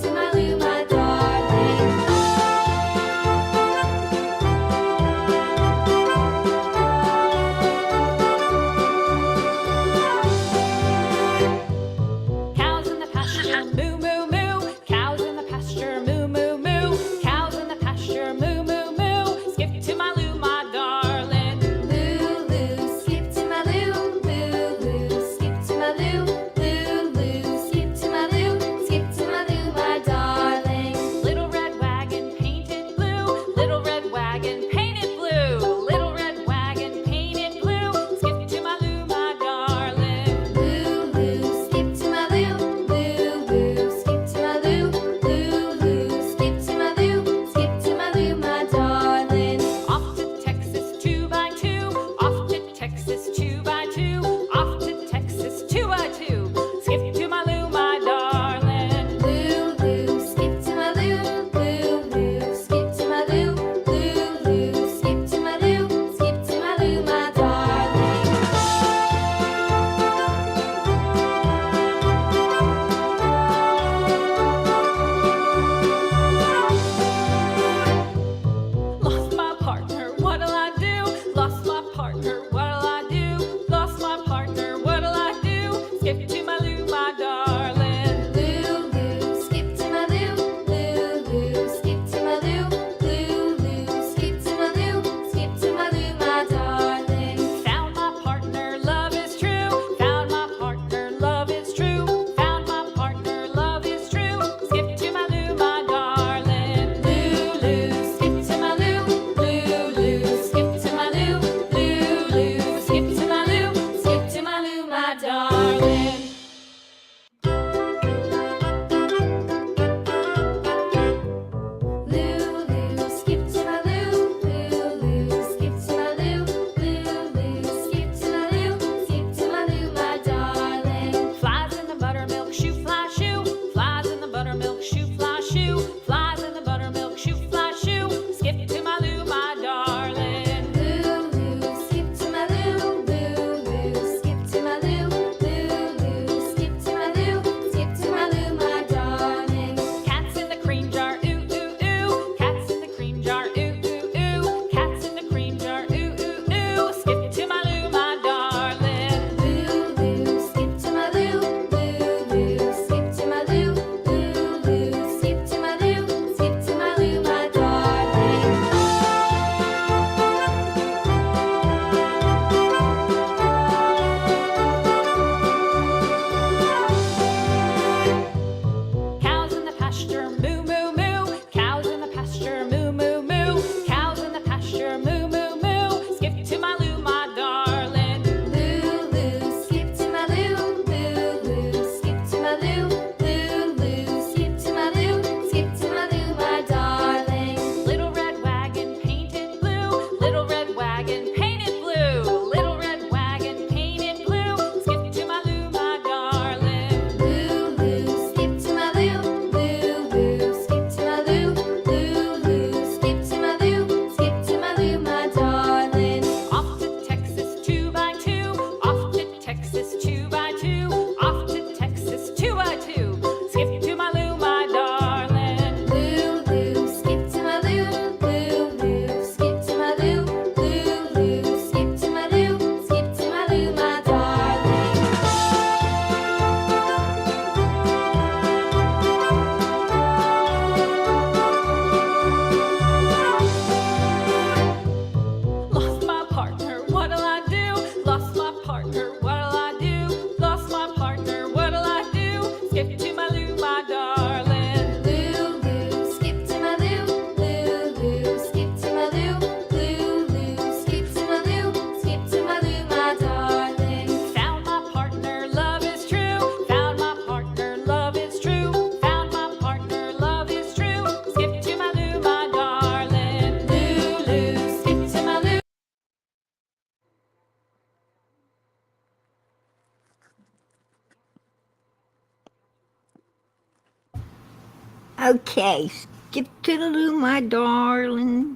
Okay, skip to the loo, my darling.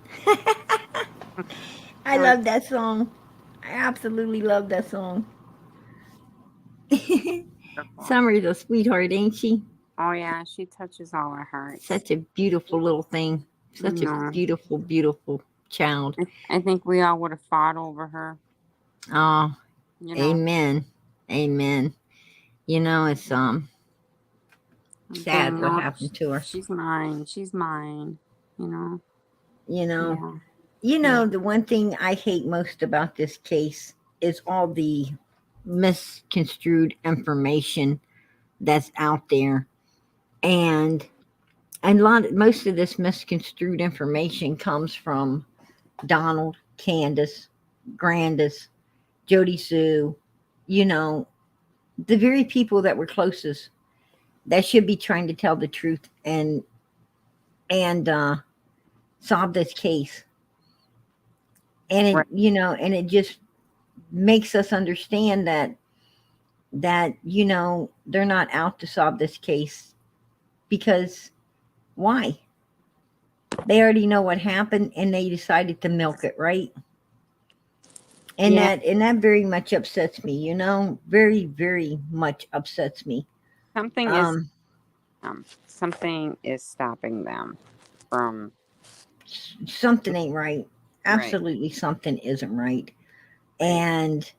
I love that song. I absolutely love that song. Summer's a sweetheart, ain't she? Oh yeah, she touches all our hearts. Such a beautiful little thing. Such a No. beautiful, beautiful child. I think we all would have fought over her. Oh, You know, amen. Amen. You know, it's sad saying, what no, happened to her. she's mine. She's mine. You know. You know. Yeah. You know, the one thing I hate most about this case is all the misconstrued information that's out there. And most of this misconstrued information comes from Donald, Candus, Grandus, JodiSue, you know, the very people that were closest that should be trying to tell the truth and solve this case. And it, Right. you know, and it just makes us understand that you know they're not out to solve this case because why? They already know what happened and they decided to milk it, right? And Yeah. that very much upsets me, you know, very, very much upsets me. Something is stopping them from Something ain't right. Right. Absolutely something isn't right. And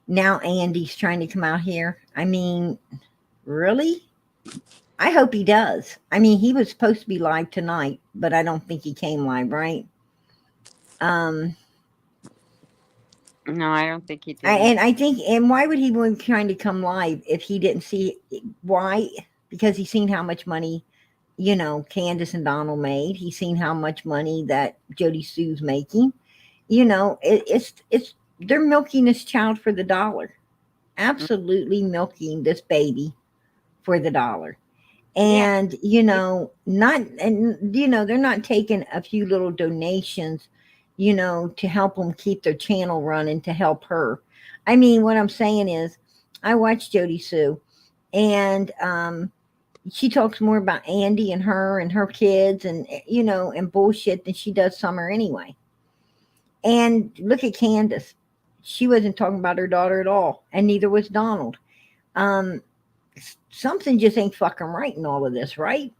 now Andy's trying to come out here. I mean, really? I hope he does. I mean, he was supposed to be live tonight, but I don't think he came live, right? No, I don't think he did. And why would he be trying to come live if he didn't see why? Because he's seen how much money, you know, Candus and Donald made. He's seen how much money that JodiSue's making. You know, it's they're milking this child for the dollar. Absolutely milking this baby for the dollar. And you know, they're not taking a few little donations, you know, to help them keep their channel running to help her. I mean, what I'm saying is, I watch JodiSue, and she talks more about Andy and her kids, and you know, and bullshit than she does Summer anyway. And look at Candus; she wasn't talking about her daughter at all, and neither was Donald. Something just ain't fucking right in all of this, right?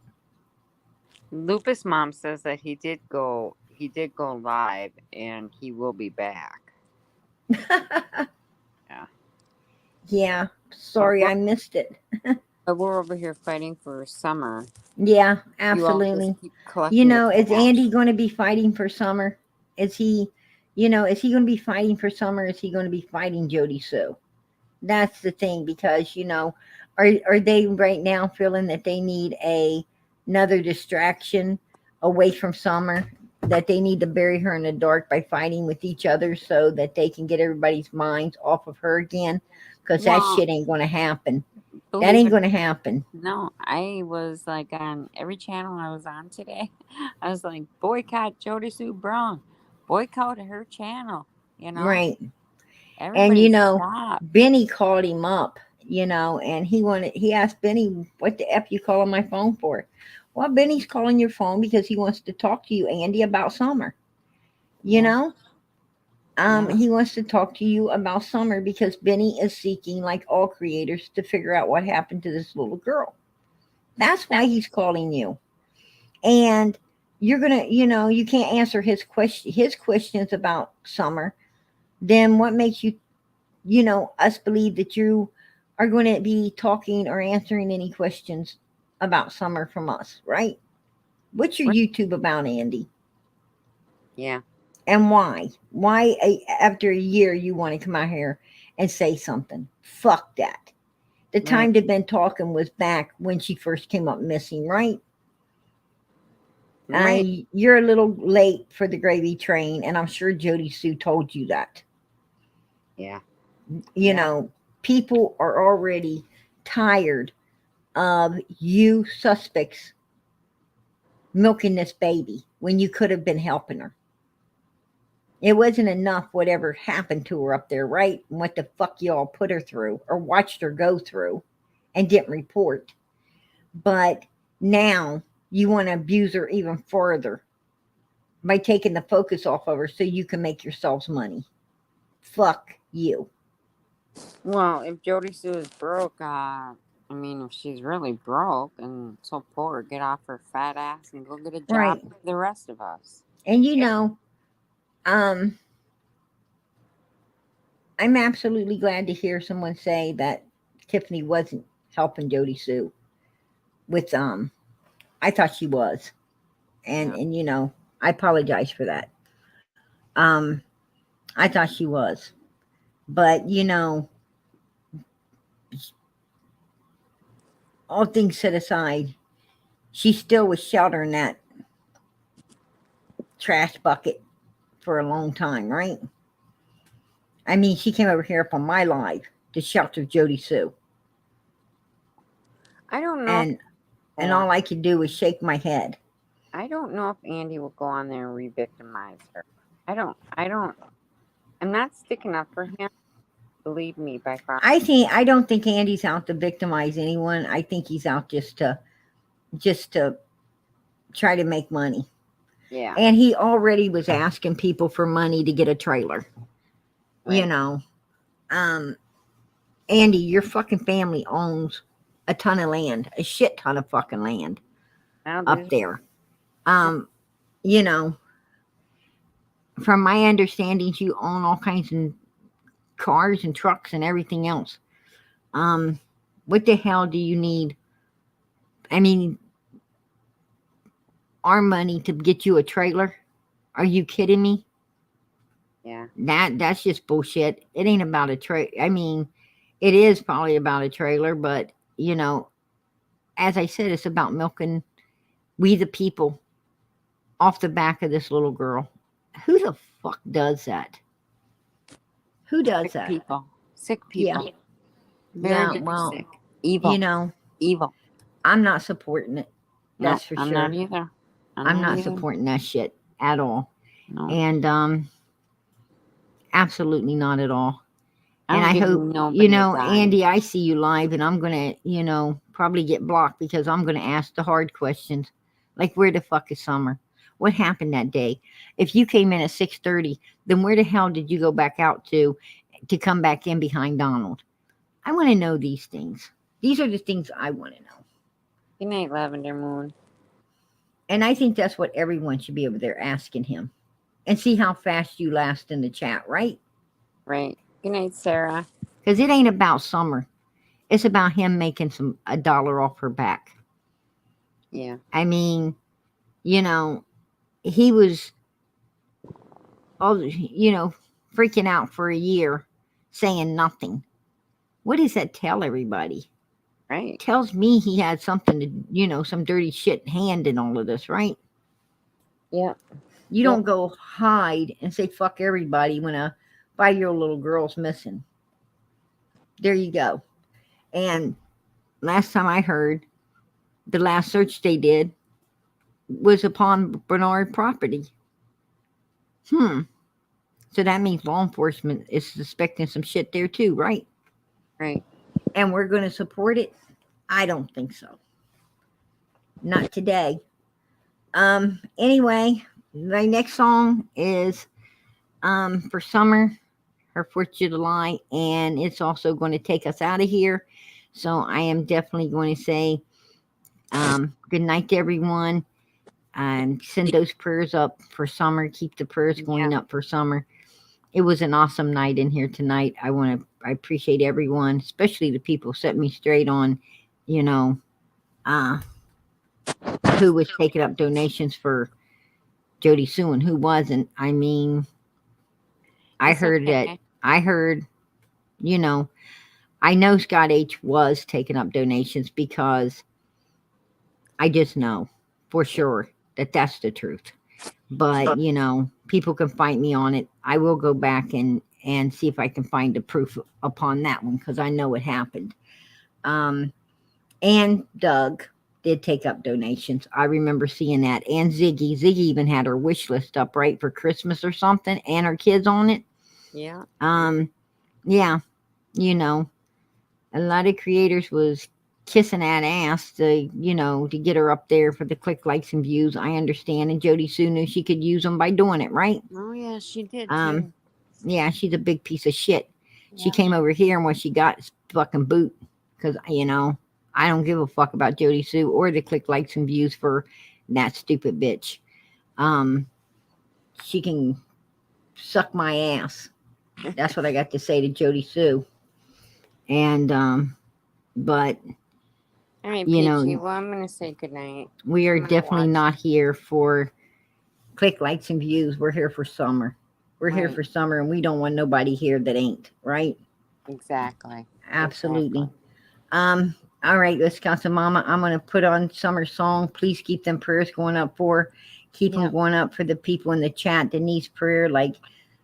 Lupus Mom says that he did go live and he will be back. Yeah. Yeah. Sorry, I missed it. But we're over here fighting for Summer. Yeah, You all just absolutely. keep collecting You the know, is cash. Andy going to be fighting for Summer? Is he, you know, is he going to be fighting for Summer? Is he going to be fighting JodiSue? That's the thing, because you know, are they right now feeling that they need another distraction away from Summer? That they need to bury her in the dark by fighting with each other so that they can get everybody's minds off of her again? Because that Well, shit ain't going to happen. That believe ain't it- going to happen. No, I was like on every channel I was on today. I was like, boycott JodiSue Brown, boycott her channel. You know, Right. everybody And you know, stop. Benny called him up, you know, and he asked Benny, what the F you calling my phone for? Well, Benny's calling your phone because he wants to talk to you, Andy, about Summer. You Yeah. know? Yeah. He wants to talk to you about Summer because Benny is seeking, like all creators, to figure out what happened to this little girl. That's why he's calling you. And you're gonna, you know, you can't answer his questions about Summer. Then what makes you, you know, us believe that you are going to be talking or answering any questions about Summer from us, right? What's your YouTube about, Andy? Yeah. And why? Why after a year you want to come out here and say something? Fuck that. The time they've been talking was back when she first came up missing, right? Right. You're a little late for the gravy train, and I'm sure JodiSue told you that. Yeah. You know, people are already tired of you suspects milking this baby when you could have been helping her. It wasn't enough whatever happened to her up there, right? And what the fuck y'all put her through or watched her go through and didn't report. But now you want to abuse her even further by taking the focus off of her so you can make yourselves money. Fuck you. Well, if JodiSue is broke, I mean, if she's really broke and so poor, get off her fat ass and go get a job Right. like the rest of us. And I'm absolutely glad to hear someone say that Tiffany wasn't helping JodiSue with I thought she was. And I apologize for that. I thought she was. But all things set aside, she still was sheltering that trash bucket for a long time, right? I mean, she came over here up on my live to shelter JodiSue. I don't know. And all I could do was shake my head. I don't know if Andy will go on there and re-victimize her. I'm not sticking up for him. Believe me, by far. I don't think Andy's out to victimize anyone. I think he's out just to try to make money. Yeah. And he already was asking people for money to get a trailer. Right. Andy, your fucking family owns a ton of land, a shit ton of fucking land up there. From my understandings, you own all kinds of cars and trucks and everything else. What the hell do you need? I mean, our money to get you a trailer? Are you kidding me? Yeah. That's just bullshit. It ain't about a trailer. I mean, it is probably about a trailer, but as I said, it's about milking we the people off the back of this little girl. Who the fuck does that? Who does Sick that? people. Sick people. Yeah. Very well, sick. Evil. Evil. I'm not supporting it. That's for I'm sure. not either. I'm not supporting that shit at all. No. And absolutely not at all. And I I hope, nobody a dime. Andy, I see you live, and I'm going to, probably get blocked because I'm going to ask the hard questions. Like, where the fuck is Summer? What happened that day? If you came in at 6:30, then where the hell did you go back out to come back in behind Donald? I want to know these things. These are the things I want to know. Good night, Lavender Moon. And I think that's what everyone should be over there asking him. And see how fast you last in the chat, right? Right. Good night, Sarah. Because it ain't about Summer. It's about him making a dollar off her back. Yeah. I mean, he was, freaking out for a year, saying nothing. What does that tell everybody? Right. It tells me he had something to, some dirty shit hand in all of this, right? Yeah. You don't go hide and say fuck everybody when a 5-year-old little girl's missing. There you go. And last time I heard, the last search they did was upon Bernard property. So that means law enforcement is suspecting some shit there too, right? Right. And we're going to support it? I don't think so. Not today. Anyway, my next song is for Summer, her 4th of July, and it's also going to take us out of here. So I am definitely going to say good night to everyone. Send those prayers up for Summer. Keep the prayers going up for Summer. It was an awesome night in here tonight. I appreciate everyone, especially the people setting me straight on, who was taking up donations for JodiSue and who wasn't. I mean, I heard, I know Scott H was taking up donations because I just know for sure that that's the truth. But, people can fight me on it. I will go back and see if I can find the proof upon that one because I know it happened. And Doug did take up donations. I remember seeing that. And Ziggy. Ziggy even had her wish list up, right, for Christmas or something, and her kids on it. Yeah. Yeah. A lot of creators was kissing that ass to, to get her up there for the click, likes, and views. I understand. And JodiSue knew she could use them by doing it, right? Oh yeah, she did Um, too. yeah, she's a big piece of shit. She Yep. came over here and what she got is fucking boot. Because, I don't give a fuck about JodiSue or the click, likes, and views for that stupid bitch. She can suck my ass. That's what I got to say to JodiSue. And, but, All right, you Peachy. know, Well, I'm gonna say goodnight. we are I'm gonna definitely watch. not here for click, likes, and views. We're here for summer. We're here Right. for summer, and we don't want nobody here that ain't, right? Exactly. Absolutely. Exactly. All right, Wisconsin Mama, I'm going to put on summer song. Please keep them prayers going up for. Keep them Yep. going up for the people in the chat that needs prayer, like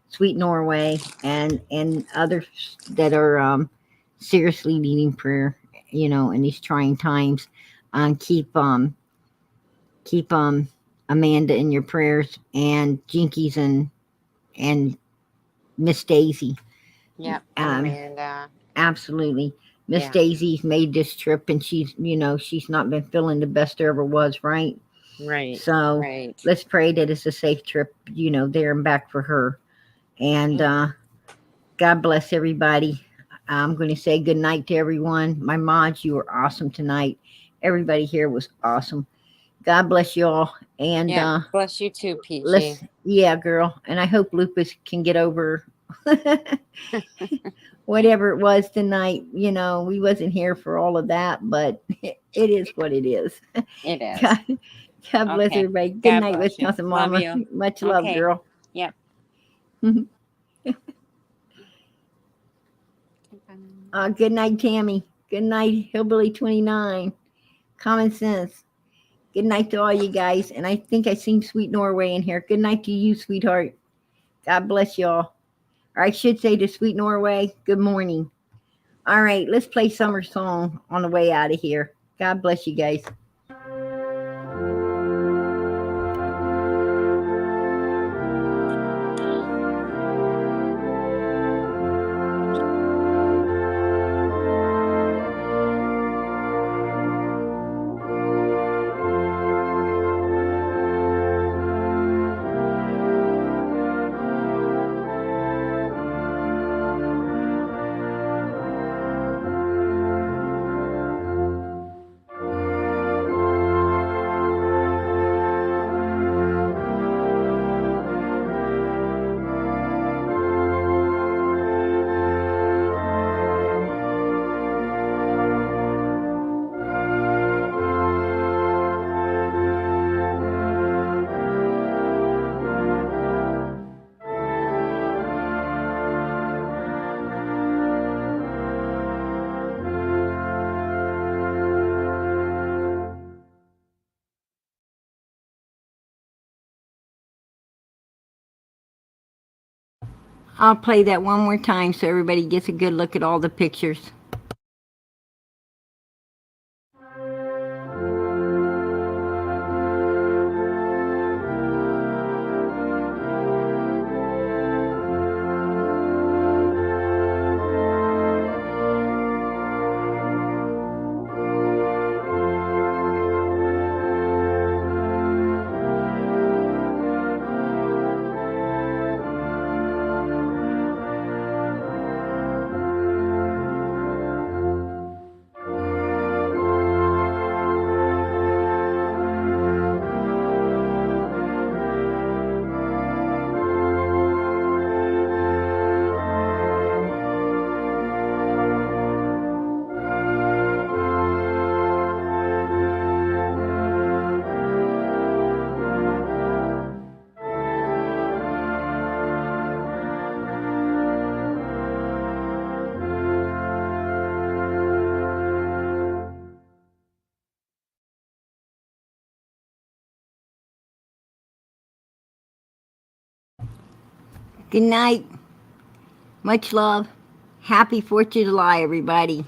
Sweet Norway and others that are seriously needing prayer, in these trying times. Keep Amanda in your prayers, and Jinkies and Miss Daisy. Yep. And Amanda. Absolutely. Miss Yeah. Daisy's made this trip and she's not been feeling the best there ever was, right? Right. So Right. let's pray that it's a safe trip, there and back for her. And God bless everybody. I'm going to say good night to everyone. My mods, you were awesome tonight. Everybody here was awesome. God bless you all. And Yeah. Bless you too, let's, Peachy. yeah, girl. And I hope Lupus can get over whatever it was tonight. We wasn't here for all of that, but it is what it is. It is. God bless Okay. everybody. Good God night, bless you. Wisconsin Love Mama. you. Much love, Okay. girl. Yep. Good night, Tammy. Good night, Hillbilly 29. Common Sense. Good night to all you guys. And I think I seen Sweet Norway in here. Good night to you, sweetheart. God bless y'all. Or I should say to Sweet Norway, good morning. All right, let's play summer song on the way out of here. God bless you guys. I'll play that one more time so everybody gets a good look at all the pictures. Good night. Much love. Happy 4th of July, everybody.